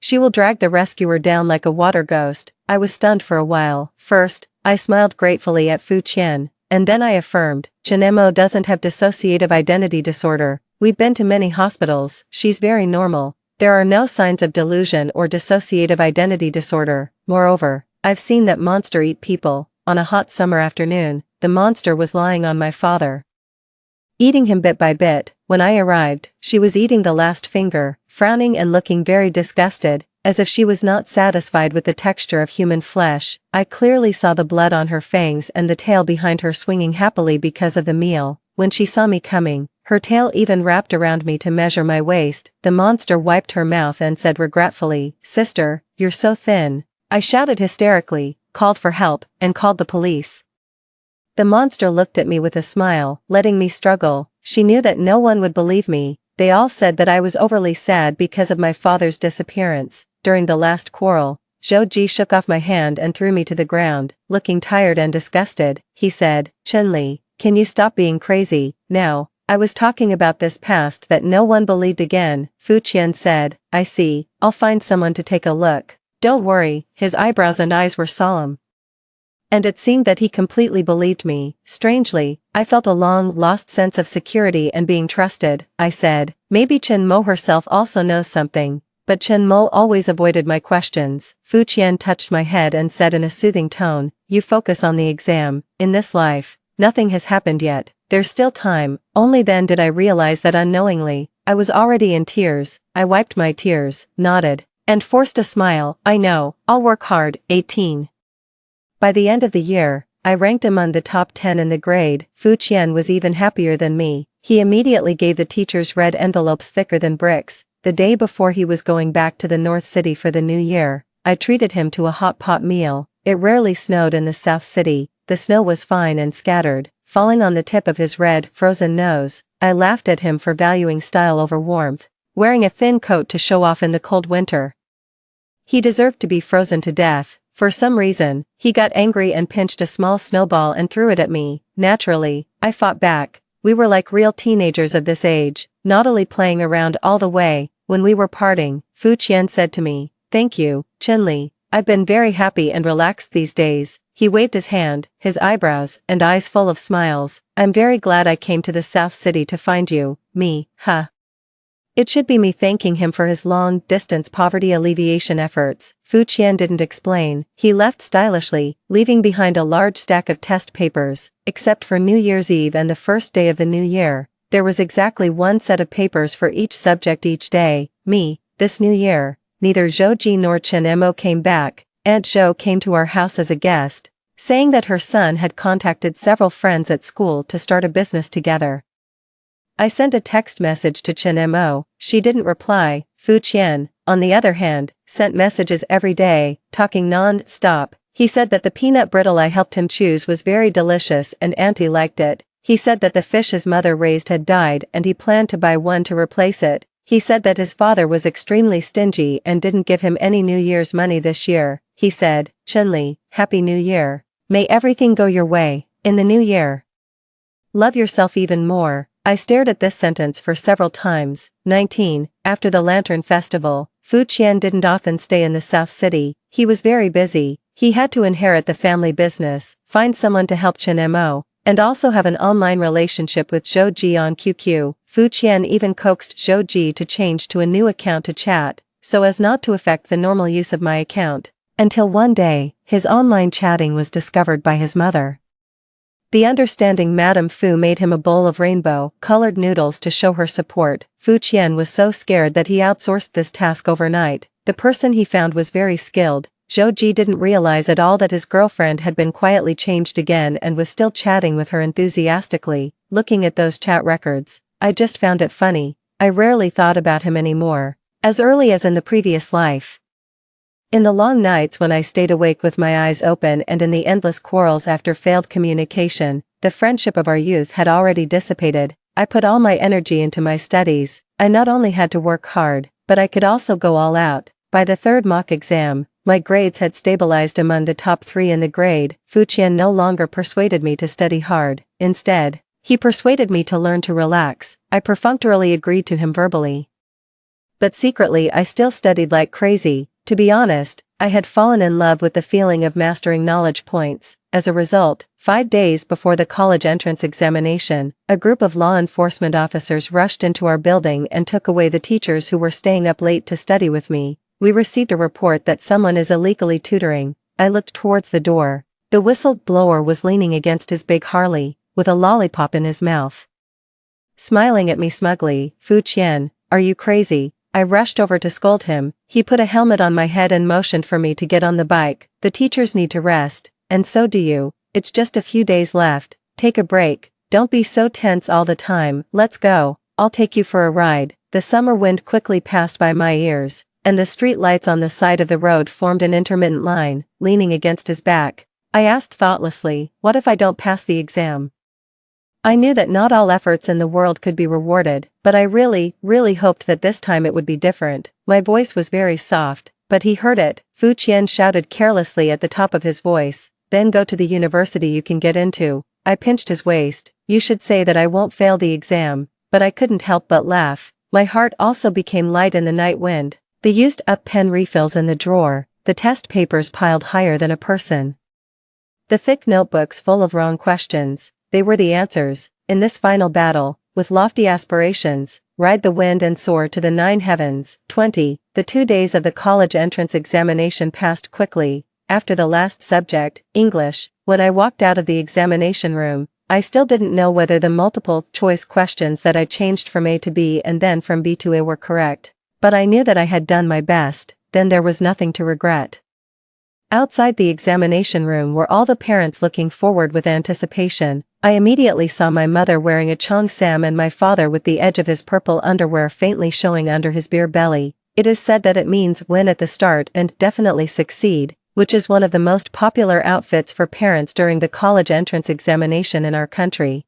she will drag the rescuer down like a water ghost. I was stunned for a while. First, I smiled gratefully at Fu Qian, and then I affirmed, Chen Mo doesn't have dissociative identity disorder. We've been to many hospitals. She's very normal. There are no signs of delusion or dissociative identity disorder. Moreover, I've seen that monster eat people. On a hot summer afternoon, the monster was lying on my father, eating him bit by bit. When I arrived, she was eating the last finger, frowning and looking very disgusted, as if she was not satisfied with the texture of human flesh. I clearly saw the blood on her fangs and the tail behind her swinging happily because of the meal. When she saw me coming, her tail even wrapped around me to measure my waist. The monster wiped her mouth and said regretfully, Sister, you're so thin. I shouted hysterically, called for help, and called the police. The monster looked at me with a smile, letting me struggle. She knew that no one would believe me. They all said that I was overly sad because of my father's disappearance. During the last quarrel, Zhou shook off my hand and threw me to the ground, looking tired and disgusted. He said, Chen, can you stop being crazy, now? I was talking about this past that no one believed again. Fu Qian said, I see, I'll find someone to take a look. Don't worry, his eyebrows and eyes were solemn. And it seemed that he completely believed me. Strangely, I felt a long-lost sense of security and being trusted. I said, maybe Chen Mo herself also knows something. But Chen Mo always avoided my questions. Fu Qian touched my head and said in a soothing tone, you focus on the exam. In this life, nothing has happened yet. There's still time. Only then did I realize that unknowingly, I was already in tears. I wiped my tears, nodded, and forced a smile. I know, I'll work hard. 18. By the end of the year, I ranked among the top 10 in the grade. Fu Qian was even happier than me. He immediately gave the teachers red envelopes thicker than bricks. The day before he was going back to the North City for the new year, I treated him to a hot pot meal. It rarely snowed in the South City. The snow was fine and scattered, falling on the tip of his red, frozen nose. I laughed at him for valuing style over warmth, wearing a thin coat to show off in the cold winter. He deserved to be frozen to death. For some reason, he got angry and pinched a small snowball and threw it at me. Naturally, I fought back. We were like real teenagers of this age, naughtily playing around all the way. When we were parting, Fu Qian said to me, thank you, Chen. I've been very happy and relaxed these days. He waved his hand, his eyebrows and eyes full of smiles. I'm very glad I came to the South City to find you. Me, huh? It should be me thanking him for his long-distance poverty alleviation efforts. Fu Qian didn't explain. He left stylishly, leaving behind a large stack of test papers. Except for New Year's Eve and the first day of the new year, there was exactly one set of papers for each subject each day. This new year, neither Zhou nor Chen Mo came back. Aunt Zhou came to our house as a guest, saying that her son had contacted several friends at school to start a business together. I sent a text message to Chen Mo. She didn't reply. Fu Qian, on the other hand, sent messages every day, talking non-stop. He said that the peanut brittle I helped him choose was very delicious and Auntie liked it. He said that the fish his mother raised had died and he planned to buy one to replace it. He said that his father was extremely stingy and didn't give him any New Year's money this year. He said, Chen, Happy New Year. May everything go your way, in the new year. Love yourself even more. I stared at this sentence for several times. 19. After the Lantern Festival, Fu Qian didn't often stay in the South City. He was very busy. He had to inherit the family business, find someone to help Chen Mo, and also have an online relationship with Zhou on QQ. Fu Qian even coaxed Zhou to change to a new account to chat, so as not to affect the normal use of my account. Until one day, his online chatting was discovered by his mother. The understanding Madame Fu made him a bowl of rainbow-colored noodles to show her support. Fu Qian was so scared that he outsourced this task overnight. The person he found was very skilled. Zhou didn't realize at all that his girlfriend had been quietly changed again and was still chatting with her enthusiastically. Looking at those chat records, I just found it funny. I rarely thought about him anymore, as early as in the previous life. In the long nights when I stayed awake with my eyes open and in the endless quarrels after failed communication, the friendship of our youth had already dissipated. I put all my energy into my studies. I not only had to work hard, but I could also go all out. By the third mock exam, my grades had stabilized among the top 3 in the grade. Fu Qian no longer persuaded me to study hard. Instead, he persuaded me to learn to relax. I perfunctorily agreed to him verbally. But secretly I still studied like crazy. To be honest, I had fallen in love with the feeling of mastering knowledge points. As a result, 5 days before the college entrance examination, a group of law enforcement officers rushed into our building and took away the teachers who were staying up late to study with me. We received a report that someone is illegally tutoring. I looked towards the door. The whistle-blower was leaning against his big Harley, with a lollipop in his mouth. Smiling at me smugly, Fu Qian, are you crazy? I rushed over to scold him. He put a helmet on my head and motioned for me to get on the bike. The teachers need to rest, and so do you. It's just a few days left. Take a break. Don't be so tense all the time. Let's go. I'll take you for a ride. The summer wind quickly passed by my ears, and the street lights on the side of the road formed an intermittent line, leaning against his back. I asked thoughtlessly, what if I don't pass the exam? I knew that not all efforts in the world could be rewarded, but I really hoped that this time it would be different. My voice was very soft, But he heard it, Fu Qian shouted carelessly at the top of his voice, then go to the university you can get into. I pinched his waist, you should say that I won't fail the exam, but I couldn't help but laugh. My heart also became light in the night wind. The used up pen refills in the drawer, the test papers piled higher than a person. The thick notebooks full of wrong questions, they were the answers. In this final battle, with lofty aspirations, ride the wind and soar to the 9 heavens. 20. The 2 days of the college entrance examination passed quickly. After the last subject, English, when I walked out of the examination room, I still didn't know whether the multiple choice questions that I changed from A to B and then from B to A were correct. But I knew that I had done my best, then there was nothing to regret. Outside the examination room were all the parents looking forward with anticipation. I immediately saw my mother wearing a cheongsam and my father with the edge of his purple underwear faintly showing under his beer belly. It is said that it means win at the start and definitely succeed, which is one of the most popular outfits for parents during the college entrance examination in our country.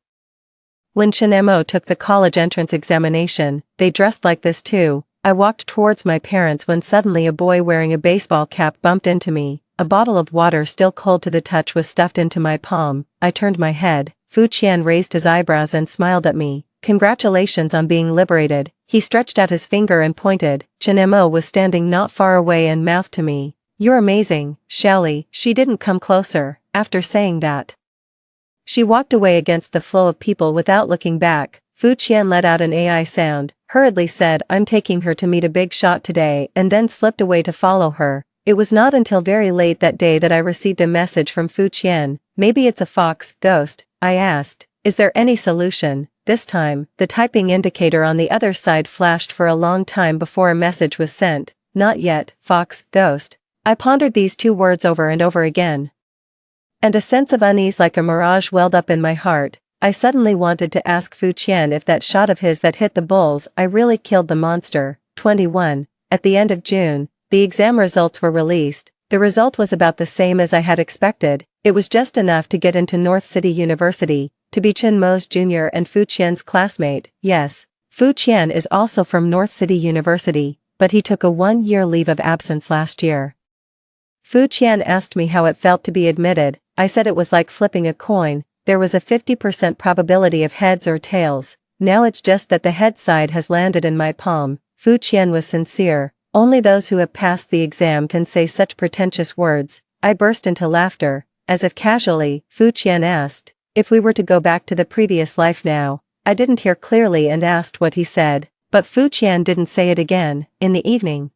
When Chinemo took the college entrance examination, they dressed like this too. I walked towards my parents when suddenly a boy wearing a baseball cap bumped into me. A bottle of water still cold to the touch was stuffed into my palm. I turned my head. Fu Qian raised his eyebrows and smiled at me. Congratulations on being liberated. He stretched out his finger and pointed. Chinemo was standing not far away and mouthed to me, "You're amazing, Xiaoli." She didn't come closer. After saying that, she walked away against the flow of people without looking back. Fu Qian let out an AI sound, hurriedly said, "I'm taking her to meet a big shot today," and then slipped away to follow her. It was not until very late that day that I received a message from Fu Qian. "Maybe it's a fox ghost," I asked. "Is there any solution?" This time, the typing indicator on the other side flashed for a long time before a message was sent. "Not yet, fox ghost." I pondered these 2 words over and over again, and a sense of unease like a mirage welled up in my heart. I suddenly wanted to ask Fu Qian if that shot of his that hit the bulls I really killed the monster. 21. At the end of June, the exam results were released. The result was about the same as I had expected. It was just enough to get into North City University, to be Chen Mo's junior and Fu Qian's classmate. Yes, Fu Qian is also from North City University, but he took a 1-year leave of absence last year. Fu Qian asked me how it felt to be admitted. I said it was like flipping a coin. There was a 50% probability of heads or tails. Now it's just that the head side has landed in my palm. Fu Qian was sincere. Only those who have passed the exam can say such pretentious words. I burst into laughter. As if casually, Fu Qian asked if we were to go back to the previous life now. I didn't hear clearly and asked what he said, but Fu Qian didn't say it again. In the evening,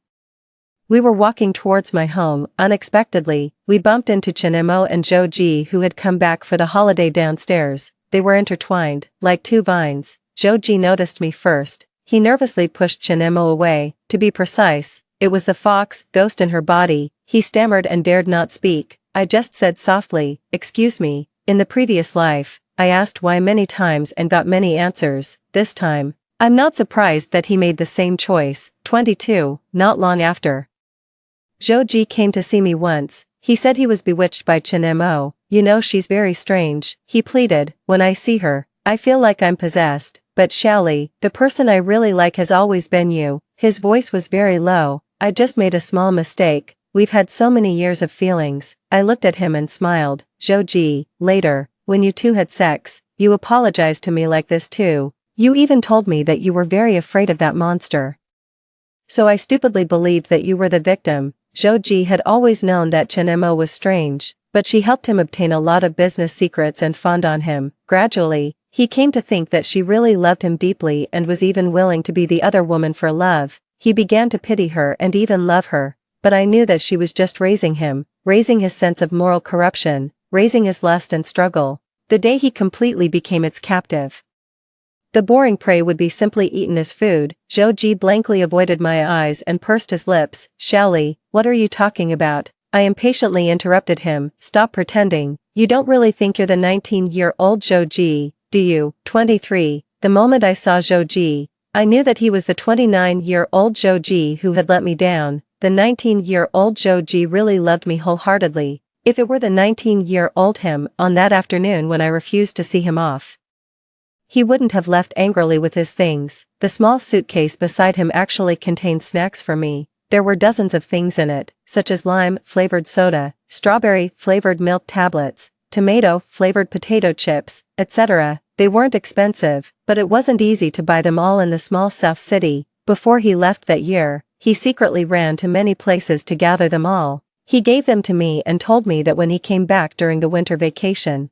we were walking towards my home. Unexpectedly, we bumped into Chinemo and Zhou Ji, who had come back for the holiday downstairs. They were intertwined, like 2 vines. Zhou Ji noticed me first. He nervously pushed Chinemo away. To be precise, it was the fox ghost in her body. He stammered and dared not speak. I just said softly, "Excuse me." In the previous life, I asked why many times and got many answers. This time, I'm not surprised that he made the same choice. 22. Not long after, Zhou Ji came to see me once. He said he was bewitched by Chinemo. "You know, she's very strange," he pleaded. "When I see her, I feel like I'm possessed. But Xiaoli, the person I really like has always been you." His voice was very low. "I just made a small mistake. We've had so many years of feelings." I looked at him and smiled. "Zhou Ji, later, when you 2 had sex, you apologized to me like this too. You even told me that you were very afraid of that monster. So I stupidly believed that you were the victim." Zhou Ji had always known that Chinemo was strange, but she helped him obtain a lot of business secrets and fawned on him. Gradually, he came to think that she really loved him deeply and was even willing to be the other woman for love. He began to pity her and even love her, but I knew that she was just raising him, raising his sense of moral corruption, raising his lust and struggle. The day he completely became its captive, the boring prey would be simply eaten as food. Zhou Ji blankly avoided my eyes and pursed his lips. "Xiaoli, what are you talking about?" I impatiently interrupted him. "Stop pretending. You don't really think you're the 19-year-old Zhou Ji, do you?" 23. The moment I saw Zhou Ji, I knew that he was the 29-year-old Zhou Ji who had let me down. The 19-year-old Zhou Ji really loved me wholeheartedly. If it were the 19-year-old him on that afternoon when I refused to see him off, he wouldn't have left angrily with his things. The small suitcase beside him actually contained snacks for me. There were dozens of things in it, such as lime-flavored soda, strawberry-flavored milk tablets, tomato-flavored potato chips, etc. They weren't expensive, but it wasn't easy to buy them all in the small South City. Before he left that year, he secretly ran to many places to gather them all. He gave them to me and told me that when he came back during the winter vacation,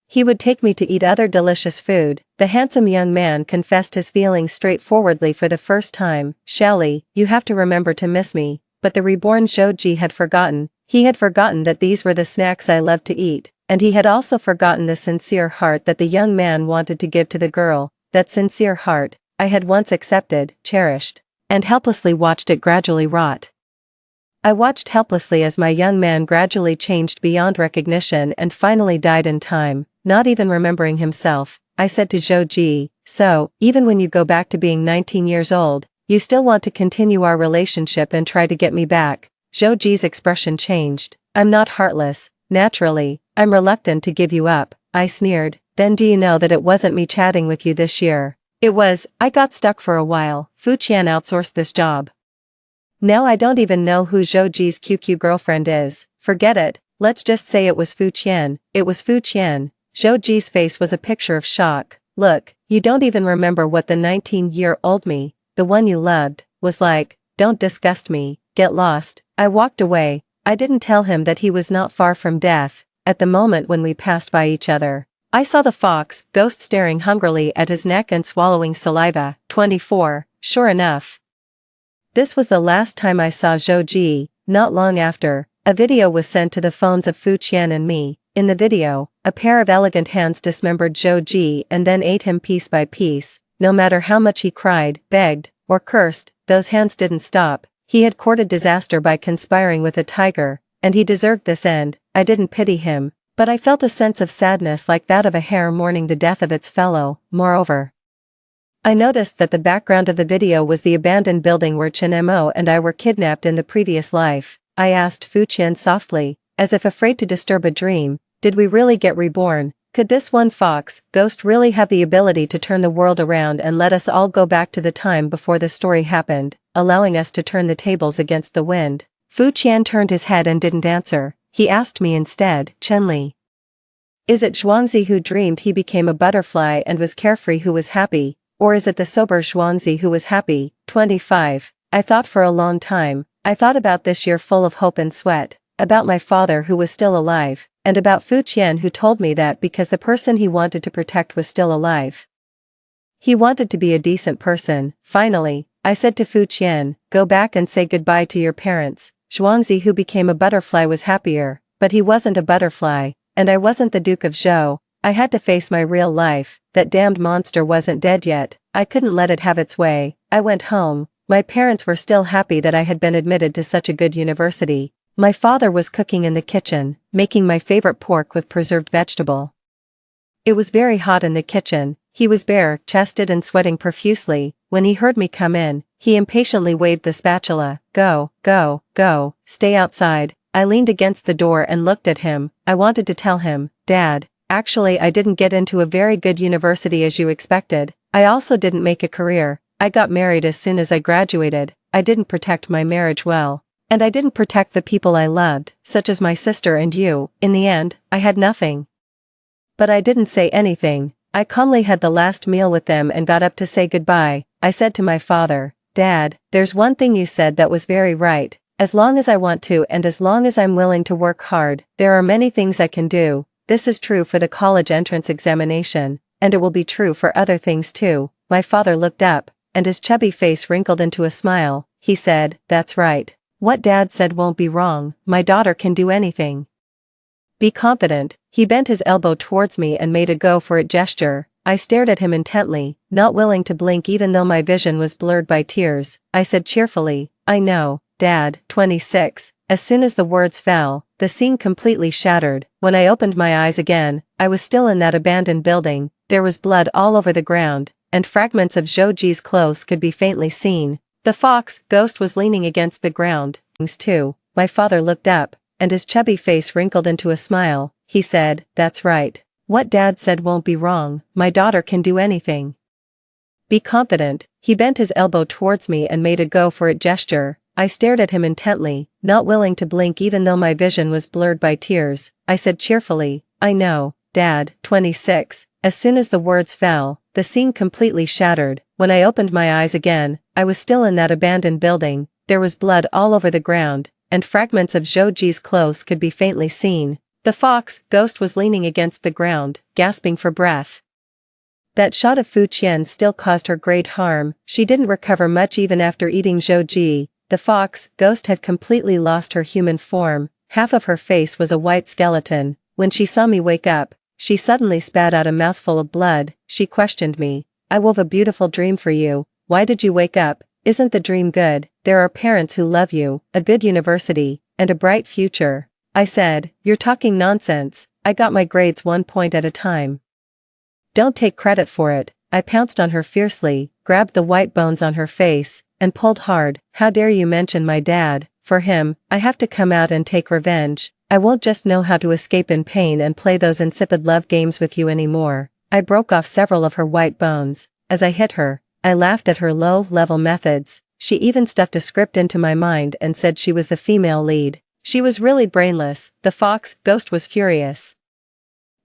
he would take me to eat other delicious food. The handsome young man confessed his feelings straightforwardly for the first time. Shelly, you have to remember to miss me. But the reborn Joji had forgotten. He had forgotten that these were the snacks I loved to eat, and he had also forgotten the sincere heart that the young man wanted to give to the girl. That sincere heart, I had once accepted, cherished, and helplessly watched it gradually rot. I watched helplessly as my young man gradually changed beyond recognition and finally died in time, not even remembering himself. I said to Joji, so, even when you go back to being 19 years old, you still want to continue our relationship and try to get me back? Joji's expression changed. I'm not heartless, naturally, I'm reluctant to give you up, I sneered. Then do you know that it wasn't me chatting with you this year? It was, I got stuck for a while. Fu Qian outsourced this job. Now I don't even know who Joji's QQ girlfriend is. Forget it, let's just say it was Fu Qian. It was Fu Qian. Joji's face was a picture of shock. Look, you don't even remember what the 19-year-old me, the one you loved, was like. Don't disgust me, get lost. I walked away. I didn't tell him that he was not far from death. At the moment when we passed by each other, I saw the fox, ghost staring hungrily at his neck and swallowing saliva. 24, sure enough. This was the last time I saw Joji. Not long after, a video was sent to the phones of Fu Qian and me. In the video, a pair of elegant hands dismembered Joji and then ate him piece by piece. No matter how much he cried, begged, or cursed, those hands didn't stop. He had courted disaster by conspiring with a tiger, and he deserved this end. I didn't pity him, but I felt a sense of sadness like that of a hare mourning the death of its fellow. Moreover, I noticed that the background of the video was the abandoned building where Chen Mo and I were kidnapped in the previous life. I asked Fu Qian softly, as if afraid to disturb a dream, did we really get reborn? Could this one fox, ghost really have the ability to turn the world around and let us all go back to the time before the story happened, allowing us to turn the tables against the wind? Fu Qian turned his head and didn't answer. He asked me instead, Chenli, is it Zhuangzi who dreamed he became a butterfly and was carefree who was happy? Or is it the sober Zhuangzi who was happy? 25. I thought for a long time. I thought about this year full of hope and sweat, about my father who was still alive, and about Fu Qian who told me that because the person he wanted to protect was still alive, he wanted to be a decent person. Finally, I said to Fu Qian, go back and say goodbye to your parents. Zhuangzi who became a butterfly was happier, but he wasn't a butterfly, and I wasn't the Duke of Zhou. I had to face my real life. That damned monster wasn't dead yet. I couldn't let it have its way. I went home. My parents were still happy that I had been admitted to such a good university. My father was cooking in the kitchen, making my favorite pork with preserved vegetable. It was very hot in the kitchen. He was bare-chested and sweating profusely. When he heard me come in, he impatiently waved the spatula. Go, go, go, stay outside. I leaned against the door and looked at him. I wanted to tell him, Dad, actually I didn't get into a very good university as you expected. I also didn't make a career. I got married as soon as I graduated. I didn't protect my marriage well. And I didn't protect the people I loved, such as my sister and you. In the end, I had nothing. But I didn't say anything. I calmly had the last meal with them and got up to say goodbye. I said to my father, Dad, there's one thing you said that was very right. As long as I want to and as long as I'm willing to work hard, there are many things I can do. This is true for the college entrance examination, and it will be true for other things too. My father looked up, and his chubby face wrinkled into a smile. He said, that's right. What Dad said won't be wrong. My daughter can do anything. Be confident. He bent his elbow towards me and made a go-for-it gesture. I stared at him intently, not willing to blink even though my vision was blurred by tears. I said cheerfully, I know, Dad. 26. As soon as the words fell, the scene completely shattered. When I opened my eyes again, I was still in that abandoned building. There was blood all over the ground, and fragments of Zhouji's clothes could be faintly seen. The fox, ghost, was leaning against the ground. Too. My father looked up, and his chubby face wrinkled into a smile. He said, that's right. What Dad said won't be wrong. My daughter can do anything. Be confident. He bent his elbow towards me and made a go-for-it gesture. I stared at him intently, not willing to blink even though my vision was blurred by tears. I said cheerfully, I know, Dad, 26. As soon as the words fell, the scene completely shattered. When I opened my eyes again, I was still in that abandoned building. There was blood all over the ground, and fragments of Zhou Ji's clothes could be faintly seen. The fox ghost was leaning against the ground, gasping for breath. That shot of Fu Qian still caused her great harm. She didn't recover much even after eating Zhou Ji. The fox ghost had completely lost her human form. Half of her face was a white skeleton. When she saw me wake up, she suddenly spat out a mouthful of blood. She questioned me. I wove a beautiful dream for you. Why did you wake up? Isn't the dream good? There are parents who love you, a good university, and a bright future. I said, you're talking nonsense. I got my grades 1 point at a time. Don't take credit for it. I pounced on her fiercely, grabbed the white bones on her face, and pulled hard. How dare you mention my dad? For him, I have to come out and take revenge. I won't just know how to escape in pain and play those insipid love games with you anymore. I broke off several of her white bones. As I hit her, I laughed at her low-level methods. She even stuffed a script into my mind and said she was the female lead. She was really brainless. The fox ghost was furious.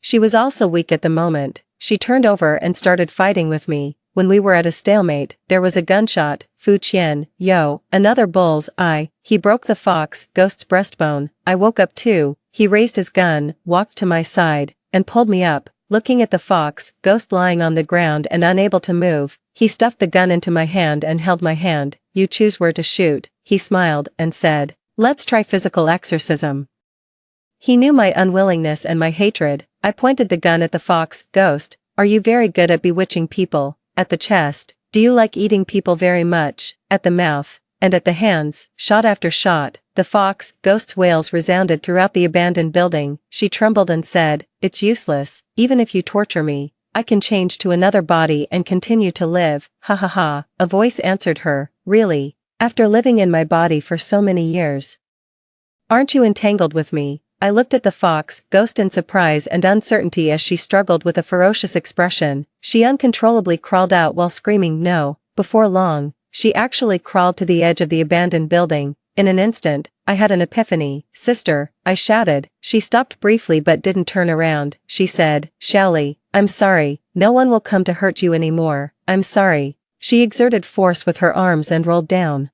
She was also weak at the moment. She turned over and started fighting with me. When we were at a stalemate, there was a gunshot. Fu Qian, yo, another bull's eye. He broke the fox ghost's breastbone. I woke up too. He raised his gun, walked to my side, and pulled me up. Looking at the fox ghost lying on the ground and unable to move, he stuffed the gun into my hand and held my hand. You choose where to shoot. He smiled and said, let's try physical exorcism. He knew my unwillingness and my hatred. I pointed the gun at the fox ghost. Are you very good at bewitching people? At the chest. Do you like eating people very much? At the mouth. And at the hands. Shot after shot, the fox ghost's wails resounded throughout the abandoned building. She trembled and said, it's useless. Even if you torture me, I can change to another body and continue to live. Ha ha ha. A voice answered her. Really? After living in my body for so many years? Aren't you entangled with me? I looked at the fox ghost in surprise and uncertainty as she struggled with a ferocious expression. She uncontrollably crawled out while screaming no. Before long, she actually crawled to the edge of the abandoned building. In an instant, I had an epiphany. Sister, I shouted. She stopped briefly but didn't turn around. She said, Shaoli, I'm sorry. No one will come to hurt you anymore. I'm sorry. She exerted force with her arms and rolled down.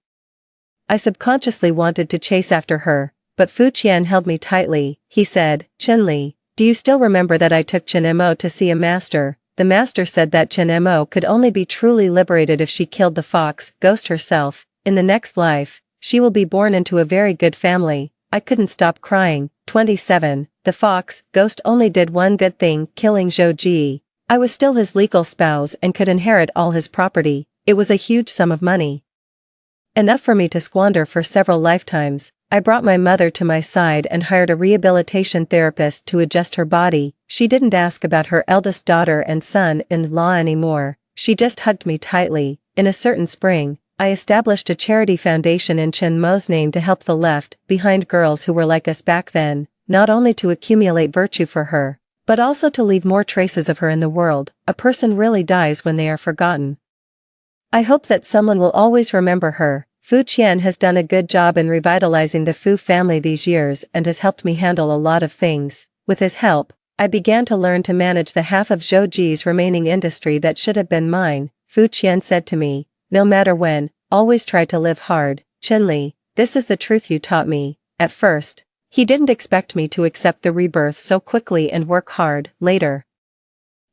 I subconsciously wanted to chase after her, but Fu Qian held me tightly. He said, Chenli, do you still remember that I took Chen Mo to see a master? The master said that Chen Mo could only be truly liberated if she killed the fox ghost herself. In the next life, she will be born into a very good family. I couldn't stop crying. 27. The fox ghost only did one good thing, killing Zhou Ji. I was still his legal spouse and could inherit all his property. It was a huge sum of money. Enough for me to squander for several lifetimes. I brought my mother to my side and hired a rehabilitation therapist to adjust her body. She didn't ask about her eldest daughter and son-in-law anymore. She just hugged me tightly. In a certain spring, I established a charity foundation in Chen Mo's name to help the left-behind girls who were like us back then, not only to accumulate virtue for her, but also to leave more traces of her in the world. A person really dies when they are forgotten. I hope that someone will always remember her. Fu Qian has done a good job in revitalizing the Fu family these years and has helped me handle a lot of things. With his help, I began to learn to manage the half of Zhou Ji's remaining industry that should have been mine. Fu Qian said to me, no matter when, always try to live hard. Chenli, this is the truth you taught me. At first, he didn't expect me to accept the rebirth so quickly and work hard. Later,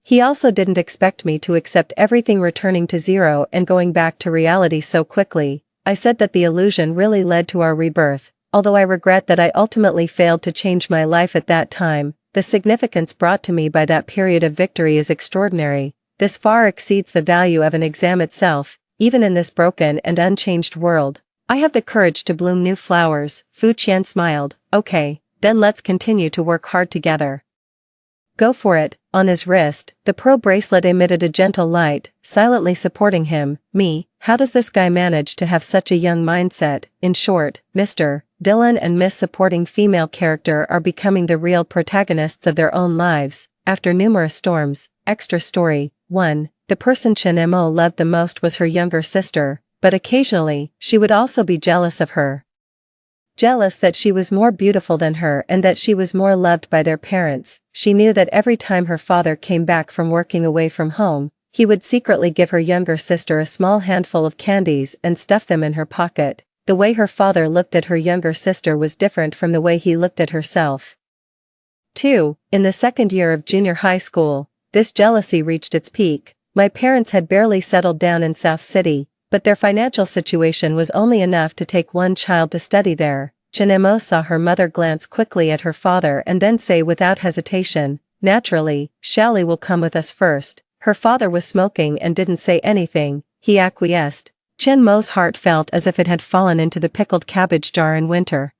he also didn't expect me to accept everything returning to zero and going back to reality so quickly. I said that the illusion really led to our rebirth. Although I regret that I ultimately failed to change my life at that time, the significance brought to me by that period of victory is extraordinary. This far exceeds the value of an exam itself, even in this broken and unchanged world. I have the courage to bloom new flowers. Fu Qian smiled. Okay, then let's continue to work hard together. Go for it. On his wrist, the pearl bracelet emitted a gentle light, silently supporting him. Me, how does this guy manage to have such a young mindset? In short, Mr. Dylan and Miss supporting female character are becoming the real protagonists of their own lives. After numerous storms. Extra story. 1. The person Chen Mo loved the most was her younger sister. but occasionally, she would also be jealous of her. Jealous that she was more beautiful than her and that she was more loved by their parents. She knew that every time her father came back from working away from home, he would secretly give her younger sister a small handful of candies and stuff them in her pocket. The way her father looked at her younger sister was different from the way he looked at herself. 2. In the second year of junior high school, this jealousy reached its peak. My parents had barely settled down in South City, but their financial situation was only enough to take one child to study there. Chinemo saw her mother glance quickly at her father and then say without hesitation, "Naturally, Shally will come with us first." Her father was smoking and didn't say anything. He acquiesced. Chinmo's heart felt as if it had fallen into the pickled cabbage jar in winter.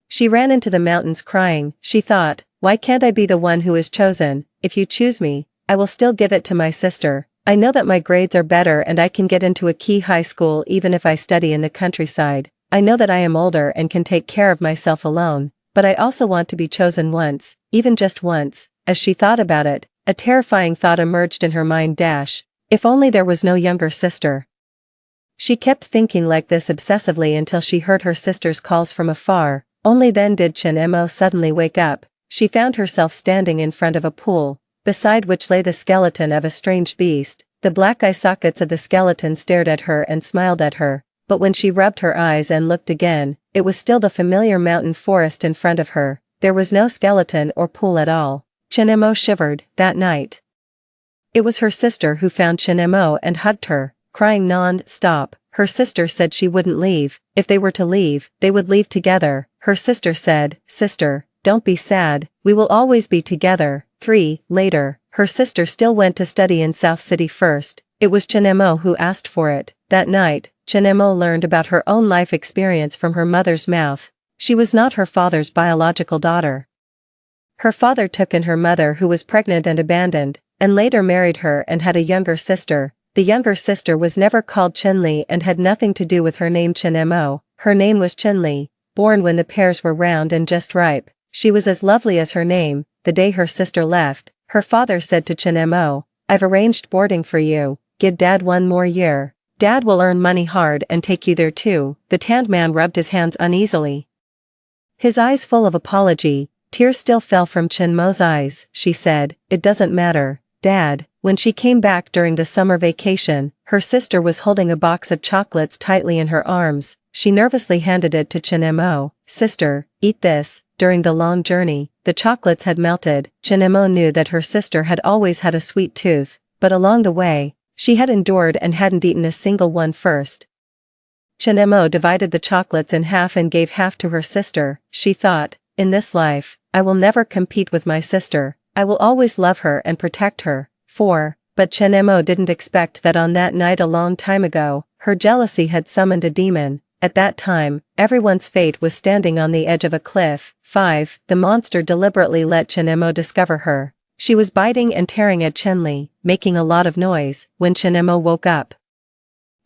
She ran into the mountains crying. She thought, "Why can't I be the one who is chosen? If you choose me, I will still give it to my sister. I know that my grades are better and I can get into a key high school even if I study in the countryside. I know that I am older and can take care of myself alone, but I also want to be chosen once, even just once." As she thought about it, a terrifying thought emerged in her mind. If only there was no younger sister. She kept thinking like this obsessively until she heard her sister's calls from afar. Only then did Chinemo suddenly wake up. She found herself standing in front of a pool, beside which lay the skeleton of a strange beast. The black eye sockets of the skeleton stared at her and smiled at her, but when she rubbed her eyes and looked again, it was still the familiar mountain forest in front of her. There was no skeleton or pool at all. Chinemo shivered. That night, it was her sister who found Chinemo and hugged her, crying non-stop. Her sister said she wouldn't leave. If they were to leave, they would leave together. Her sister said, "Sister, don't be sad, we will always be together." 3. Later, her sister still went to study in South City first. It was Chinemo who asked for it. That night, Chinemo learned about her own life experience from her mother's mouth. She was not her father's biological daughter. Her father took in her mother who was pregnant and abandoned, and later married her and had a younger sister. The younger sister was never called Chinli and had nothing to do with her name Chinemo. Her name was Chinli, born when the pears were round and just ripe. She was as lovely as her name. The day her sister left, her father said to Chinemo, "I've arranged boarding for you. Give Dad one more year. Dad will earn money hard and take you there too." The tanned man rubbed his hands uneasily, his eyes full of apology. Tears still fell from Chinmo's eyes. She said, "It doesn't matter, Dad." When she came back during the summer vacation, her sister was holding a box of chocolates tightly in her arms. She nervously handed it to Chinemo. "Sister, eat this." During the long journey, the chocolates had melted. Chinemo knew that her sister had always had a sweet tooth, but along the way, she had endured and hadn't eaten a single one first. Chinemo divided the chocolates in half and gave half to her sister. She thought, "In this life, I will never compete with my sister. I will always love her and protect her." 4. But Chinemo didn't expect that on that night a long time ago, her jealousy had summoned a demon. At that time, everyone's fate was standing on the edge of a cliff. 5. The monster deliberately let Chinemo discover her. She was biting and tearing at Chinli, making a lot of noise. When Chinemo woke up,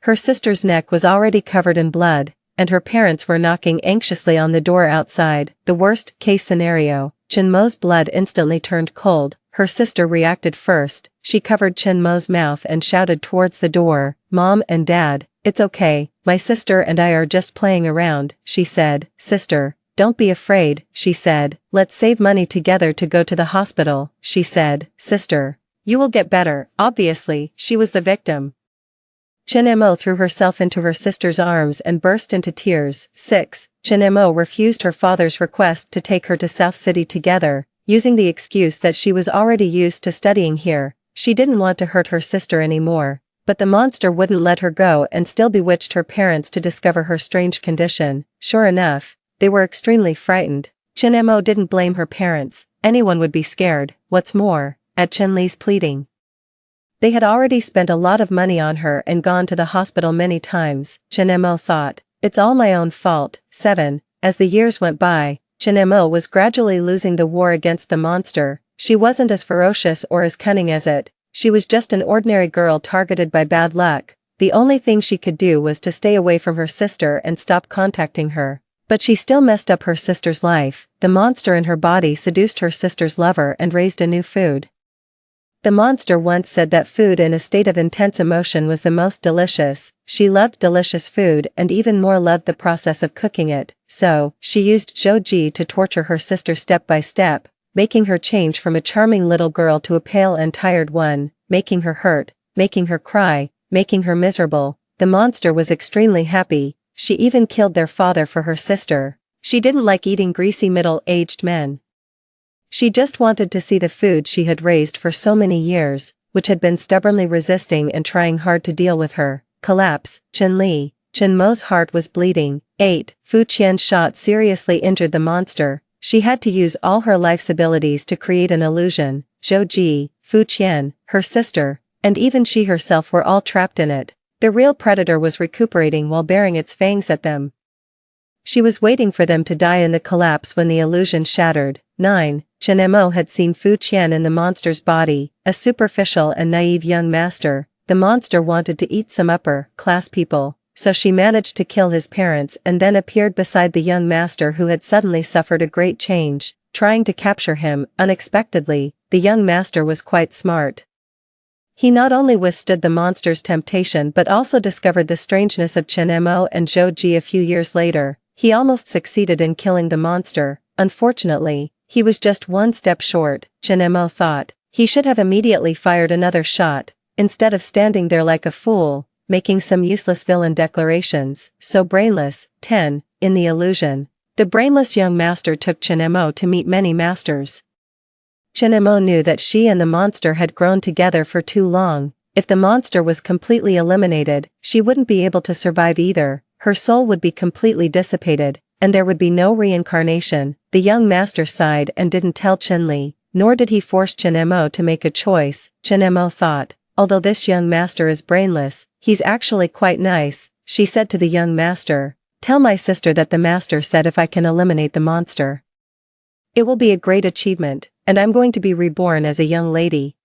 her sister's neck was already covered in blood, and her parents were knocking anxiously on the door outside. The worst-case scenario, Chinmo's blood instantly turned cold. Her sister reacted first. She covered Chinmo's mouth and shouted towards the door, "Mom and Dad, it's okay, my sister and I are just playing around," she said. "Sister, don't be afraid," she said. "Let's save money together to go to the hospital," she said. "Sister, you will get better." Obviously, she was the victim. Chinemo threw herself into her sister's arms and burst into tears. 6. Chinemo refused her father's request to take her to South City together, using the excuse that she was already used to studying here. She didn't want to hurt her sister anymore, but the monster wouldn't let her go and still bewitched her parents to discover her strange condition. Sure enough, they were extremely frightened. Chinemo didn't blame her parents. Anyone would be scared. What's more, at Chinli's pleading, they had already spent a lot of money on her and gone to the hospital many times. Chinemo thought, "It's all my own fault." 7. As the years went by, Chinemo was gradually losing the war against the monster. She wasn't as ferocious or as cunning as it. She was just an ordinary girl targeted by bad luck. The only thing she could do was to stay away from her sister and stop contacting her. But she still messed up her sister's life. The monster in her body seduced her sister's lover and raised a new food The monster once said that food in a state of intense emotion was the most delicious. She loved delicious food and even more loved the process of cooking it, so she used Zhou to torture her sister step by step, making her change from a charming little girl to a pale and tired one, making her hurt, making her cry, making her miserable. The monster was extremely happy. She even killed their father for her sister. She didn't like eating greasy middle-aged men. She just wanted to see the food she had raised for so many years, which had been stubbornly resisting and trying hard to deal with her, collapse. Chen Mo's heart was bleeding. 8. Fu Qian's shot seriously injured the monster. She had to use all her life's abilities to create an illusion. Zhou, Fu Qian, her sister, and even she herself were all trapped in it. The real predator was recuperating while baring its fangs at them. She was waiting for them to die in the collapse when the illusion shattered. 9. Chen Mo had seen Fu Qian in the monster's body, a superficial and naive young master. The monster wanted to eat some upper-class people, so she managed to kill his parents and then appeared beside the young master who had suddenly suffered a great change, trying to capture him. Unexpectedly, the young master was quite smart. He not only withstood the monster's temptation but also discovered the strangeness of Chen Mo and Zhou a few years later. He almost succeeded in killing the monster. Unfortunately, he was just one step short. Chen Mo thought. He should have immediately fired another shot, instead of standing there like a fool, making some useless villain declarations, so brainless. 10. In the illusion. The brainless young master took Chen Mo to meet many masters. Chen Mo knew that she and the monster had grown together for too long. If the monster was completely eliminated, she wouldn't be able to survive either. Her soul would be completely dissipated, and there would be no reincarnation. The young master sighed and didn't tell Chen, nor did he force Chen Mo to make a choice. Chen Mo thought, although this young master is brainless, he's actually quite nice. She said to the young master, "Tell my sister that the master said if I can eliminate the monster, it will be a great achievement, and I'm going to be reborn as a young lady.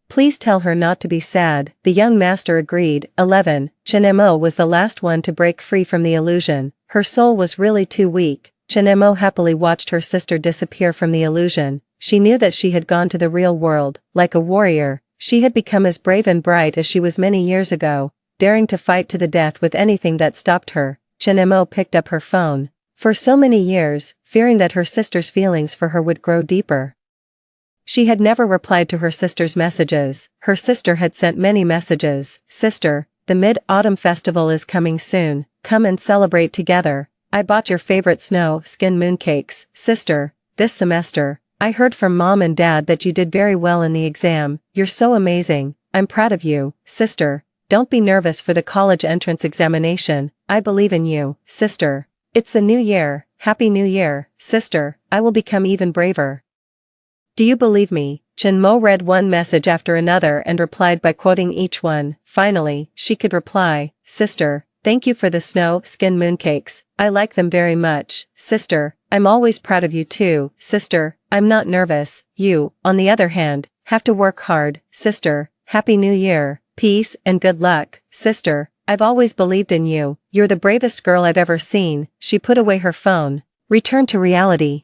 Please tell her not to be sad." The young master agreed. 11. Chen Mo was the last one to break free from the illusion. Her soul was really too weak. Chen Mo happily watched her sister disappear from the illusion. She knew that she had gone to the real world. Like a warrior, she had become as brave and bright as she was many years ago, daring to fight to the death with anything that stopped her. Chen Mo picked up her phone. For so many years, fearing that her sister's feelings for her would grow deeper, she had never replied to her sister's messages. Her sister had sent many messages. "Sister, the Mid-Autumn Festival is coming soon. Come and celebrate together. I bought your favorite snow skin mooncakes. Sister, this semester, I heard from Mom and Dad that you did very well in the exam. You're so amazing. I'm proud of you. Sister, don't be nervous for the college entrance examination. I believe in you. Sister, it's the new year. Happy New Year. Sister, I will become even braver. Do you believe me?" Chen Mo read one message after another and replied by quoting each one. Finally, she could reply, "Sister, thank you for the snow skin mooncakes. I like them very much. Sister, I'm always proud of you too. Sister, I'm not nervous. You, on the other hand, have to work hard. Sister, Happy New Year. Peace and good luck. Sister, I've always believed in you. You're the bravest girl I've ever seen." She put away her phone, returned to reality,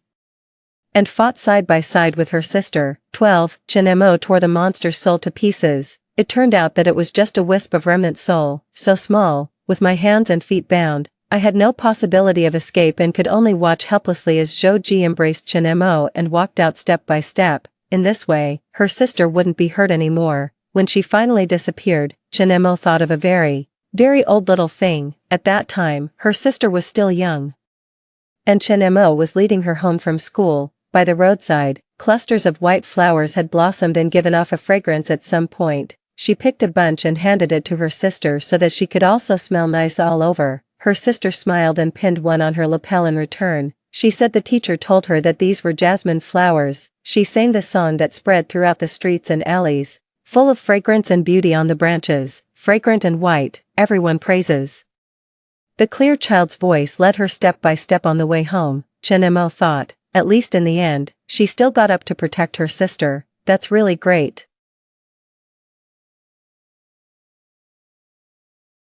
and fought side by side with her sister. 12. Chen Mo tore the monster's soul to pieces. It turned out that it was just a wisp of remnant soul, so small. With my hands and feet bound, I had no possibility of escape and could only watch helplessly as Zhou embraced Chen Mo and walked out step by step. In this way, her sister wouldn't be hurt anymore. When she finally disappeared, Chen Mo thought of a very old little thing. At that time, her sister was still young, and Chen Mo was leading her home from school. By the roadside, clusters of white flowers had blossomed and given off a fragrance at some point. She picked a bunch and handed it to her sister so that she could also smell nice all over. Her sister smiled and pinned one on her lapel in return. She said the teacher told her that these were jasmine flowers. She sang the song that spread throughout the streets and alleys, full of fragrance and beauty on the branches, fragrant and white, everyone praises. The clear child's voice led her step by step on the way home. Chen Mo thought, at least in the end, she still got up to protect her sister. That's really great.